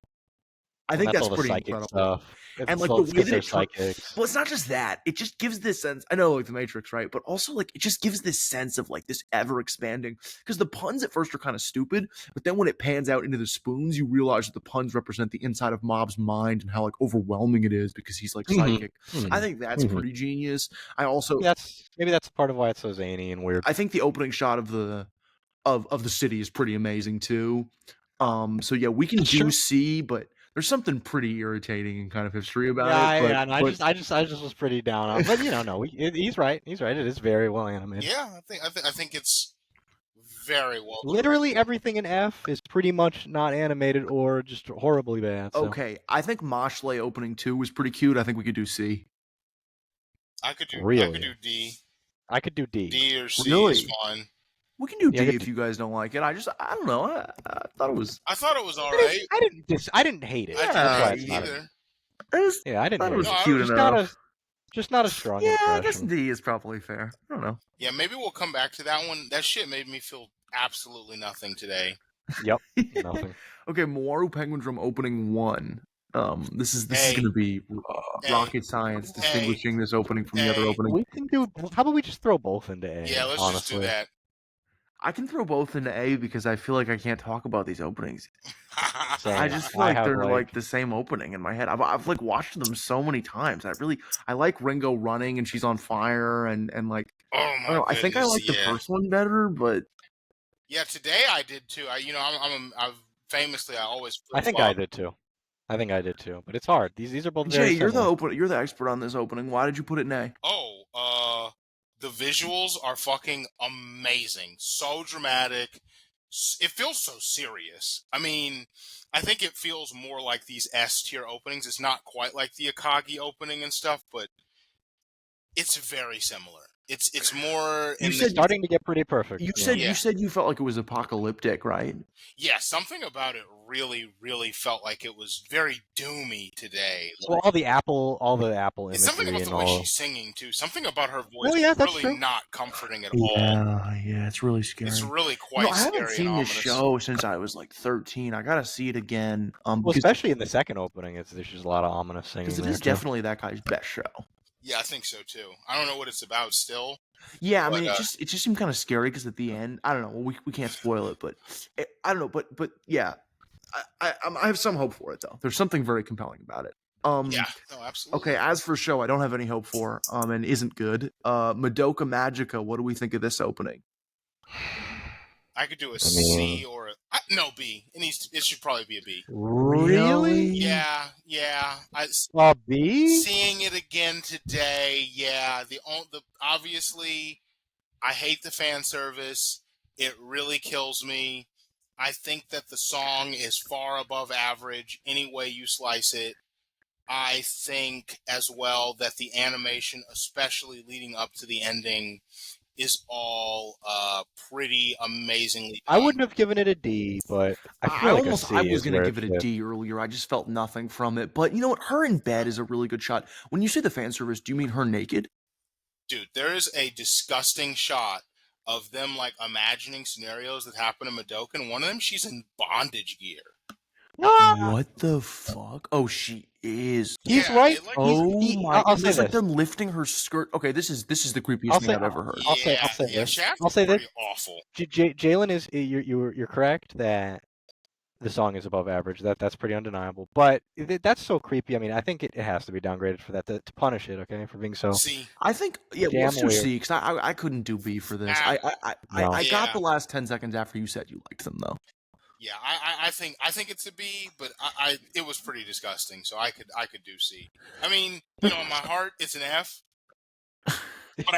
I think that's all the pretty psychic incredible. stuff. And like the way that psychics. Well, it's not just that. It just gives this sense. I know, like the Matrix, right? But also, like, it just gives this sense of like this ever expanding. Because the puns at first are kind of stupid, but then when it pans out into the spoons, you realize that the puns represent the inside of Mob's mind and how like overwhelming it is because he's like psychic. I think that's pretty genius. I also maybe that's part of why it's so zany and weird. I think the opening shot of the city is pretty amazing too. So yeah, we can do C, but there's something pretty irritating and kind of hipstery about it. I just was pretty down on. But you know, no, he's right. He's right. It is very well animated. Yeah, I think it's very well. Literally everything in F is pretty much not animated or just horribly bad. So. Okay, I think Mashle Opening 2 was pretty cute. I think we could do C. I could do D. I could do D. D or C Really? is fine. We can do Yeah, I D could if you guys don't like it. I don't know. I thought it was. I thought it was all right. I didn't hate it. I That's Yeah, why didn't it's hate not either. Yeah, I didn't thought hate it was No, I cute was enough. Just not a strong Yeah, I impression. guess D is probably fair. I don't know. Yeah, maybe we'll come back to that one. That shit made me feel absolutely nothing today. Yep, nothing. Okay, Mawaru Penguin Drum Opening 1. This is Hey. going to be Hey. rocket science Hey. distinguishing this opening from the other Hey. opening. We can do. How about we just throw both into A? Yeah, let's honestly. just do that. I can throw both into A because I feel like I can't talk about these openings. Same. I just feel I like have, they're like- like the same opening in my head. I've like watched them so many times. I like Ringo running and she's on fire and like Oh I my don't know. I think I goodness, like the yeah. first one better, but Yeah, today I did too. I've famously I always. I think I did too. But it's hard. These are both very Jay, you're similar. you're the expert on this opening. Why did you put it in A? Oh, the visuals are fucking amazing. So dramatic. It feels so serious. I mean, I think it feels more like these S tier openings. It's not quite like the Akagi opening and stuff, but it's very similar. It's more. You in said- It's starting to get pretty perfect. You yeah. said Yeah. you said you felt like it was apocalyptic, right? yeah, something about it really, really felt like it was very doomy today. Well, all the apple It's something imagery about and the way all. she's singing too. Something about her voice Oh, yeah, is that's really true. not comforting at all. Yeah, it's really scary. It's really You quite know, I scary haven't seen and this ominous. show since I was like 13. I gotta see it again. Well, Because especially in the second opening, there's just a lot of ominous singing it there is too. definitely that guy's best show. Yeah, I think so too. I don't know what it's about still. Yeah, I But, mean, it just seemed kind of scary because at the end, I don't know. We can't spoil it, but I don't know. But yeah, I have some hope for it though. There's something very compelling about it. Yeah, no, absolutely. Okay, as for show, I don't have any hope for. And isn't good. Madoka Magica. What do we think of this opening? I could do a mean- C or no B. It should probably be a B. Really? Yeah. B? Seeing it again today, yeah. The obviously, I hate the fan service. It really kills me. I think that the song is far above average any way you slice it. I think as well that the animation, especially leading up to the ending, is all pretty amazingly done. I wouldn't have given it a D, but I feel like a C I was is gonna where give it a fits. D earlier. I just felt nothing from it. But you know what? Her in bed is a really good shot. When you say the fan service, do you mean her naked? Dude, there is a disgusting shot of them like imagining scenarios that happen in Madoka, and one of them she's in bondage gear. What the fuck? Oh, she is. He's Yeah, right. it, like, Oh my! I'll and say there's like this. them lifting her skirt. Okay, this is the creepiest I'll thing say- I've ever heard. I'll say yeah, this. Shaft I'll say is this. pretty awful. Jalen is you're correct that the song is above average. That's pretty undeniable. But that's so creepy. I mean, I think it has to be downgraded for that to punish it. Okay, for being so. See, I think Damn let's do weird. C because I couldn't do B for this. Nah. No. I got Yeah. the last 10 seconds after you said you liked them though. yeah, I think it's a B, but it was pretty disgusting. So I could do C. I mean, in my heart, it's an F. But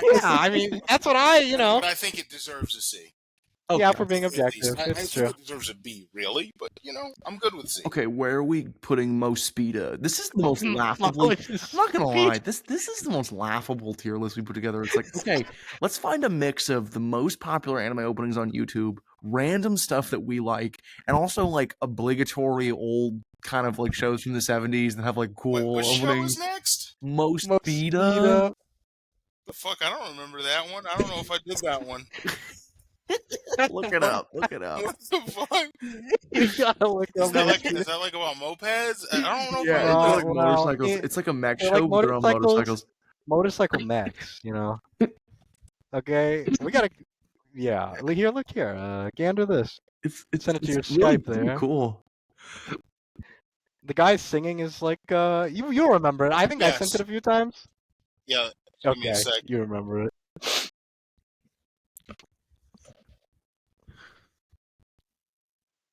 Yeah, I mean that's what But I think it deserves a C. Yeah, Okay. for being At least. objective. I It's think true. it deserves a B, really. But I'm good with C. Okay, where are we putting Most Speeda? This is the most laughable. Most I'm not gonna lie, this is the most laughable tier list we put together. It's like, okay, let's find a mix of the most popular anime openings on YouTube, random stuff that we like, and also like obligatory old kind of like shows from the 70s that have like cool What show openings. is next? Most Most Speeda. The fuck? I don't remember that one. I don't know if I did that one. Look it up. Look it up. What the fuck? You gotta look Is up that that. like about mopeds? I don't know. Yeah, if I it's Well, like well, motorcycles. it- It's like a mech they're show, like but they're on motorcycles. Motorcycle mechs, you know. Okay, we gotta. Yeah, look here. Gander this. It's Send it to your really Skype there. cool. The guy singing is like you'll remember it. I think I sent Yes. it a few times. Yeah. Give me a Okay, sec. you remember it.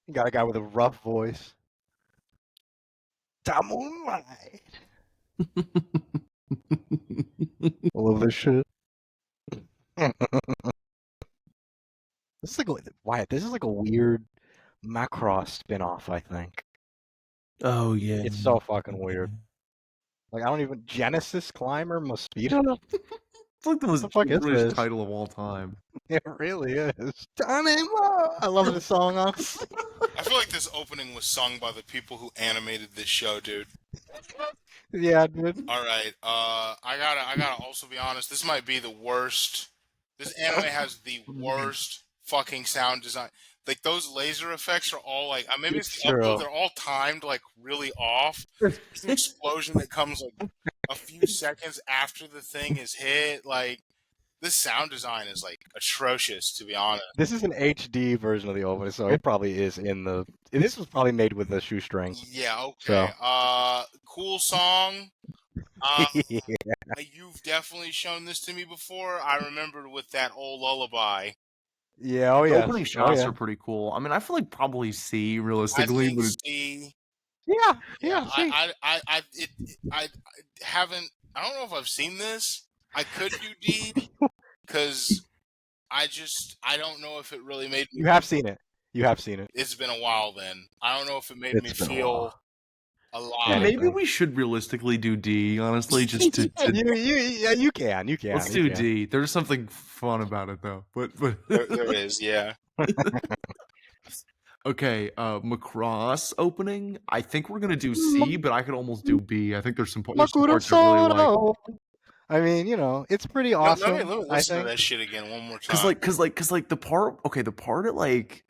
You got a guy with a rough voice. Time moonlight. I love this shit. This is like Wyatt. This is like a weird Macross spin-off, I think. Oh yeah. It's so fucking weird. Like I don't even Genesis Climber Mosquito. It's like the most The fuck is British this? title of all time. It really is. Tanema! I love the song. Honestly. I feel like this opening was sung by the people who animated this show, dude. Yeah, dude. All right, I gotta also be honest. This might be the worst. This anime has the worst fucking sound design. Like those laser effects are all like maybe it's the upload. They're all timed like really off. There's an explosion that comes like a few seconds after the thing is hit. Like this sound design is like atrocious, to be honest. This is an HD version of the opening, so it probably is in the. This was probably made with a shoestring. Yeah. Okay. So. Cool song. You've definitely shown this to me before. I remember with that old lullaby. Yeah, oh The yeah. opening shots are pretty cool. I mean, I feel like probably C realistically, I think but C. Yeah. C. I haven't. I don't know if I've seen this. I could do D because I don't know if it really made me. You have seen it. You have seen it. It's been a while. Then I don't know if it made me feel alive. maybe we should realistically do D. Honestly, just to you can. Let's do D. There's something fun about it though. But there is, yeah. Okay, Macross opening. I think we're gonna do C, but I could almost do B. I think there's some parts I really like. I mean, it's pretty awesome. Let me listen to that shit again one more time. Cause like the part at like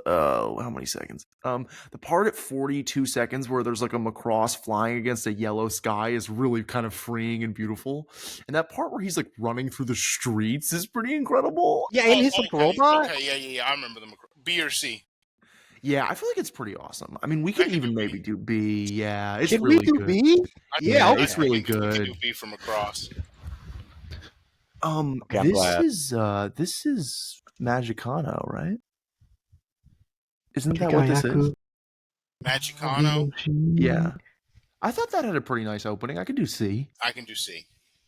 how many seconds? The part at 42 seconds where there's like a Macross flying against a yellow sky is really kind of freeing and beautiful. And that part where he's like running through the streets is pretty incredible. Yeah, and he's like robot. Okay, yeah. I remember the B or C. Yeah, I feel like it's pretty awesome. I mean, we could even maybe do B. Yeah, it's Can really we do good. B? Yeah, it's really good. We can do B from across. This is Magicano, right? Isn't that what this is? Magicano? Yeah. I thought that had a pretty nice opening. I could do C. I can do C.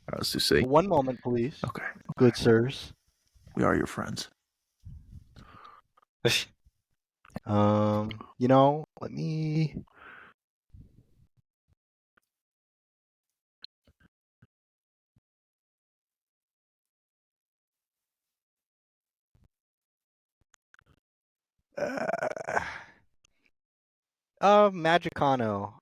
All right, let's do C. One moment, please. Okay. Good sirs. We are your friends. Let me. Magicano.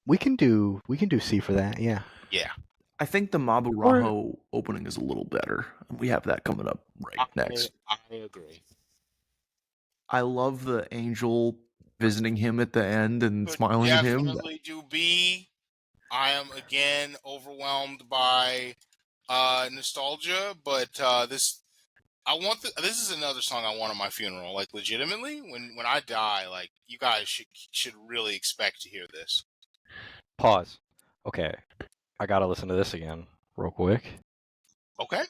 We can do C for that. Yeah. Yeah. I think the Maburaho opening is a little better. We have that coming up next. I agree. I love the angel visiting him at the end and smiling at him. Definitely do B. I am again overwhelmed by nostalgia, but this is another song I want at my funeral. Like legitimately, when I die, like you guys should really expect to hear this. Pause. Okay. I gotta listen to this again real quick. Okay.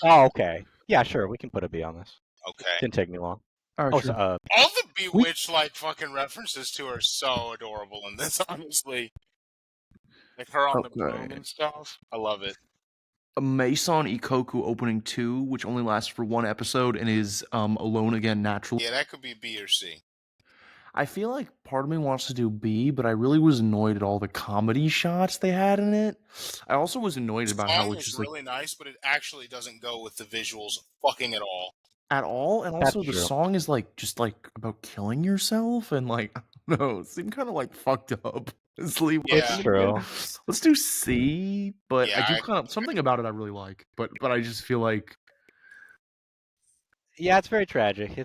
Oh, okay. Yeah, sure. We can put a B on this. Okay. Didn't take me long. All right, sure. All the Bewitched like fucking references to her are so adorable in this, honestly. Like her on the broom and stuff. I love it. A Maison Ikoku opening 2, which only lasts for one episode and is alone again naturally. Yeah, that could be B or C. I feel like part of me wants to do B, but I really was annoyed at all the comedy shots they had in it. I also was annoyed about how it's just really nice, but it actually doesn't go with the visuals fucking at all. At all, and also the song is just about killing yourself, and like I don't know, it seemed kind of like fucked up. It's true. Let's do C, but I do kind of something about it I really like, but I just feel like. Yeah, it's very tragic. I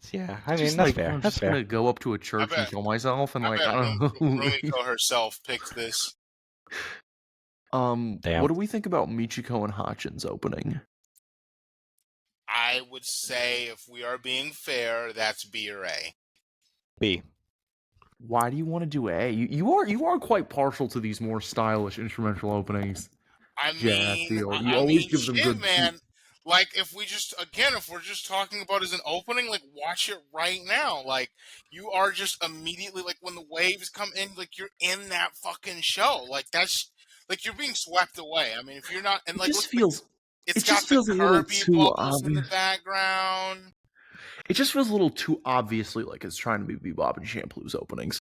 mean, that's fair. I'm just gonna go up to a church and kill myself, and I don't know. Rumiko herself picked this. Damn. What do we think about Michiko and Hachin's opening? I would say, if we are being fair, that's B or A. B. Why do you want to do A? You are quite partial to these more stylish instrumental openings. I mean, you always give them good. Man. Like, if we're just talking about as an opening, like, watch it right now. Like, you are just immediately, like, when the waves come in, like, you're in that fucking show. Like, that's, like, you're being swept away. I mean, if you're not, and, like, it's got the Kirby bubbles in the background. It just feels a little too obviously like it's trying to be Bebop and Shampoo's openings.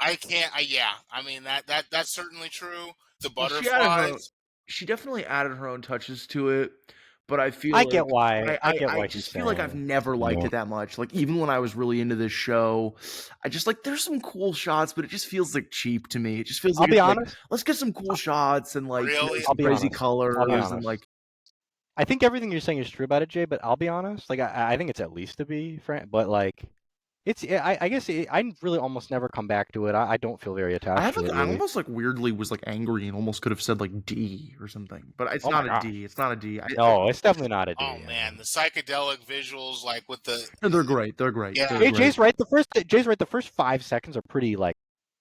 I can't. Yeah, I mean that's certainly true. The Well, she added her own, butterflies. she definitely added her own touches to it, but I feel I like get why. I get I what he's just feel like I've saying. never liked Yeah. it that much. Like even when I was really into this show, I just like there's some cool shots, but it just feels like cheap to me. It just feels I'll like be it's like honest. let's get some cool shots and like Really? some I'll be crazy honest. colors I'll be and honest. like I think everything you're saying is true about it, Jay. But I'll be honest. Like I think it's at least a B, but like it's. I guess I really almost never come back to it. I don't feel very I attached have to like it. I Really. almost like weirdly was like angry and almost could have said like D or something, but it's Oh my not a gosh. D. It's not a D. No, it's definitely not a D. Oh man, the psychedelic visuals, like with the No, they're great. They're great. Yeah. They're Jay's great. right. Jay's right. The first 5 seconds are pretty like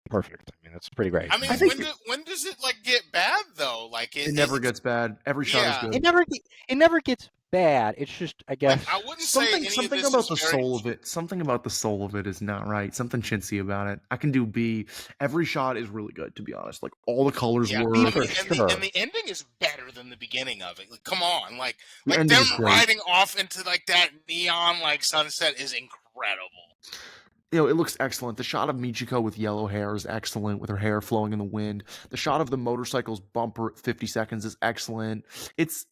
perfect. I mean, it's pretty great. I mean, I think when does it like get bad though? Like it never it's- gets bad. Every shot is Yeah. good. It never gets bad. It's just I guess Like, I wouldn't say any Something of this about the is very soul of it. Something about the soul of it is not right. Something chintzy about it. I can do B. Every shot is really good, to be honest. Like all the colors Yeah, work. B I for mean, sure. and the ending is better than the beginning of it. Like, come on, like The them ending is great. riding off into like that neon like sunset is incredible. You know, it looks excellent. The shot of Michiko with yellow hair is excellent, with her hair flowing in the wind. The shot of the motorcycle's bumper at 50 seconds is excellent. It's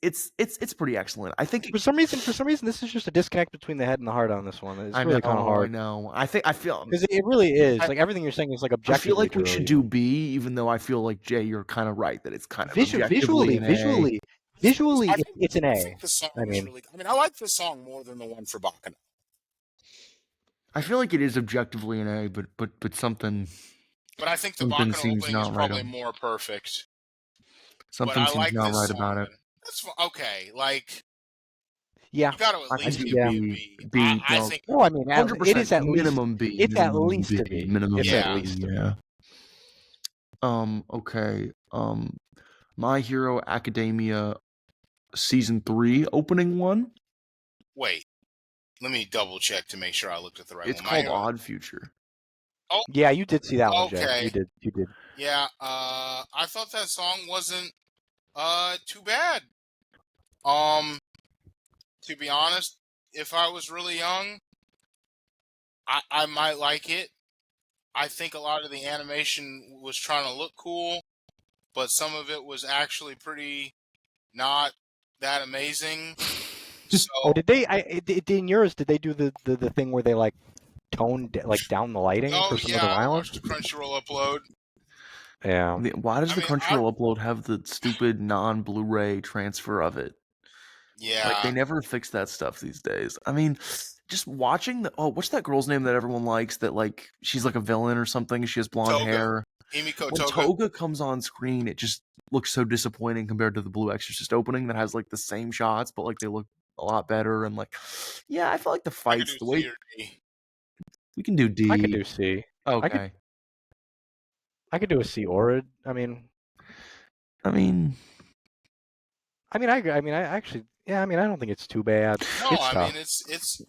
pretty excellent. I think. For some reason, this is just a disconnect between the head and the heart on this one. It's I really know. kind of I hard know. I feel. because it really is. I- Like everything you're saying is like I objectively feel like we true. should do B, even though I feel like Jay, you're kind of right that it's kind of objectively Visually, an A. visually, I think- it's an I A. think the song I is mean- really. I mean, I like the song more than the one for Bacchanal. I feel like it is objectively an A, but something But I think the Something Bacchanal seems opening not is right probably on- more perfect. something But I seems like not this right song. about it. That's okay. Like Yeah. you got to I at can least do give me a B. B. B, I no. think Oh, I mean, 100%. it is at least minimum B. it's at minimum least a B. Minimum It's at B, least a B. yeah. Okay. My Hero Academia season 3 opening one. Wait. Let me double check to make sure I looked at the right It's one. called My Hero- Odd Future. Yeah, you did see that one, Jay. Okay. You did. Yeah, I thought that song wasn't too bad. To be honest, if I was really young, I might like it. I think a lot of the animation was trying to look cool, but some of it was actually pretty not that amazing. So Oh, did they? In yours, did they do the thing where they like toned like down the lighting for some of the I violence? watched the Crunchyroll upload. Yeah. I mean, why does I the mean, Crunchyroll upload have the stupid non-Blu-ray transfer of it? Yeah. Like they never fix that stuff these days. I mean, just watching the what's that girl's name that everyone likes? That like she's like a villain or something. She has blonde Toga. hair. Himiko When Toga. Toga comes on screen, it just looks so disappointing compared to the Blue Exorcist opening that has like the same shots, but like they look a lot better. And like, yeah, I feel like the I could fights, do the way C or D. we can do D. I could do C. Okay. I could do a C or a. I mean, I actually. Yeah, I mean, I don't think it's too bad. No, It's I tough. mean it's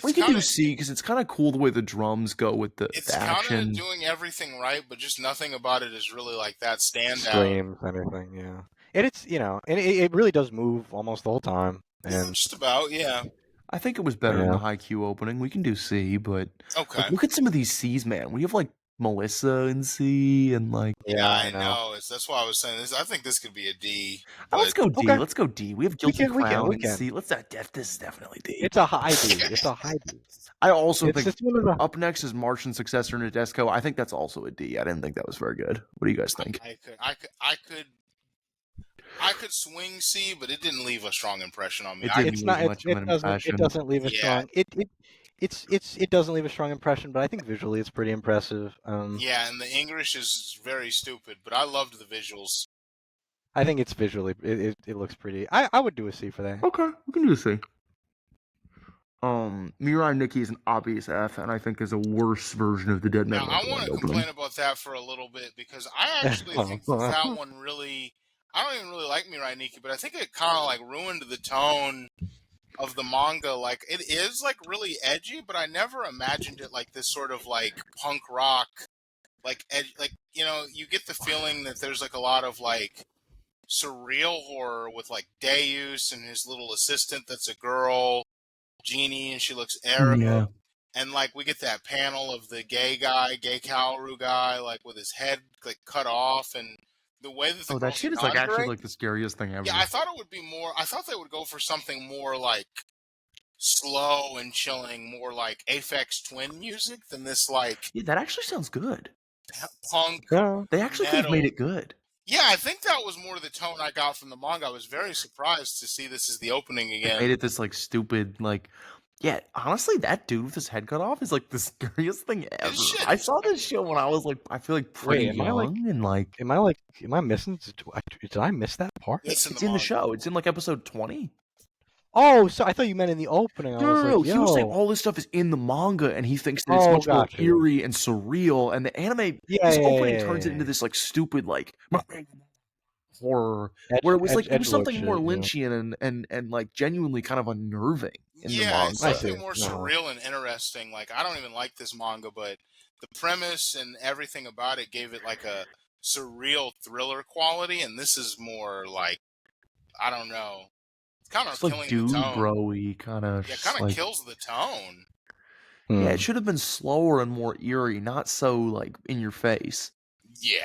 we can kind do of C because it's kind of cool the way the drums go with the kind action. of doing everything right, but just nothing about it is really like that standout. Screams, anything, yeah. And it's and it really does move almost the whole time. And Just about, yeah. I think it was better than Yeah. the Haikyuu opening. We can do C, but Okay. like, look at some of these C's, man. We have like Melissa in C and like Yeah, I know. That's why I was saying this. I think this could be a D. let's but- go D. Okay. Let's go D. We have Guilty we Clown in can. C. Let's this is definitely D. it's a high D. It's a high D. I also It's think just one of the. up next is Martian Successor Nadesco. I think that's also a D. I didn't think that was very good. What do you guys think? I could swing C, but it didn't leave a strong impression on me. It didn't It's leave not. much of an impression. It doesn't leave a Yeah. strong. It doesn't leave a strong impression, but I think visually it's pretty impressive. Yeah, and the English is very stupid, but I loved the visuals. I think it's visually it looks pretty. I would do a C for that. Okay, we can do C. Mirai Nikki is an obvious F, and I think is a worse version of the Dead Man Now, I want Wonderland to opening. complain about that for a little bit because I actually think that one really. I don't even really like Mirai Nikki, but I think it kind of like ruined the tone of the manga. Like it is like really edgy, but I never imagined it like this sort of like punk rock, like you get the feeling that there's like a lot of like surreal horror with like Deus and his little assistant that's a girl, Jeannie, and she looks Arab. Yeah. and like we get that panel of the gay Kaoru guy, like with his head like cut off, and the way that the Oh, that girls shit is like actually conjuring. like the scariest thing ever. Yeah, I thought it would be more. I thought they would go for something more like slow and chilling, more like Aphex Twin music than this like Yeah, that actually sounds good. punk Yeah. They actually could have made metal. it good. Yeah, I think that was more the tone I got from the manga. I was very surprised to see this as the opening They again. made it this like stupid like. Yeah, honestly, that dude with his head cut off is like the scariest thing ever. shit I is saw this show when I was like, I feel like pretty Wait, am I, like- young and like Am I missing? Did I miss that part? It's in it's the in the manga. show. It's in like episode 20. Oh, so I thought you meant in the opening. I was No. like, He was saying yo. all this stuff is in the manga, and he thinks that it's Oh, much more gotcha. eerie and surreal. And the anime, Yeah, this yeah, opening yeah, turns it yeah, into yeah. this like stupid like horror, Edge- where it was edge- like it was edgelord something more shit, yeah. Lynchian and like genuinely kind of unnerving in the Yeah, it's manga. I see. something more surreal and interesting. Like I don't even like this manga, but the premise and everything about it gave it like a surreal thriller quality, and this is more like I don't know. It's kind of It's killing like the dude tone. bro-y kind of. Yeah, kind of like, kills the tone. yeah, Hmm. it should have been slower and more eerie, not so like in your face. Yeah.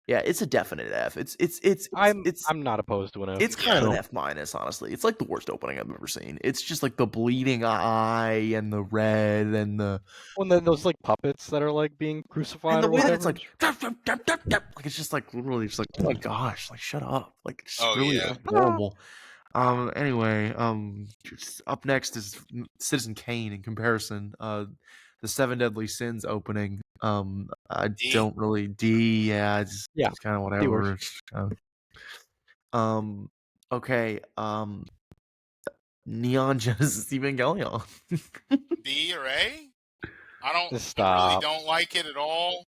Yeah, it's a definite F. It's I'm not opposed to an F. It's kind of So- an F minus, honestly. It's like the worst opening I've ever seen. It's just like the bleeding eye and the red and the When those like puppets that are like being crucified and the or way that whatever. it's like like it's just like literally just like oh my gosh, like shut up, like it's Oh, really yeah. horrible. Anyway, up next is Citizen Kane in comparison. The Seven Deadly Sins opening. I D? don't really D. Yeah, it's kind of whatever. works. It's kind of, okay. Neon Genesis Evangelion. B or A? I really Stop. don't like it at all.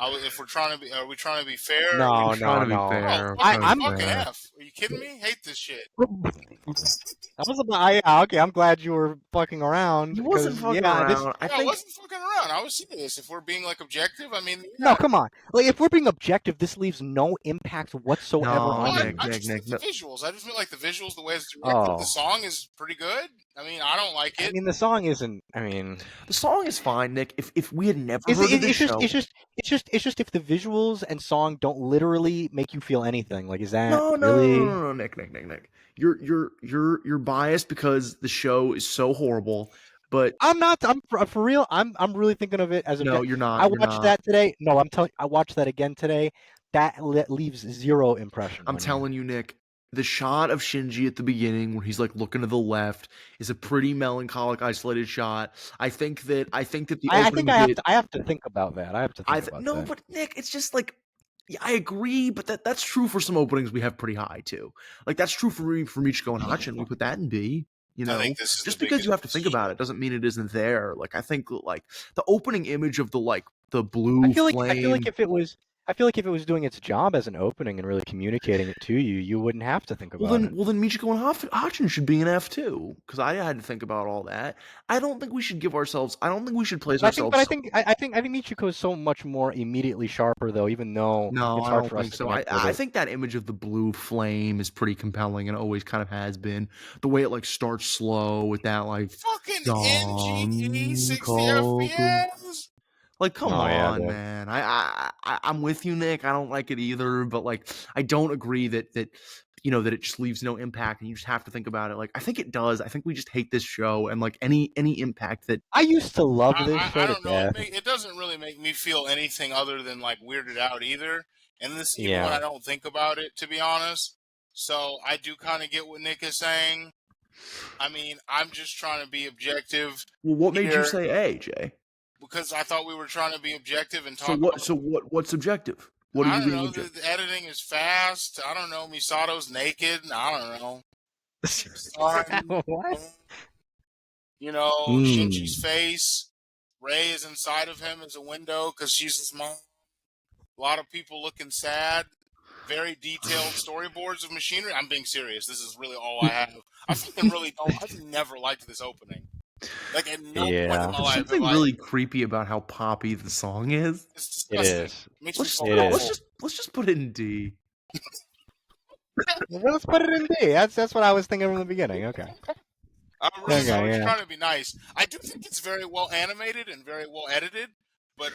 If we're trying to be, are we trying to be fair? No, I'm trying to be no. fair. Oh, I'm trying to be fucking fair. F. Are you kidding me? Hate this shit. That was about. Okay, I'm glad you were fucking around. He wasn't 'cause, fucking yeah, around. this- I wasn't fucking around. I was serious. If we're being like objective, I mean, No, come on. Like, if we're being objective, this leaves no impact whatsoever No, on I it. just Nick, like the visuals. I just feel like the visuals, the way it's directed. Oh. The song is pretty good. I mean, I don't like I it. mean, the song isn't. I mean, The song is fine, Nick. If we had never it's, heard of it's, this show, it's just if the visuals and song don't literally make you feel anything. Like, is that no, really? Nick. You're biased because the show is so horrible. But I'm not. I'm for real. I'm really thinking of it as a. no, you're not. I you're watched not. that today. No, I'm telling. I watched that again today. That leaves zero impression. I'm telling you, Nick. The shot of Shinji at the beginning, where he's like looking to the left, is a pretty melancholic, isolated shot. I think that the I opening think bit- I have to think about that. I have to think about no, that. but Nick, it's just like, yeah, I agree, but that's true for some openings we have pretty high too. Like that's true for Michiko and Hachin. We put that in B. You know, I think this is just the because you have to biggest think about it doesn't mean it isn't there. Like I think like the opening image of the blue I feel like flame. if it was doing its job as an opening and really communicating it to you, you wouldn't have to think about it. Well, then Michiko and Hachin should be an F too, because I had to think about all that. I don't think we should give ourselves. I don't think we should place ourselves. I think Michiko is so much more immediately sharper, though. Even though No, it's I hard don't for us think to so. connect with I it. think that image of the blue flame is pretty compelling and always kind of has been. The way it like starts slow with that like Fucking Dong NGE 60 Koku. FPS. Like, come Oh, yeah, on, dude. man. I'm with you, Nick. I don't like it either, but like, I don't agree that you know that it just leaves no impact, and you just have to think about it. Like, I think it does. I think we just hate this show, and like any impact that. I used to love this I show to don't know. death. It doesn't really make me feel anything other than like weirded out either. And this even Yeah. when I don't think about it, to be honest. So I do kind of get what Nick is saying. I mean, I'm just trying to be objective Well, what made Here. you say A, Jay? because I thought we were trying to be objective and talk. What's subjective? What are I you don't being know. objective? The editing is fast. I don't know. Misato's naked. I don't know. Sorry. What? You know, Hmm. Shinji's face. Ray is inside of him as a window because she's his mom. A lot of people looking sad. Very detailed storyboards of machinery. I'm being serious. This is really all I have. I fucking really don't. I've never liked this opening. Like at no point in Yeah. my There's life. something have I- really creepy about how poppy the song is. It's It disgusting. is. Makes me Let's so It is. awful. let's just put it in D. Well, let's put it in D. That's what I was thinking from the beginning. Okay. I was yeah. trying to be nice. I do think it's very well animated and very well edited, but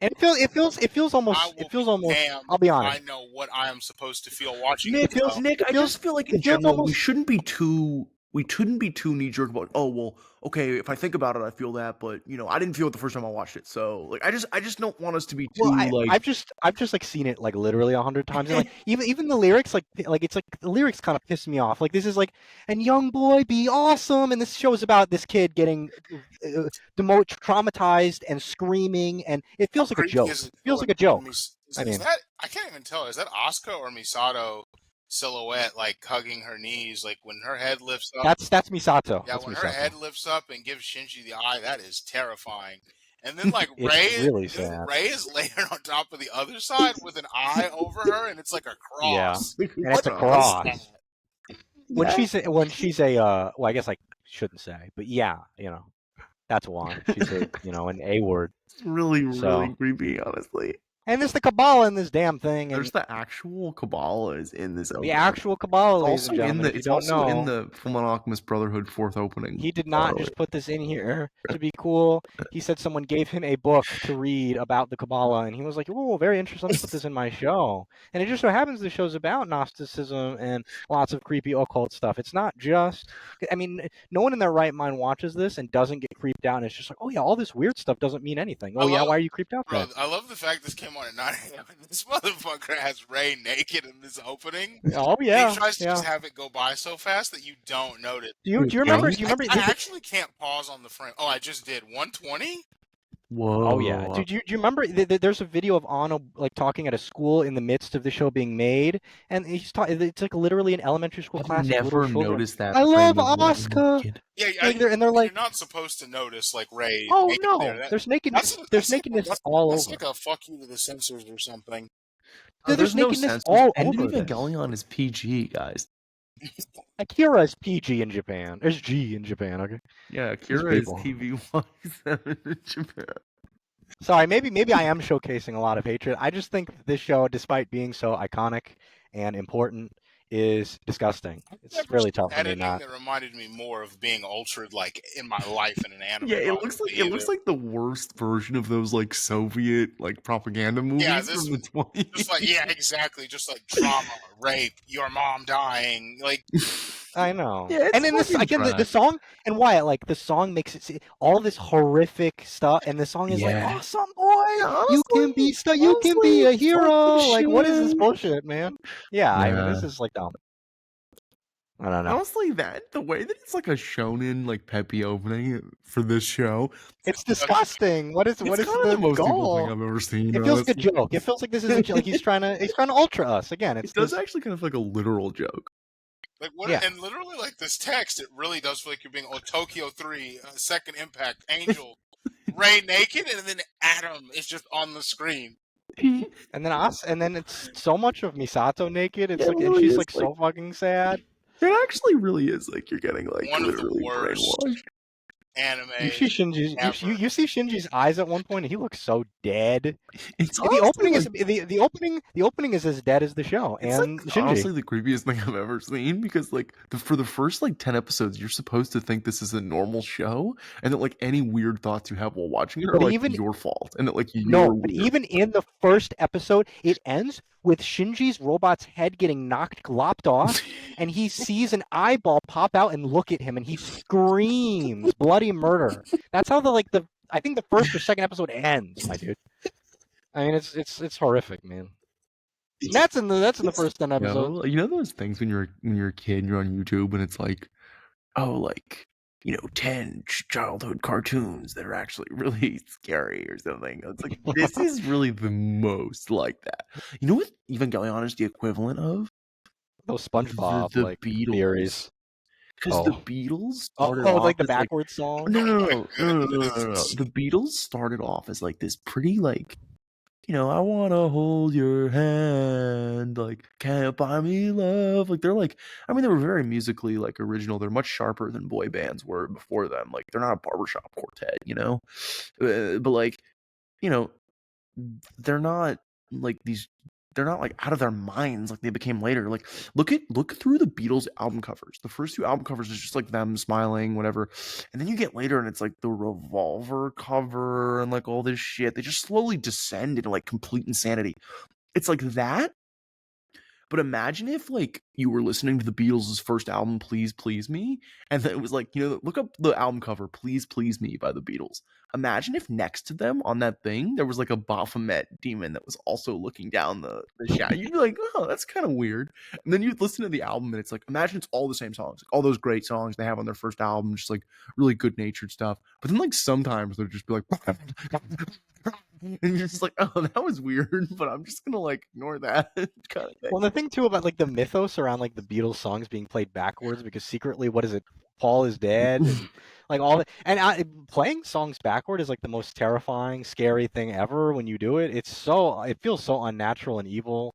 And it feels I will be almost. damned I'll be if honest. I know what I am supposed to feel watching It it. feels Nick, I just feel like in it feels general almost. we shouldn't be too knee jerk about. Oh well, okay. If I think about it, I feel that, but I didn't feel it the first time I watched it. So like, I just don't want us to be too Well, like. I've just like seen it like literally 100 times, and like even the lyrics like it's like the lyrics kind of piss me off. Like this is like, and young boy be awesome, and this show is about this kid getting traumatized and screaming, and it feels like a joke. It feels like a joke. Is that I can't even tell. Is that Asuka or Misato silhouette like hugging her knees, like when her head lifts up? That's Misato. Yeah, That's when Misato. her head lifts up and gives Shinji the eye, that is terrifying. And then like It's really sad. Ray is laying on top of the other side with an eye over her, and it's like a cross. Yeah, and it's a cross. When she's a well, I guess I shouldn't say, but yeah, that's why she's an A word. It's really So- creepy, honestly. And there's the Kabbalah in this damn thing, and There's the actual Kabbalah is in this. the actual Kabbalah, ladies also and gentlemen. If you it's don't also know, in the Fullmetal Alchemist Brotherhood 4th opening. he did not just put this in here to be cool. He said someone gave him a book to read about the Kabbalah, and he was like, "Oh, very interesting. Let's put this in my show." And it just so happens the show's about Gnosticism and lots of creepy occult stuff. It's not just. I mean, no one in their right mind watches this and doesn't get creeped out. And it's just like, "Oh yeah, all this weird stuff doesn't mean anything." Oh yeah, why are you creeped out? Bro, then? I love the fact this came on at 9 a.m. and this motherfucker has Ray naked in this opening. Oh yeah, He tries to yeah. just have it go by so fast that you don't notice. Do you remember? Do you remember? I actually can't pause on the frame. Oh, I just did 120. Whoa. Oh yeah, dude. Do you remember? There's a video of Anno like talking at a school in the midst of the show being made, and he's talking. It's like literally an elementary school class. I've of little never children. noticed that. I love frame of one Asuka. kid. Yeah, Like they're like, you're not supposed to notice like Ray. oh naked no, there. there's nakedness. There's nakedness all That's over. like a fuck you to the censors or something. There's no nakedness sense. all And over even this. Evangelion is PG, guys. Akira is PG in Japan. There's G in Japan. Okay. Yeah, Akira is people. TV-7 in Japan. Sorry, maybe I am showcasing a lot of hatred. I just think this show, despite being so iconic and important, is disgusting. It's really tough for me Editing not. that reminded me more of being ultra like in my life in an anime. Yeah, it looks like the worst version of those like Soviet like propaganda movies from the 20s. Just like exactly. Just like trauma, rape, your mom dying, like. I know. Yeah, and then this fucking again, the trash. song and Wyatt, like the song makes it all this horrific stuff, and the song is like, Yeah. "Awesome boy, you can be you can be a hero." Like, what is this bullshit, man? Yeah, I mean, this is like dumb. I don't know. Honestly, the way that it's like a shonen like peppy opening for this show, It's disgusting. What is it's the kind of the most evil goal? thing I've ever seen. It feels like a honestly. joke. It feels like this is a joke. Like he's trying to ultra us again. It's It does this, actually kind of like a literal joke. Like what? Yeah. And literally, like this text, it really does feel like you're being Tokyo 3, Second Impact, Angel, Ray naked, and then Adam is just on the screen. and then us, and then it's so much of Misato naked. It's Yeah, like, it and really she's is, like so fucking sad. It actually really is like you're getting like One of the literally worst brainwashed. Anime. You see Shinji's. You see Shinji's eyes at one point, and he looks so dead. It's The opening is the opening is as dead as the show, It's and like Shinji. honestly the creepiest thing I've ever seen because like for the first like 10 episodes you're supposed to think this is a normal show and that like any weird thoughts you have while watching it are But like even- your fault and that like you're No, but weird. even in the first episode, it ends with Shinji's robot's head getting lopped off, and he sees an eyeball pop out and look at him, and he screams bloody murder. That's how I think the first or second episode ends, my dude. I mean, it's horrific, man. And that's in the first 10 episodes. You know those things when you're a kid and you're on YouTube and it's like, oh, like 10 childhood cartoons that are actually really scary or something. It's like this is really the most like that. You know what Evangelion is the equivalent of? Those SpongeBob the like Beatles. theories. Because Oh. the Beatles started Oh, off like the as, like, backwards song. No. The Beatles started off as like this pretty like, I wanna hold your hand, like can't buy me love. Like they're like, I mean, they were very musically like original. They're much sharper than boy bands were before them. Like they're not a barbershop quartet, but like, they're not like these they're not like out of their minds like they became later. Like look through the Beatles album covers. The first 2 album covers is just like them smiling, whatever. And then you get later and it's like the Revolver cover and like all this shit. They just slowly descend into like complete insanity. It's like that. But imagine if like you were listening to the Beatles' first album, Please Please Me, and then it was like, look up the album cover, Please Please Me by the Beatles. Imagine if next to them on that thing there was like a Baphomet demon that was also looking down the shadow. You'd be like, oh, that's kind of weird. And then you'd listen to the album and it's like, imagine it's all the same songs, like all those great songs they have on their first album, just like really good natured stuff. But then like sometimes they'll just be like and you're just like, oh, that was weird, but I'm just gonna like ignore that kind of thing. Well, the thing too about like the mythos around like the Beatles songs being played backwards, because secretly, what is it? Paul is dead, and like all that. And playing songs backward is like the most terrifying, scary thing ever. When you do it, it feels so unnatural and evil.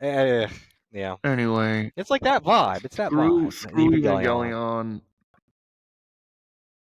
Yeah, Anyway, it's like that vibe. It's that screw vibe. Evangelion.